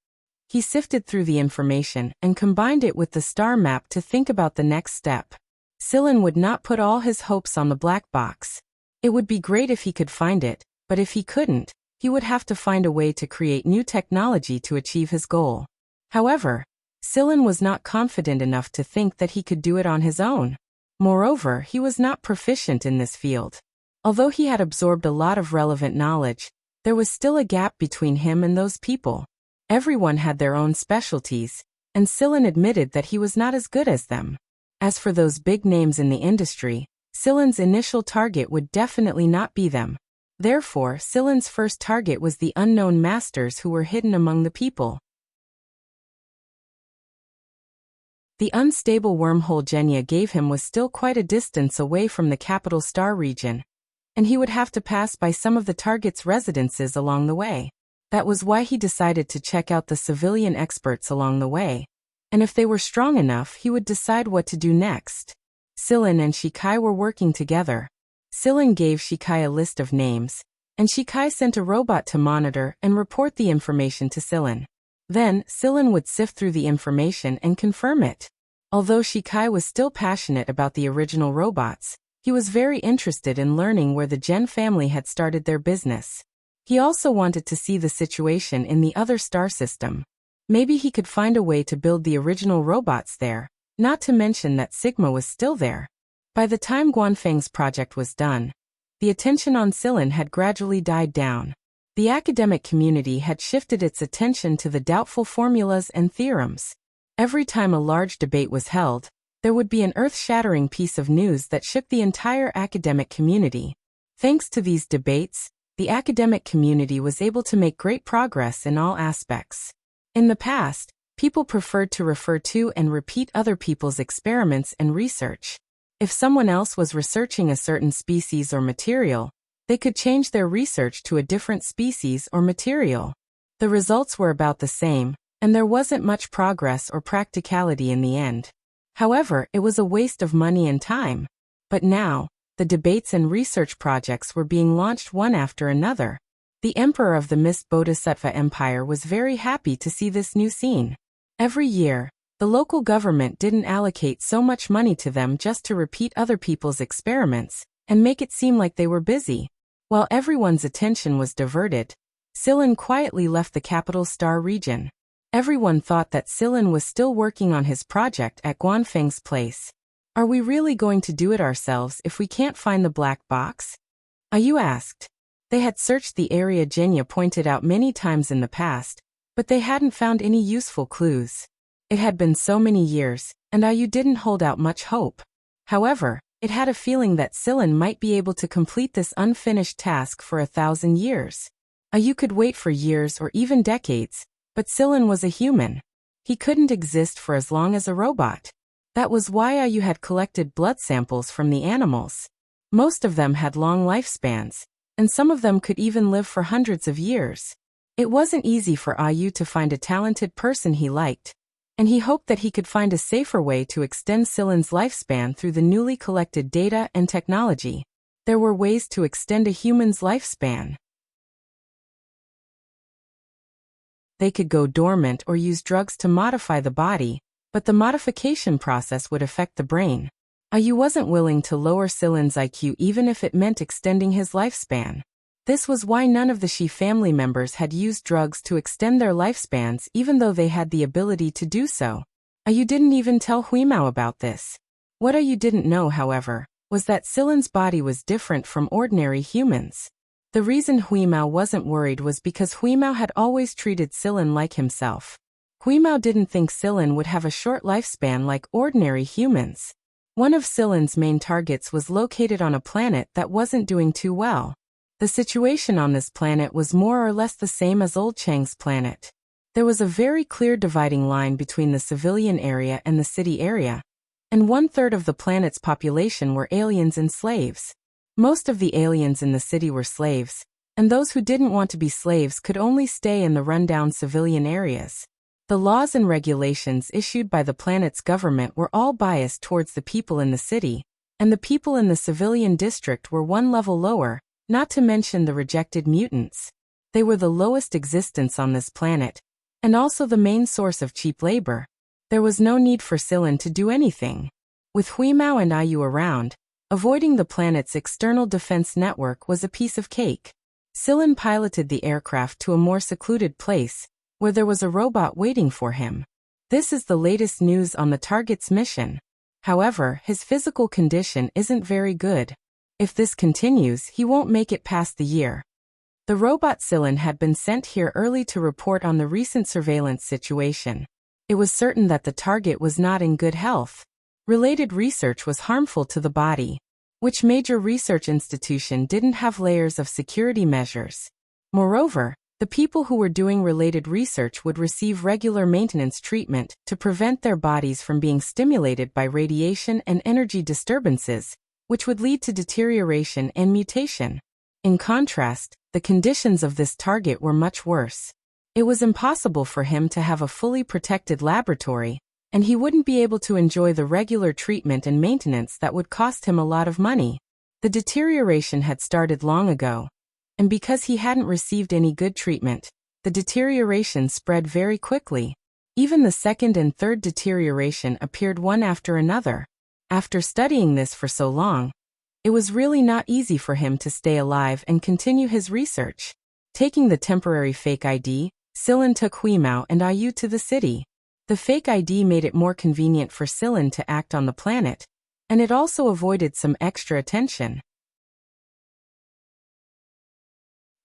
He sifted through the information and combined it with the star map to think about the next step. Sillin would not put all his hopes on the black box. It would be great if he could find it, but if he couldn't, he would have to find a way to create new technology to achieve his goal. However, Sillin was not confident enough to think that he could do it on his own. Moreover, he was not proficient in this field. Although he had absorbed a lot of relevant knowledge, there was still a gap between him and those people. Everyone had their own specialties, and Sillin admitted that he was not as good as them. As for those big names in the industry, Sillin's initial target would definitely not be them. Therefore, Sillin's first target was the unknown masters who were hidden among the people. The unstable wormhole Genya gave him was still quite a distance away from the capital star region, and he would have to pass by some of the target's residences along the way. That was why he decided to check out the civilian experts along the way, and if they were strong enough, he would decide what to do next. Sillin and Shikai were working together. Sillin gave Shikai a list of names, and Shikai sent a robot to monitor and report the information to Sillin. Then, Sillin would sift through the information and confirm it. Although Shikai was still passionate about the original robots, he was very interested in learning where the Gen family had started their business. He also wanted to see the situation in the other star system. Maybe he could find a way to build the original robots there, not to mention that Sigma was still there. By the time Guanfeng's project was done, the attention on Sillin had gradually died down. The academic community had shifted its attention to the doubtful formulas and theorems. Every time a large debate was held, there would be an earth-shattering piece of news that shook the entire academic community. Thanks to these debates, the academic community was able to make great progress in all aspects. In the past, people preferred to refer to and repeat other people's experiments and research. If someone else was researching a certain species or material, they could change their research to a different species or material. The results were about the same, and there wasn't much progress or practicality in the end. However, it was a waste of money and time. But now, the debates and research projects were being launched one after another. The emperor of the Mist Bodhisattva Empire was very happy to see this new scene. Every year, the local government didn't allocate so much money to them just to repeat other people's experiments and make it seem like they were busy. While everyone's attention was diverted, Sillin quietly left the capital star region. Everyone thought that Sillin was still working on his project at Guanfeng's place. Are we really going to do it ourselves if we can't find the black box? Ayu asked. They had searched the area Genya pointed out many times in the past, but they hadn't found any useful clues. It had been so many years, and Ayu didn't hold out much hope. However, it had a feeling that Sillin might be able to complete this unfinished task for 1,000 years. Ayu could wait for years or even decades, but Sillin was a human. He couldn't exist for as long as a robot. That was why Ayu had collected blood samples from the animals. Most of them had long lifespans, and some of them could even live for hundreds of years. It wasn't easy for Ayu to find a talented person he liked, and he hoped that he could find a safer way to extend Sillin's lifespan through the newly collected data and technology. There were ways to extend a human's lifespan. They could go dormant or use drugs to modify the body, but the modification process would affect the brain. Ayu wasn't willing to lower Sillin's IQ even if it meant extending his lifespan. This was why none of the Shi family members had used drugs to extend their lifespans even though they had the ability to do so. Ayu didn't even tell Huimao about this. What Ayu didn't know, however, was that Sillin's body was different from ordinary humans. The reason Huimao wasn't worried was because Huimao had always treated Sillin like himself. Huimao didn't think Sillin would have a short lifespan like ordinary humans. One of Sillin's main targets was located on a planet that wasn't doing too well. The situation on this planet was more or less the same as Old Chang's planet. There was a very clear dividing line between the civilian area and the city area, and 1/3 of the planet's population were aliens and slaves. Most of the aliens in the city were slaves, and those who didn't want to be slaves could only stay in the rundown civilian areas. The laws and regulations issued by the planet's government were all biased towards the people in the city, and the people in the civilian district were one level lower, not to mention the rejected mutants. They were the lowest existence on this planet, and also the main source of cheap labor. There was no need for Sillin to do anything. With Huimao and Ayu around, avoiding the planet's external defense network was a piece of cake. Sillin piloted the aircraft to a more secluded place, where there was a robot waiting for him. This is the latest news on the target's mission. However, his physical condition isn't very good. If this continues, he won't make it past the year. The robot Sillin had been sent here early to report on the recent surveillance situation. It was certain that the target was not in good health. Related research was harmful to the body. Which major research institution didn't have layers of security measures? Moreover, the people who were doing related research would receive regular maintenance treatment to prevent their bodies from being stimulated by radiation and energy disturbances, which would lead to deterioration and mutation. In contrast, the conditions of this target were much worse. It was impossible for him to have a fully protected laboratory, and he wouldn't be able to enjoy the regular treatment and maintenance that would cost him a lot of money. The deterioration had started long ago, and because he hadn't received any good treatment, the deterioration spread very quickly. Even the second and third deterioration appeared one after another. After studying this for so long, it was really not easy for him to stay alive and continue his research. Taking the temporary fake ID, Sillin took Huimao and Ayu to the city. The fake ID made it more convenient for Sillin to act on the planet, and it also avoided some extra attention.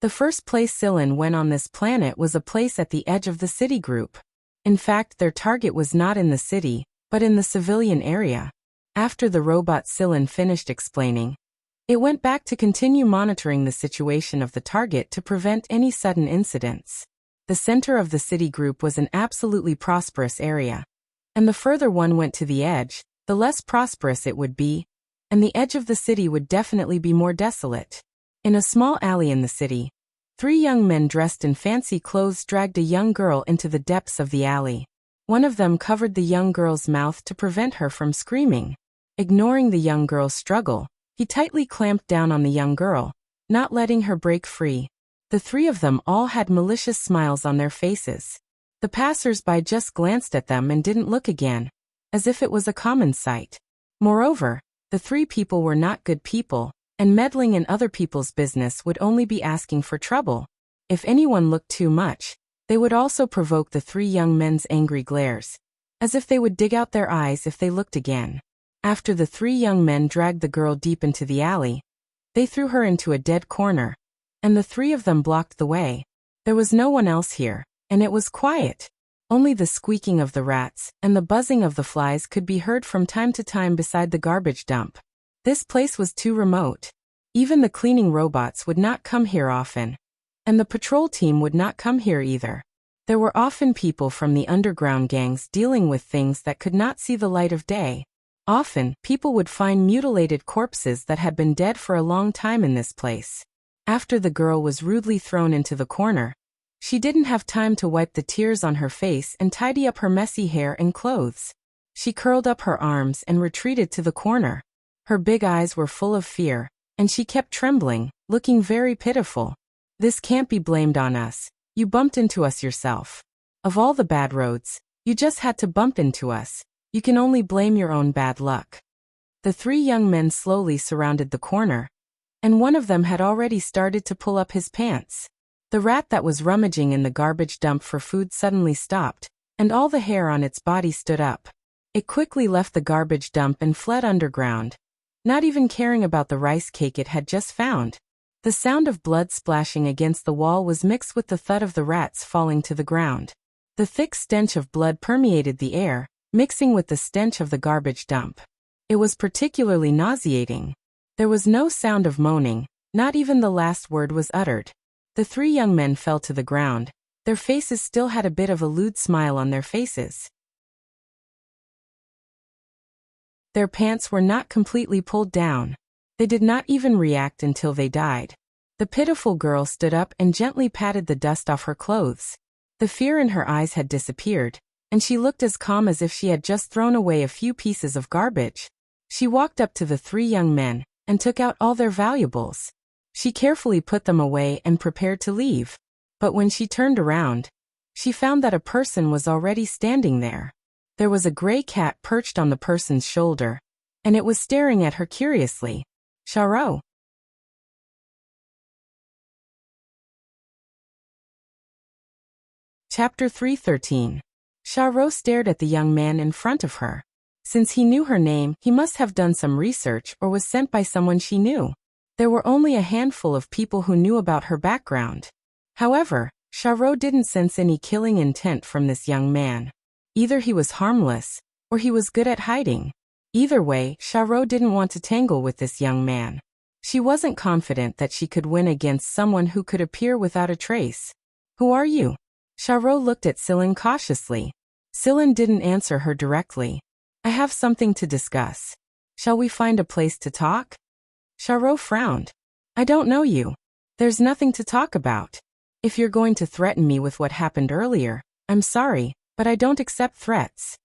The first place Sillin went on this planet was a place at the edge of the city group. In fact, their target was not in the city, but in the civilian area. After the robot Sillin finished explaining, it went back to continue monitoring the situation of the target to prevent any sudden incidents. The center of the city group was an absolutely prosperous area, and the further one went to the edge, the less prosperous it would be, and the edge of the city would definitely be more desolate. In a small alley in the city, 3 young men dressed in fancy clothes dragged a young girl into the depths of the alley. One of them covered the young girl's mouth to prevent her from screaming. Ignoring the young girl's struggle, he tightly clamped down on the young girl, not letting her break free. The 3 of them all had malicious smiles on their faces. The passers-by just glanced at them and didn't look again, as if it was a common sight. Moreover, the 3 people were not good people, and meddling in other people's business would only be asking for trouble. If anyone looked too much, they would also provoke the 3 young men's angry glares, as if they would dig out their eyes if they looked again. After the 3 young men dragged the girl deep into the alley, they threw her into a dead corner, and the 3 of them blocked the way. There was no one else here, and it was quiet. Only the squeaking of the rats and the buzzing of the flies could be heard from time to time beside the garbage dump. This place was too remote. Even the cleaning robots would not come here often, and the patrol team would not come here either. There were often people from the underground gangs dealing with things that could not see the light of day. Often, people would find mutilated corpses that had been dead for a long time in this place. After the girl was rudely thrown into the corner, she didn't have time to wipe the tears on her face and tidy up her messy hair and clothes. She curled up her arms and retreated to the corner. Her big eyes were full of fear, and she kept trembling, looking very pitiful. This can't be blamed on us. You bumped into us yourself. Of all the bad roads, you just had to bump into us. You can only blame your own bad luck. The 3 young men slowly surrounded the corner, and one of them had already started to pull up his pants. The rat that was rummaging in the garbage dump for food suddenly stopped, and all the hair on its body stood up. It quickly left the garbage dump and fled underground, not even caring about the rice cake it had just found. The sound of blood splashing against the wall was mixed with the thud of the rats falling to the ground. The thick stench of blood permeated the air, mixing with the stench of the garbage dump. It was particularly nauseating. There was no sound of moaning, not even the last word was uttered. The 3 young men fell to the ground. Their faces still had a bit of a lewd smile on their faces. Their pants were not completely pulled down. They did not even react until they died. The pitiful girl stood up and gently patted the dust off her clothes. The fear in her eyes had disappeared, and she looked as calm as if she had just thrown away a few pieces of garbage. She walked up to the three young men and took out all their valuables. She carefully put them away and prepared to leave. But when she turned around, she found that a person was already standing there. There was a gray cat perched on the person's shoulder, and it was staring at her curiously. Charo. Chapter 3:13. Charo stared at the young man in front of her. Since he knew her name, he must have done some research or was sent by someone she knew. There were only a handful of people who knew about her background. However, Charo didn't sense any killing intent from this young man. Either he was harmless, or he was good at hiding. Either way, Charo didn't want to tangle with this young man. She wasn't confident that she could win against someone who could appear without a trace. Who are you? Charo looked at Sillin cautiously. Sillin didn't answer her directly. I have something to discuss. Shall we find a place to talk? Charo frowned. I don't know you. There's nothing to talk about. If you're going to threaten me with what happened earlier, I'm sorry, but I don't accept threats.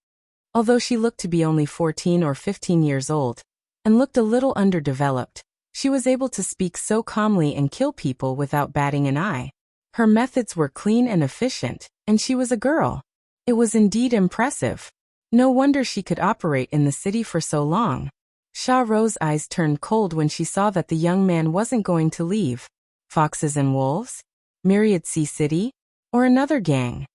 Although she looked to be only 14 or 15 years old, and looked a little underdeveloped, she was able to speak so calmly and kill people without batting an eye. Her methods were clean and efficient, and she was a girl. It was indeed impressive. No wonder she could operate in the city for so long. Charo's eyes turned cold when she saw that the young man wasn't going to leave. Foxes and wolves? Myriad Sea City? Or another gang?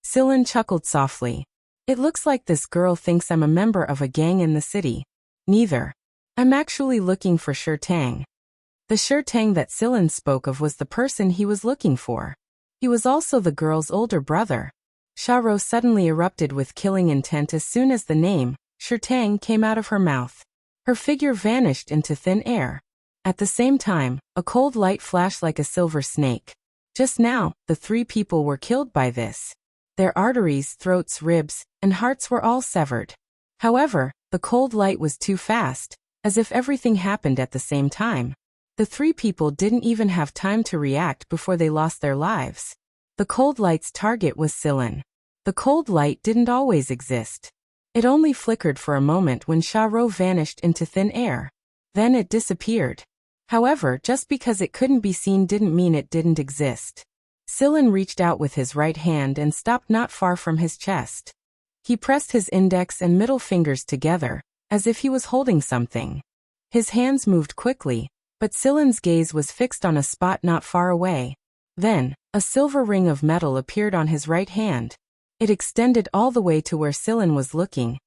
Sillin chuckled softly. It looks like this girl thinks I'm a member of a gang in the city. Neither. I'm actually looking for Sher Tang. The Sher Tang that Sillin spoke of was the person he was looking for. He was also the girl's older brother. Charo suddenly erupted with killing intent as soon as the name, Sher Tang, came out of her mouth. Her figure vanished into thin air. At the same time, a cold light flashed like a silver snake. Just now, the three people were killed by this. Their arteries, throats, ribs, and hearts were all severed. However, the cold light was too fast, as if everything happened at the same time. The three people didn't even have time to react before they lost their lives. The cold light's target was Sillin. The cold light didn't always exist. It only flickered for a moment when Charo vanished into thin air. Then it disappeared. However, just because it couldn't be seen didn't mean it didn't exist. Sillin reached out with his right hand and stopped not far from his chest. He pressed his index and middle fingers together, as if he was holding something. His hands moved quickly, but Sillin's gaze was fixed on a spot not far away. Then, a silver ring of metal appeared on his right hand. It extended all the way to where Sillin was looking,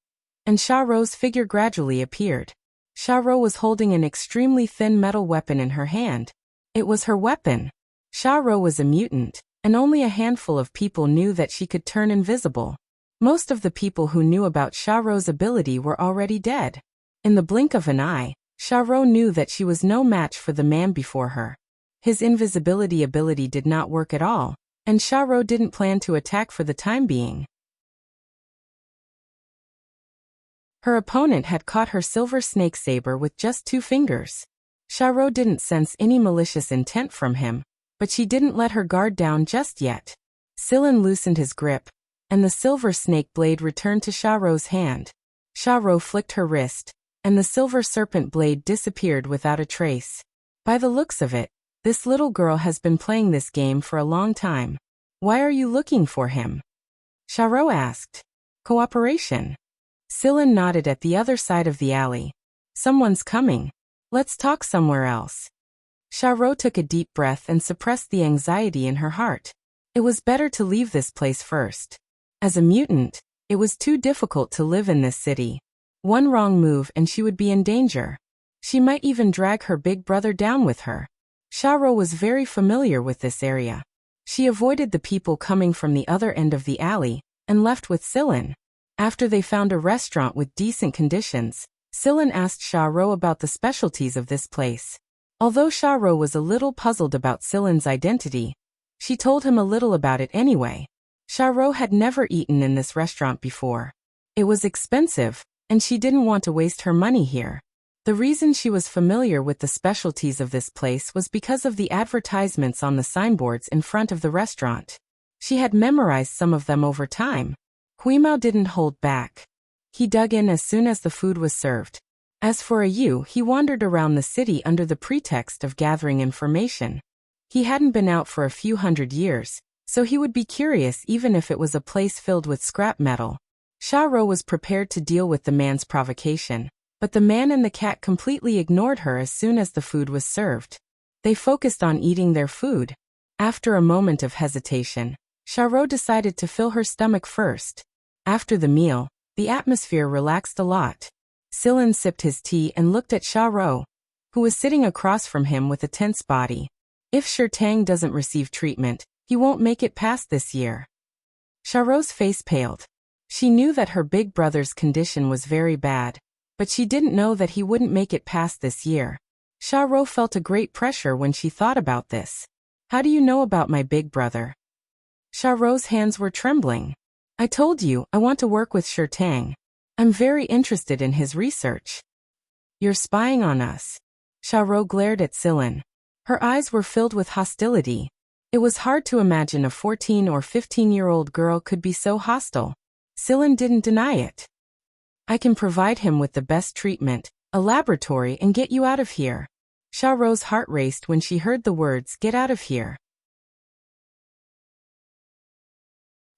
and Charo's figure gradually appeared. Charo was holding an extremely thin metal weapon in her hand. It was her weapon. Charo was a mutant, and only a handful of people knew that she could turn invisible. Most of the people who knew about Charo's ability were already dead. In the blink of an eye, Charo knew that she was no match for the man before her. His invisibility ability did not work at all, and Charo didn't plan to attack for the time being. Her opponent had caught her silver snake saber with just 2 fingers. Charo didn't sense any malicious intent from him, but she didn't let her guard down just yet. Sillin loosened his grip, and the silver snake blade returned to Charo's hand. Charo flicked her wrist, and the silver serpent blade disappeared without a trace. By the looks of it, this little girl has been playing this game for a long time. Why are you looking for him? Charo asked. Cooperation. Sillin nodded at the other side of the alley. Someone's coming. Let's talk somewhere else. Charo took a deep breath and suppressed the anxiety in her heart. It was better to leave this place first. As a mutant, it was too difficult to live in this city. One wrong move and she would be in danger. She might even drag her big brother down with her. Charo was very familiar with this area. She avoided the people coming from the other end of the alley, and left with Sillin. After they found a restaurant with decent conditions, Sillin asked Charo about the specialties of this place. Although Charo was a little puzzled about Sillin's identity, she told him a little about it anyway. Charo had never eaten in this restaurant before. It was expensive, and she didn't want to waste her money here. The reason she was familiar with the specialties of this place was because of the advertisements on the signboards in front of the restaurant. She had memorized some of them over time. Huimao didn't hold back. He dug in as soon as the food was served. As for Yu, he wandered around the city under the pretext of gathering information. He hadn't been out for a few hundred years, so he would be curious even if it was a place filled with scrap metal. Xiaorou was prepared to deal with the man's provocation, but the man and the cat completely ignored her as soon as the food was served. They focused on eating their food. After a moment of hesitation, Xiaorou decided to fill her stomach first. After the meal, the atmosphere relaxed a lot. Silin sipped his tea and looked at Xiaorou, who was sitting across from him with a tense body. If Shirtang doesn't receive treatment, he won't make it past this year. Xiaorou's face paled. She knew that her big brother's condition was very bad, but she didn't know that he wouldn't make it past this year. Xiaorou felt a great pressure when she thought about this. How do you know about my big brother? Xiaorou's hands were trembling. I told you, I want to work with Shirtang. I'm very interested in his research. You're spying on us. Xiaorou glared at Silin. Her eyes were filled with hostility. It was hard to imagine a 14 or 15-year-old girl could be so hostile. Silin didn't deny it. I can provide him with the best treatment, a laboratory, and get you out of here. Xiaorou's heart raced when she heard the words, get out of here.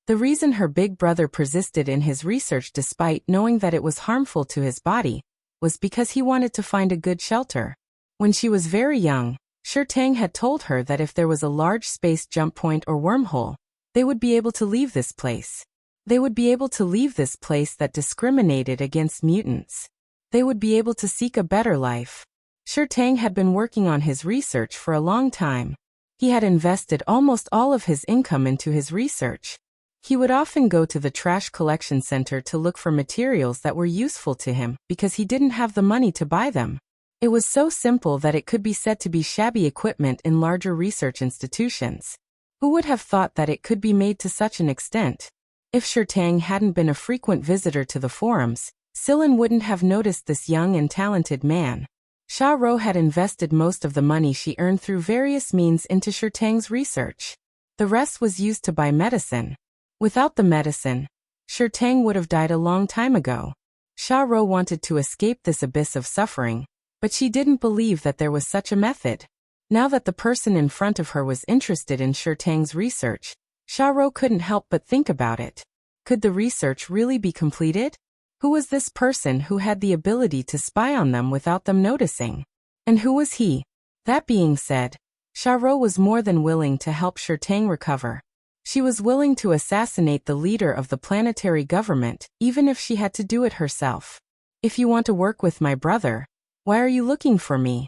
The reason her big brother persisted in his research despite knowing that it was harmful to his body was because he wanted to find a good shelter. When she was very young, Shirtang had told her that if there was a large space jump point or wormhole, they would be able to leave this place. They would be able to leave this place that discriminated against mutants. They would be able to seek a better life. Shirtang had been working on his research for a long time. He had invested almost all of his income into his research. He would often go to the trash collection center to look for materials that were useful to him because he didn't have the money to buy them. It was so simple that it could be said to be shabby equipment in larger research institutions. Who would have thought that it could be made to such an extent? If Shirtang hadn't been a frequent visitor to the forums, Silin wouldn't have noticed this young and talented man. Xiaorou had invested most of the money she earned through various means into Shirtang's research. The rest was used to buy medicine. Without the medicine, Shirtang would have died a long time ago. Xiaorou wanted to escape this abyss of suffering, but she didn't believe that there was such a method. Now that the person in front of her was interested in Shirtang's research, Xiaorou couldn't help but think about it. Could the research really be completed? Who was this person who had the ability to spy on them without them noticing? And who was he? That being said, Xiaorou was more than willing to help Shirtang recover. She was willing to assassinate the leader of the planetary government, even if she had to do it herself. If you want to work with my brother, why are you looking for me?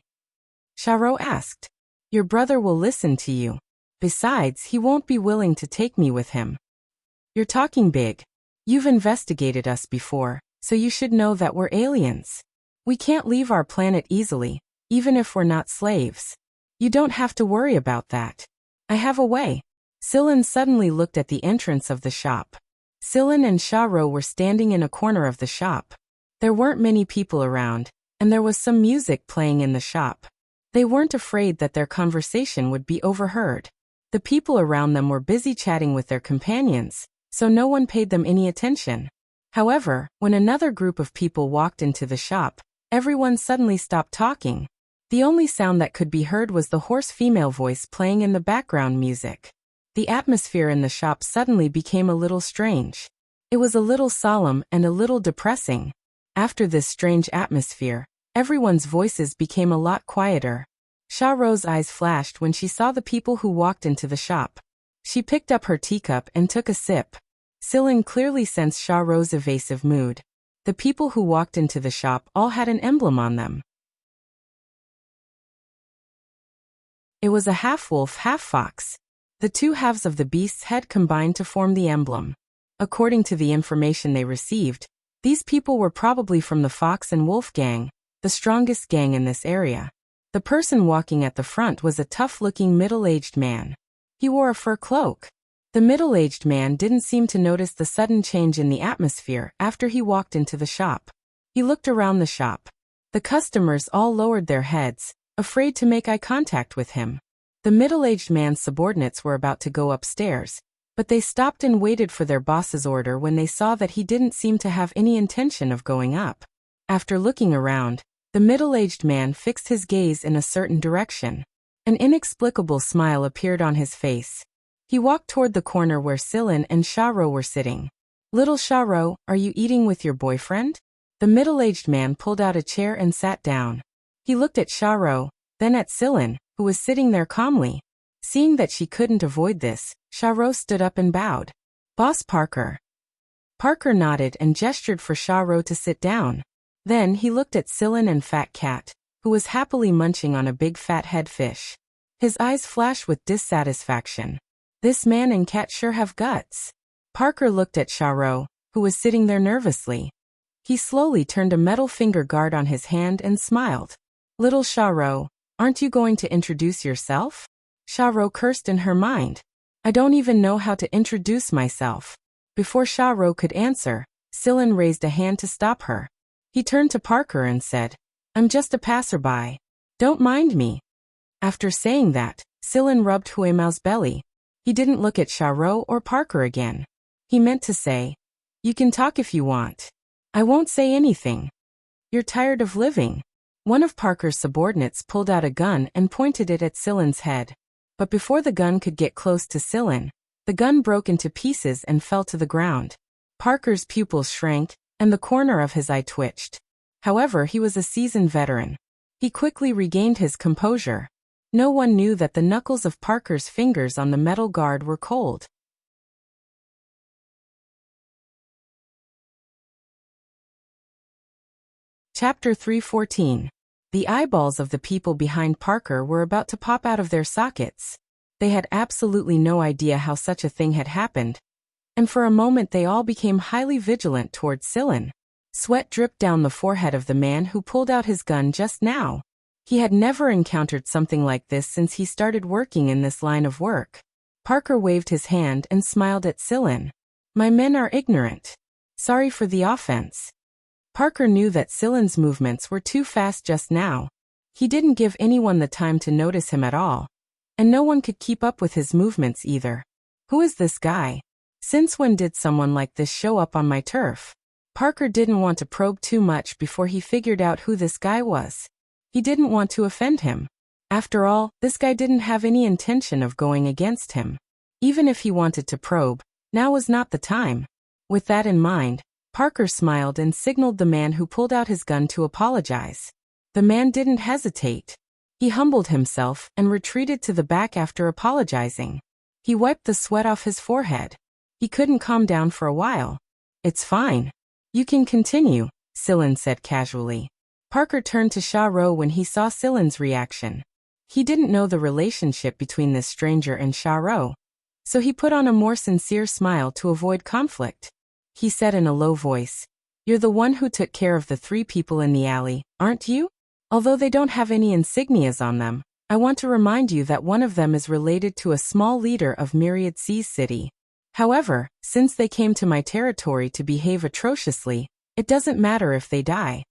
Xiaorou asked. Your brother will listen to you. Besides, he won't be willing to take me with him. You're talking big. You've investigated us before, so you should know that we're aliens. We can't leave our planet easily, even if we're not slaves. You don't have to worry about that. I have a way. Silin suddenly looked at the entrance of the shop. Silin and Xiaorou were standing in a corner of the shop. There weren't many people around, and there was some music playing in the shop. They weren't afraid that their conversation would be overheard. The people around them were busy chatting with their companions, so no one paid them any attention. However, when another group of people walked into the shop, everyone suddenly stopped talking. The only sound that could be heard was the hoarse female voice playing in the background music. The atmosphere in the shop suddenly became a little strange. It was a little solemn and a little depressing. After this strange atmosphere, everyone's voices became a lot quieter. Xiaorou's eyes flashed when she saw the people who walked into the shop. She picked up her teacup and took a sip. Silin clearly sensed Xiaorou's evasive mood. The people who walked into the shop all had an emblem on them. It was a half-wolf, half-fox. The two halves of the beast's head combined to form the emblem. According to the information they received, these people were probably from the Fox and Wolf gang, the strongest gang in this area. The person walking at the front was a tough-looking middle-aged man. He wore a fur cloak. The middle-aged man didn't seem to notice the sudden change in the atmosphere after he walked into the shop. He looked around the shop. The customers all lowered their heads, afraid to make eye contact with him. The middle-aged man's subordinates were about to go upstairs, but they stopped and waited for their boss's order when they saw that he didn't seem to have any intention of going up. After looking around, the middle-aged man fixed his gaze in a certain direction. An inexplicable smile appeared on his face. He walked toward the corner where Sillin and Sharo were sitting. "Little Sharo, are you eating with your boyfriend?" The middle-aged man pulled out a chair and sat down. He looked at Sharo, then at Sillin, who was sitting there calmly. Seeing that she couldn't avoid this, Sharo stood up and bowed. "Boss Parker." Parker nodded and gestured for Sharo to sit down. Then he looked at Sillin and Fat Cat, who was happily munching on a big fat head fish. His eyes flashed with dissatisfaction. This man and cat sure have guts. Parker looked at Sharo, who was sitting there nervously. He slowly turned a metal finger guard on his hand and smiled. "Little Sharo, aren't you going to introduce yourself?" Sharo cursed in her mind. "I don't even know how to introduce myself." Before Sharo could answer, Sillin raised a hand to stop her. He turned to Parker and said, "I'm just a passerby. Don't mind me." After saying that, Sillin rubbed Huemao's belly. He didn't look at Sharo or Parker again. He meant to say, "You can talk if you want. I won't say anything. You're tired of living." One of Parker's subordinates pulled out a gun and pointed it at Sillin's head. But before the gun could get close to Sillin, the gun broke into pieces and fell to the ground. Parker's pupils shrank, and the corner of his eye twitched. However, he was a seasoned veteran. He quickly regained his composure. No one knew that the knuckles of Parker's fingers on the metal guard were cold. Chapter 314. The eyeballs of the people behind Parker were about to pop out of their sockets. They had absolutely no idea how such a thing had happened, and for a moment they all became highly vigilant towards Sillin. Sweat dripped down the forehead of the man who pulled out his gun just now. He had never encountered something like this since he started working in this line of work. Parker waved his hand and smiled at Sillin. "My men are ignorant. Sorry for the offense." Parker knew that Sillin's movements were too fast just now. He didn't give anyone the time to notice him at all, and no one could keep up with his movements either. Who is this guy? Since when did someone like this show up on my turf? Parker didn't want to probe too much before he figured out who this guy was. He didn't want to offend him. After all, this guy didn't have any intention of going against him. Even if he wanted to probe, now was not the time. With that in mind, Parker smiled and signaled the man who pulled out his gun to apologize. The man didn't hesitate. He humbled himself and retreated to the back after apologizing. He wiped the sweat off his forehead. He couldn't calm down for a while. "It's fine. You can continue," Sillin said casually. Parker turned to Sharo when he saw Sillin's reaction. He didn't know the relationship between this stranger and Sharo, so he put on a more sincere smile to avoid conflict. He said in a low voice, "You're the one who took care of the 3 people in the alley, aren't you? Although they don't have any insignias on them, I want to remind you that one of them is related to a small leader of Myriad Seas City. However, since they came to my territory to behave atrociously, it doesn't matter if they die."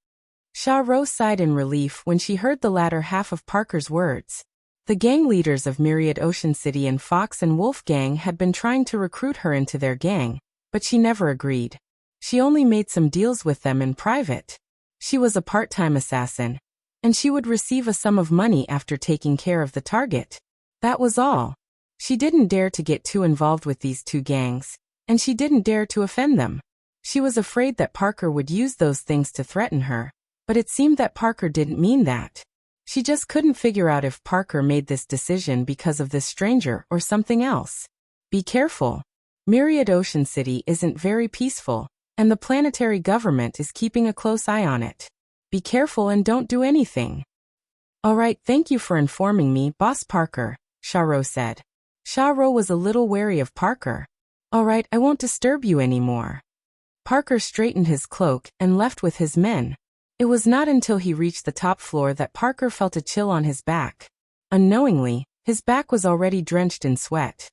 Sharo sighed in relief when she heard the latter half of Parker's words. The gang leaders of Myriad Ocean City and Fox and Wolf Gang had been trying to recruit her into their gang, but she never agreed. She only made some deals with them in private. She was a part-time assassin, and she would receive a sum of money after taking care of the target. That was all. She didn't dare to get too involved with these 2 gangs, and she didn't dare to offend them. She was afraid that Parker would use those things to threaten her, but it seemed that Parker didn't mean that. She just couldn't figure out if Parker made this decision because of this stranger or something else. Be careful. Myriad Ocean City isn't very peaceful, and the planetary government is keeping a close eye on it. Be careful and don't do anything. "All right, thank you for informing me, Boss Parker," Sharo said. Sharo was a little wary of Parker. "All right, I won't disturb you anymore." Parker straightened his cloak and left with his men. It was not until he reached the top floor that Parker felt a chill on his back. Unknowingly, his back was already drenched in sweat.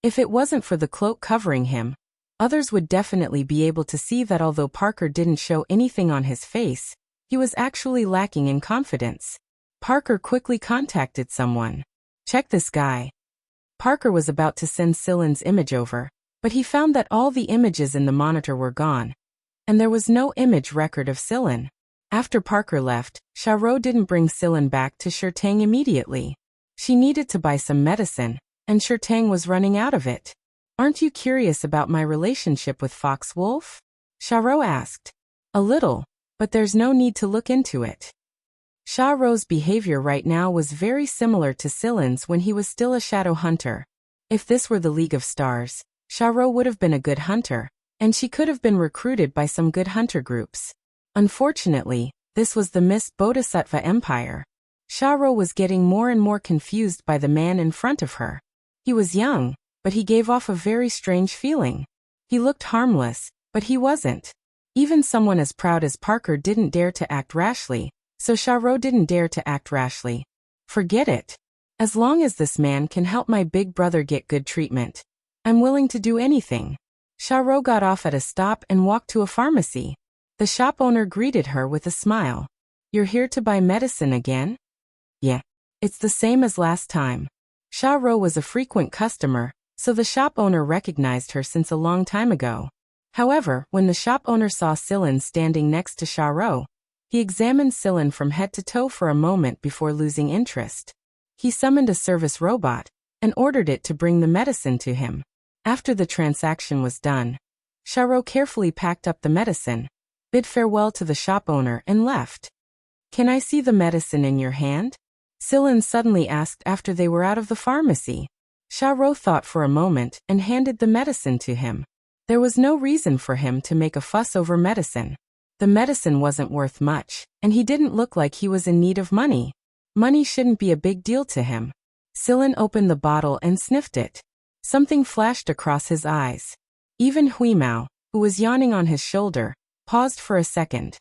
If it wasn't for the cloak covering him, Others would definitely be able to see that although Parker didn't show anything on his face, he was actually lacking in confidence. Parker quickly contacted someone. Check this guy. Parker was about to send Silen's image over, but he found that all the images in the monitor were gone, and there was no image record of Silen. After Parker left, Xiaorou didn't bring Silen back to Shirtang immediately. She needed to buy some medicine, and Shirtang was running out of it. Aren't you curious about my relationship with Fox Wolf? Xiaorou asked. A little, but there's no need to look into it. Xiaorou's behavior right now was very similar to Silen's when he was still a shadow hunter. If this were the League of Stars, Xiaorou would have been a good hunter, and she could have been recruited by some good hunter groups. Unfortunately, this was the Mist Bodhisattva Empire. Xiaorou was getting more and more confused by the man in front of her. He was young, but he gave off a very strange feeling. He looked harmless, but he wasn't. Even someone as proud as Parker didn't dare to act rashly, so Xiaorou didn't dare to act rashly. Forget it. As long as this man can help my big brother get good treatment, I'm willing to do anything. Xiaorou got off at a stop and walked to a pharmacy. The shop owner greeted her with a smile. You're here to buy medicine again? Yeah. It's the same as last time. Xiaorou was a frequent customer, so the shop owner recognized her since a long time ago. However, when the shop owner saw Silen standing next to Xiaorou, he examined Silen from head to toe for a moment before losing interest. He summoned a service robot and ordered it to bring the medicine to him. After the transaction was done, Xiaorou carefully packed up the medicine, bid farewell to the shop owner and left. Can I see the medicine in your hand? Silen suddenly asked after they were out of the pharmacy. Xiaorou thought for a moment and handed the medicine to him. There was no reason for him to make a fuss over medicine. The medicine wasn't worth much, and he didn't look like he was in need of money. Money shouldn't be a big deal to him. Silen opened the bottle and sniffed it. Something flashed across his eyes. Even Huimao, who was yawning on his shoulder, paused for a second.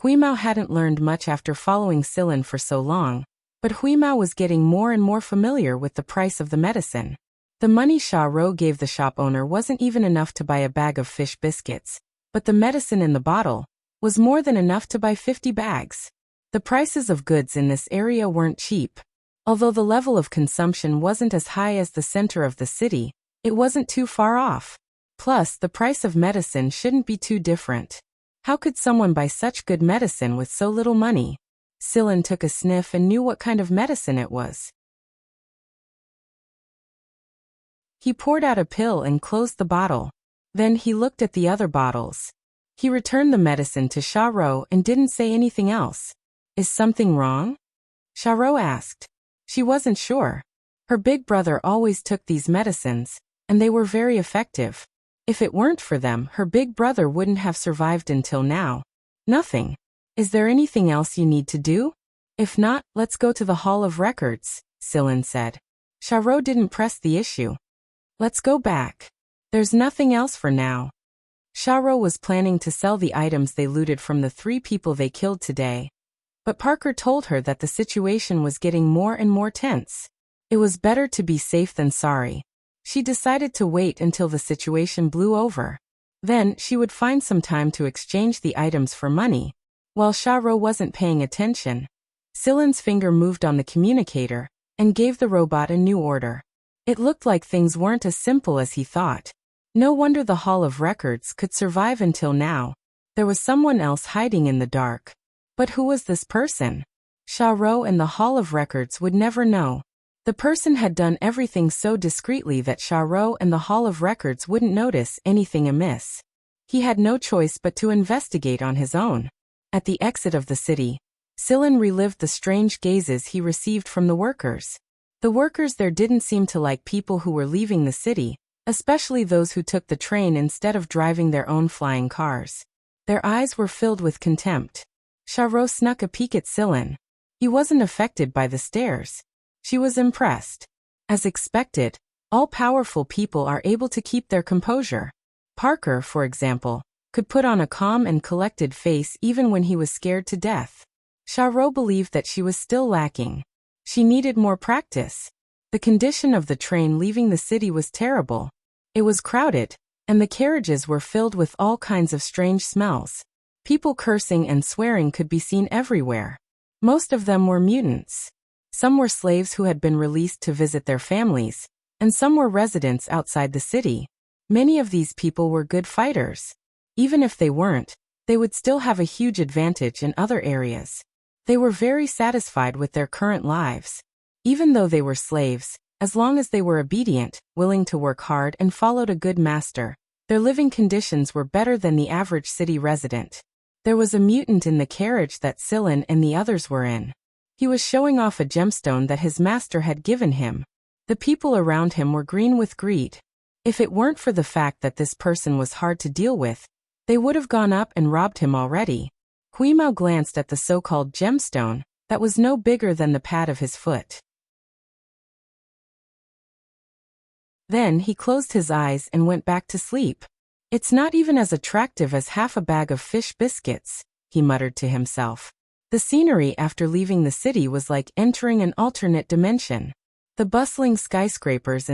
Huimao hadn't learned much after following Silen for so long, but Huimao was getting more and more familiar with the price of the medicine. The money Xiaorou gave the shop owner wasn't even enough to buy a bag of fish biscuits, but the medicine in the bottle was more than enough to buy 50 bags. The prices of goods in this area weren't cheap. Although the level of consumption wasn't as high as the center of the city, it wasn't too far off. Plus, the price of medicine shouldn't be too different. How could someone buy such good medicine with so little money? Silen took a sniff and knew what kind of medicine it was. He poured out a pill and closed the bottle. Then he looked at the other bottles. He returned the medicine to Xiaorou and didn't say anything else. Is something wrong? Xiaorou asked. She wasn't sure. Her big brother always took these medicines, and they were very effective. If it weren't for them, her big brother wouldn't have survived until now. Nothing. Is there anything else you need to do? If not, let's go to the Hall of Records, Silen said. Xiaorou didn't press the issue. Let's go back. There's nothing else for now. Xiaorou was planning to sell the items they looted from the 3 people they killed today. But Parker told her that the situation was getting more and more tense. It was better to be safe than sorry. She decided to wait until the situation blew over. Then, she would find some time to exchange the items for money. While Xiaorou wasn't paying attention, Silen's finger moved on the communicator and gave the robot a new order. It looked like things weren't as simple as he thought. No wonder the Hall of Records could survive until now. There was someone else hiding in the dark. But who was this person? Xiaorou and the Hall of Records would never know. The person had done everything so discreetly that Xiaorou and the Hall of Records wouldn't notice anything amiss. He had no choice but to investigate on his own. At the exit of the city, Silen relived the strange gazes he received from the workers. The workers there didn't seem to like people who were leaving the city, especially those who took the train instead of driving their own flying cars. Their eyes were filled with contempt. Xiaorou snuck a peek at Silen. He wasn't affected by the stares. She was impressed. As expected, all-powerful people are able to keep their composure. Parker, for example, could put on a calm and collected face even when he was scared to death. Xiaorou believed that she was still lacking. She needed more practice. The condition of the train leaving the city was terrible. It was crowded, and the carriages were filled with all kinds of strange smells. People cursing and swearing could be seen everywhere. Most of them were mutants. Some were slaves who had been released to visit their families, and some were residents outside the city. Many of these people were good fighters. Even if they weren't, they would still have a huge advantage in other areas. They were very satisfied with their current lives. Even though they were slaves, as long as they were obedient, willing to work hard and followed a good master, their living conditions were better than the average city resident. There was a mutant in the carriage that Sillin and the others were in. He was showing off a gemstone that his master had given him. The people around him were green with greed. If it weren't for the fact that this person was hard to deal with, they would have gone up and robbed him already. Huimao glanced at the so-called gemstone that was no bigger than the pad of his foot. Then he closed his eyes and went back to sleep. It's not even as attractive as half a bag of fish biscuits, he muttered to himself. The scenery after leaving the city was like entering an alternate dimension. The bustling skyscrapers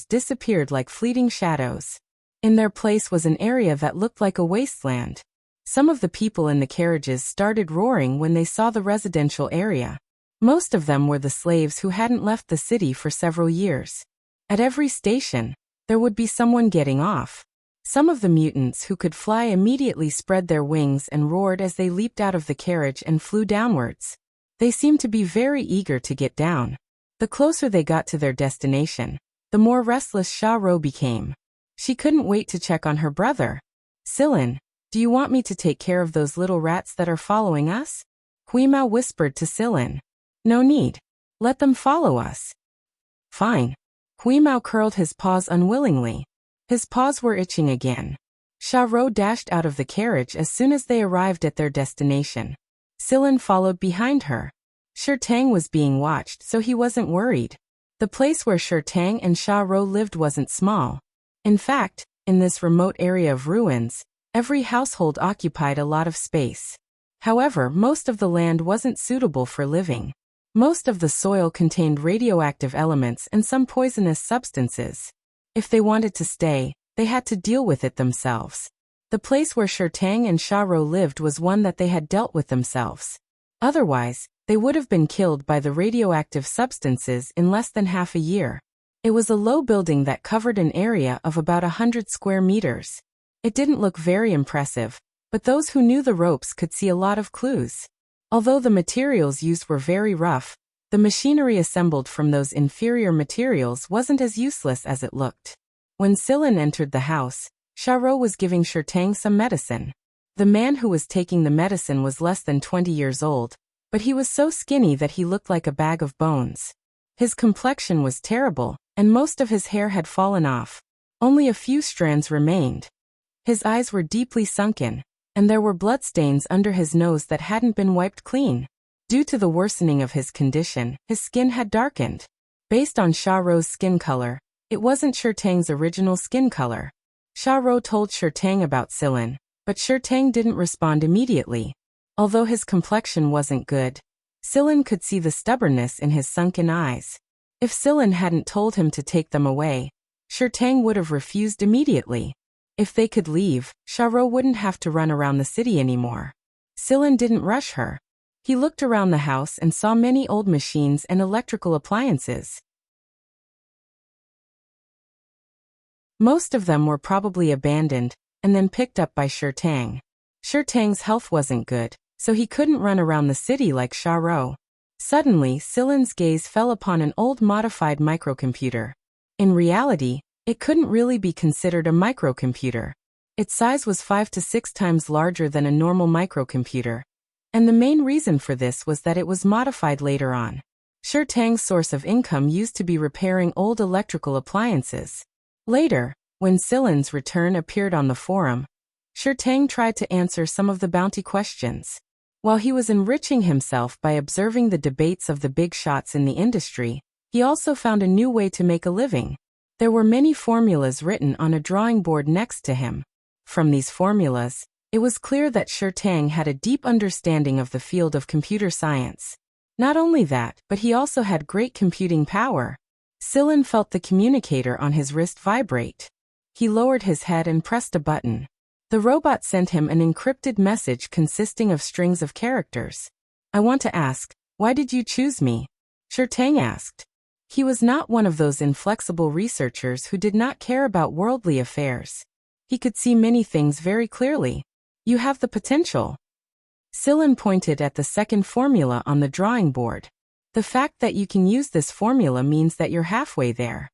disappeared like fleeting shadows. In their place was an area that looked like a wasteland. Some of the people in the carriages started roaring when they saw the residential area. Most of them were the slaves who hadn't left the city for several years. At every station, there would be someone getting off. Some of the mutants who could fly immediately spread their wings and roared as they leaped out of the carriage and flew downwards. They seemed to be very eager to get down. The closer they got to their destination, the more restless Sha Ro became. She couldn't wait to check on her brother. Sillin, do you want me to take care of those little rats that are following us? Huimao whispered to Sillin. No need. Let them follow us. Fine. Huimao curled his paws unwillingly. His paws were itching again. Sha Ro dashed out of the carriage as soon as they arrived at their destination. Sillin followed behind her. Tang was being watched, so he wasn't worried. The place where Tang and Sha Ro lived wasn't small. In fact, in this remote area of ruins, every household occupied a lot of space. However, most of the land wasn't suitable for living. Most of the soil contained radioactive elements and some poisonous substances. If they wanted to stay, they had to deal with it themselves. The place where Tang and Sha Ro lived was one that they had dealt with themselves. Otherwise, they would have been killed by the radioactive substances in less than half a year. It was a low building that covered an area of about 100 square meters. It didn't look very impressive, but those who knew the ropes could see a lot of clues. Although the materials used were very rough, the machinery assembled from those inferior materials wasn't as useless as it looked. When Sillin entered the house, Sha Ro was giving Tang some medicine. The man who was taking the medicine was less than 20 years old, but he was so skinny that he looked like a bag of bones. His complexion was terrible, and most of his hair had fallen off. Only a few strands remained. His eyes were deeply sunken, and there were bloodstains under his nose that hadn't been wiped clean. Due to the worsening of his condition, his skin had darkened. Based on Sha Ro's skin color, it wasn't Tang's original skin color. Sha Ro told Tang about Sillin, but Tang didn't respond immediately. Although his complexion wasn't good, Sillin could see the stubbornness in his sunken eyes. If Sillin hadn't told him to take them away, Tang would have refused immediately. If they could leave, Sha Ro wouldn't have to run around the city anymore. Sillin didn't rush her. He looked around the house and saw many old machines and electrical appliances. Most of them were probably abandoned, and then picked up by Tang. Tang's health wasn't good, so he couldn't run around the city like Sha Ro. Suddenly, Sillin's gaze fell upon an old modified microcomputer. In reality, it couldn't really be considered a microcomputer. Its size was 5 to 6 times larger than a normal microcomputer. And the main reason for this was that it was modified later on. Tang's source of income used to be repairing old electrical appliances. Later, when Sillin's return appeared on the forum, Tang tried to answer some of the bounty questions. While he was enriching himself by observing the debates of the big shots in the industry, he also found a new way to make a living. There were many formulas written on a drawing board next to him. From these formulas, it was clear that Tang had a deep understanding of the field of computer science. Not only that, but he also had great computing power. Sillin felt the communicator on his wrist vibrate. He lowered his head and pressed a button. The robot sent him an encrypted message consisting of strings of characters. I want to ask, why did you choose me? Shurtang asked. He was not one of those inflexible researchers who did not care about worldly affairs. He could see many things very clearly. You have the potential. Sillin pointed at the second formula on the drawing board. The fact that you can use this formula means that you're halfway there.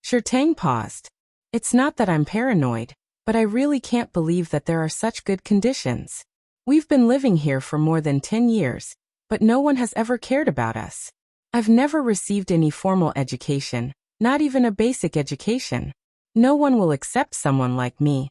Shurtang paused. It's not that I'm paranoid, but I really can't believe that there are such good conditions. We've been living here for more than 10 years, but no one has ever cared about us. I've never received any formal education, not even a basic education. No one will accept someone like me.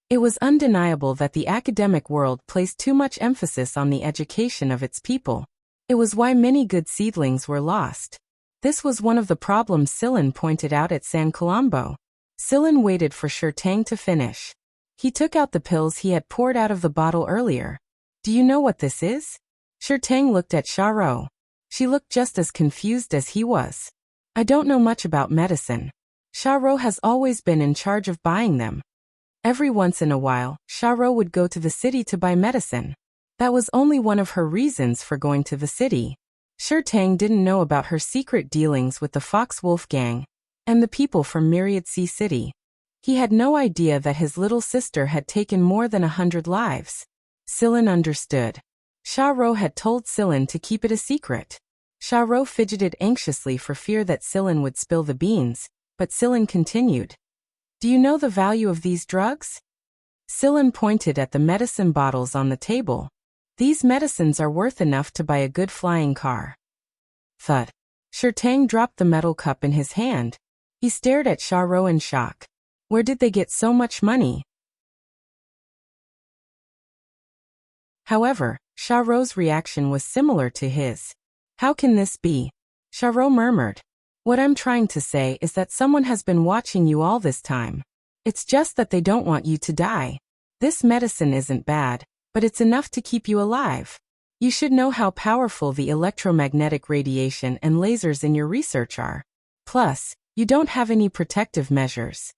It was undeniable that the academic world placed too much emphasis on the education of its people. It was why many good seedlings were lost. This was one of the problems Sillin pointed out at San Colombo. Sillin waited for Shurtang to finish. He took out the pills he had poured out of the bottle earlier. Do you know what this is? Shurtang looked at Xiaorou. She looked just as confused as he was. I don't know much about medicine. Xiaorou has always been in charge of buying them. Every once in a while, Xiaorou would go to the city to buy medicine. That was only one of her reasons for going to the city. Shurtang didn't know about her secret dealings with the Fox Wolf Gang and the people from Myriad Sea City. He had no idea that his little sister had taken more than 100 lives. Sillin understood. Xiaorou had told Sillin to keep it a secret. Xiaorou fidgeted anxiously for fear that Sillin would spill the beans, but Sillin continued. Do you know the value of these drugs? Sillin pointed at the medicine bottles on the table. These medicines are worth enough to buy a good flying car. Thud. Shurtang dropped the metal cup in his hand. He stared at Xiaorou in shock. Where did they get so much money? However, Xiaorou's reaction was similar to his. How can this be? Xiaorou murmured. What I'm trying to say is that someone has been watching you all this time. It's just that they don't want you to die. This medicine isn't bad, but it's enough to keep you alive. You should know how powerful the electromagnetic radiation and lasers in your research are. Plus, you don't have any protective measures.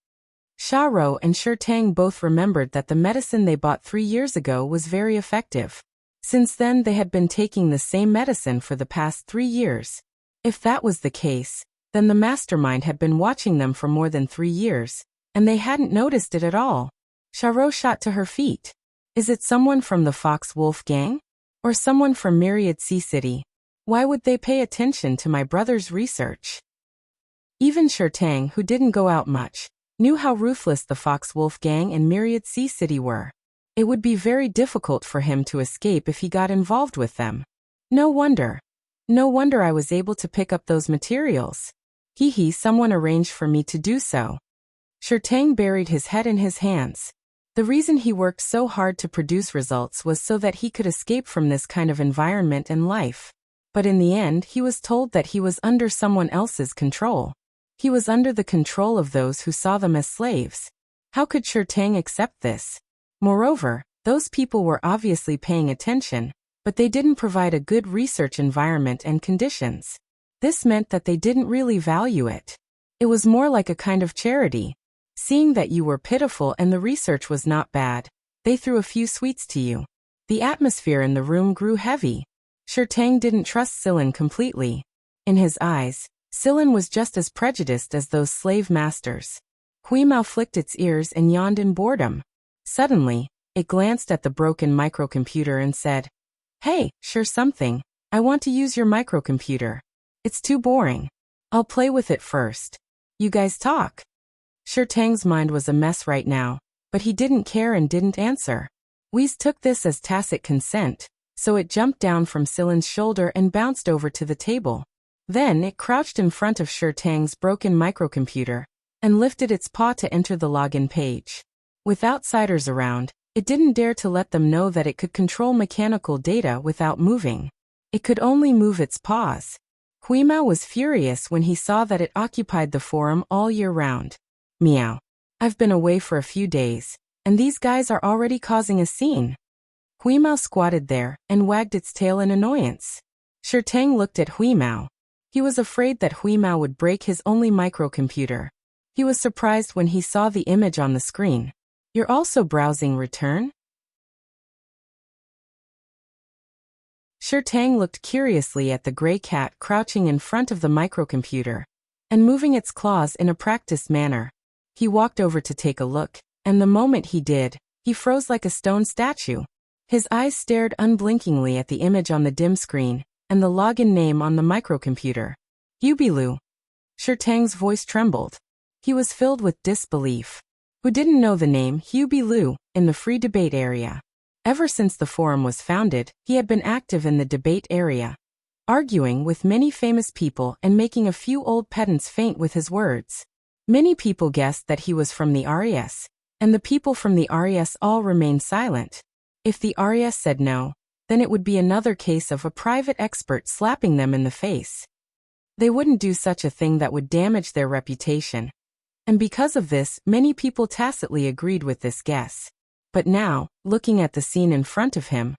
Xiaorou and Shurtang both remembered that the medicine they bought 3 years ago was very effective. Since then they had been taking the same medicine for the past 3 years. If that was the case, then the mastermind had been watching them for more than 3 years, and they hadn't noticed it at all. Xiaorou shot to her feet. Is it someone from the Fox Wolf Gang? Or someone from Myriad Sea City? Why would they pay attention to my brother's research? Even Shurtang, who didn't go out much, knew how ruthless the Fox Wolf Gang and Myriad Sea City were. It would be very difficult for him to escape if he got involved with them. No wonder. No wonder I was able to pick up those materials. Someone arranged for me to do so. Shurtang buried his head in his hands. The reason he worked so hard to produce results was so that he could escape from this kind of environment and life. But in the end he was told that he was under someone else's control. He was under the control of those who saw them as slaves. How could Shurtang accept this? Moreover, those people were obviously paying attention, but they didn't provide a good research environment and conditions. This meant that they didn't really value it. It was more like a kind of charity. Seeing that you were pitiful and the research was not bad, they threw a few sweets to you. The atmosphere in the room grew heavy. Shurtang didn't trust Sillin completely. In his eyes, Sillin was just as prejudiced as those slave masters. Huimao flicked its ears and yawned in boredom. Suddenly, it glanced at the broken microcomputer and said, Hey, sure something. I want to use your microcomputer. It's too boring. I'll play with it first. You guys talk. Shurtang's mind was a mess right now, but he didn't care and didn't answer. Whis took this as tacit consent, so it jumped down from Sillin's shoulder and bounced over to the table. Then it crouched in front of Shurtang's broken microcomputer and lifted its paw to enter the login page. With outsiders around, it didn't dare to let them know that it could control mechanical data without moving. It could only move its paws. Huimao was furious when he saw that it occupied the forum all year round. Meow. I've been away for a few days, and these guys are already causing a scene. Huimao squatted there and wagged its tail in annoyance. Shurtang looked at Huimao. He was afraid that Huimao would break his only microcomputer. He was surprised when he saw the image on the screen. You're also browsing Return? Tang looked curiously at the gray cat crouching in front of the microcomputer and moving its claws in a practiced manner. He walked over to take a look, and the moment he did, he froze like a stone statue. His eyes stared unblinkingly at the image on the dim screen and the login name on the microcomputer. Yubilu. Tang's voice trembled. He was filled with disbelief. Who didn't know the name Yubilu in the free debate area? Ever since the forum was founded, he had been active in the debate area, arguing with many famous people and making a few old pedants faint with his words. Many people guessed that he was from the RES, and the people from the RES all remained silent. If the RES said no, then it would be another case of a private expert slapping them in the face. They wouldn't do such a thing that would damage their reputation. And because of this, many people tacitly agreed with this guess. But now, looking at the scene in front of him,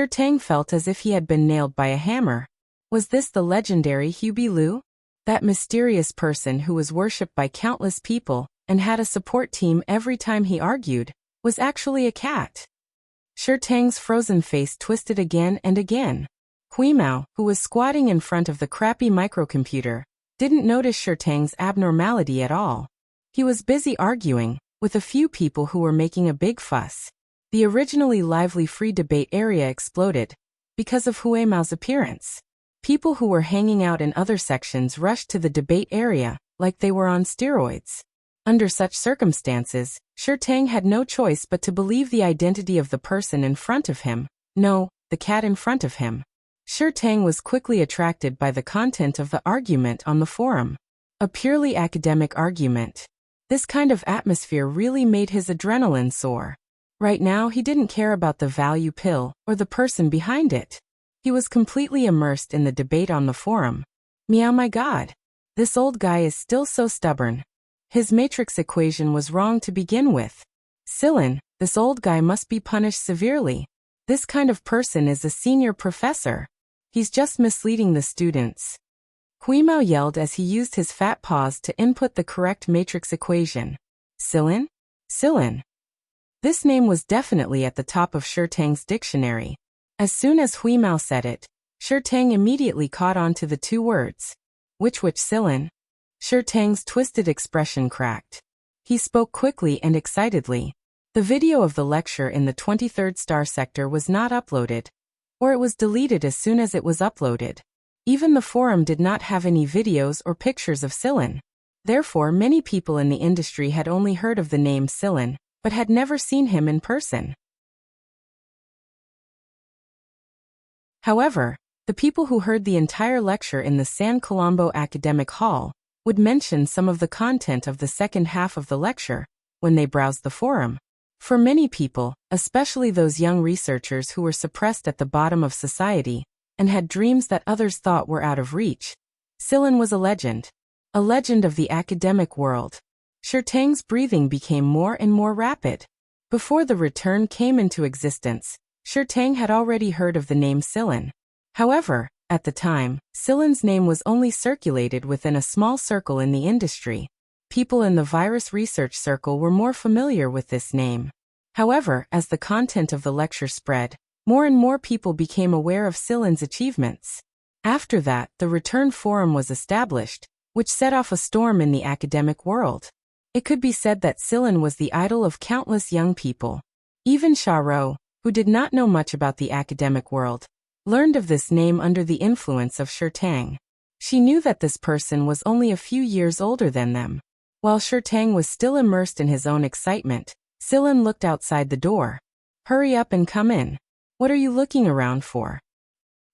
Tang felt as if he had been nailed by a hammer. Was this the legendary Yubilu? That mysterious person who was worshipped by countless people and had a support team every time he argued, was actually a cat. Tang's frozen face twisted again and again. Huimao, who was squatting in front of the crappy microcomputer, didn't notice Tang's abnormality at all. He was busy arguing with a few people who were making a big fuss. The originally lively free debate area exploded because of Huimao's appearance. People who were hanging out in other sections rushed to the debate area like they were on steroids. Under such circumstances, Tang had no choice but to believe the identity of the person in front of him. No, the cat in front of him. Tang was quickly attracted by the content of the argument on the forum. A purely academic argument. This kind of atmosphere really made his adrenaline soar. Right now he didn't care about the value pill or the person behind it. He was completely immersed in the debate on the forum. Meow, my god. This old guy is still so stubborn. His matrix equation was wrong to begin with. Silin, this old guy must be punished severely. This kind of person is a senior professor. He's just misleading the students. Huimao yelled as he used his fat paws to input the correct matrix equation. Silin? Silin. This name was definitely at the top of Tang's dictionary. As soon as Huimao said it, Tang immediately caught on to the two words. Which Silin? Tang's twisted expression cracked. He spoke quickly and excitedly. The video of the lecture in the 23rd star sector was not uploaded, or it was deleted as soon as it was uploaded. Even the forum did not have any videos or pictures of Silin. Therefore, many people in the industry had only heard of the name Silin, but had never seen him in person. However, the people who heard the entire lecture in the San Colombo Academic Hall would mention some of the content of the second half of the lecture when they browsed the forum. For many people, especially those young researchers who were suppressed at the bottom of society and had dreams that others thought were out of reach, Silin was a legend of the academic world. Tang's breathing became more and more rapid. Before the return came into existence, Tang had already heard of the name Silin. However, at the time, Silin's name was only circulated within a small circle in the industry. People in the virus research circle were more familiar with this name. However, as the content of the lecture spread, more and more people became aware of Silin's achievements. After that, the Return Forum was established, which set off a storm in the academic world. It could be said that Silin was the idol of countless young people. Even Xiaorou, who did not know much about the academic world, learned of this name under the influence of Tang. She knew that this person was only a few years older than them. While Tang was still immersed in his own excitement, Silin looked outside the door. Hurry up and come in. What are you looking around for?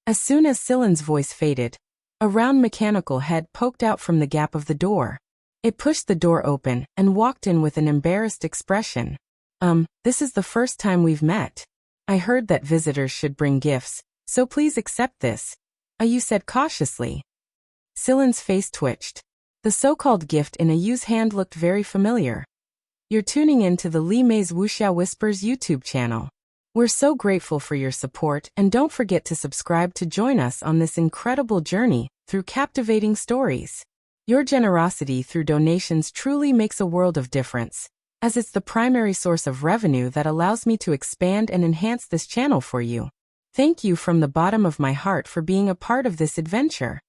As soon as Silin's voice faded, a round mechanical head poked out from the gap of the door. It pushed the door open and walked in with an embarrassed expression. This is the first time we've met. I heard that visitors should bring gifts, so please accept this. You said cautiously. Silin's face twitched. The so-called gift in Ayu's hand looked very familiar. You're tuning in to the Li Mei's Wuxia Whispers YouTube channel. We're so grateful for your support, and don't forget to subscribe to join us on this incredible journey through captivating stories. Your generosity through donations truly makes a world of difference, as it's the primary source of revenue that allows me to expand and enhance this channel for you. Thank you from the bottom of my heart for being a part of this adventure.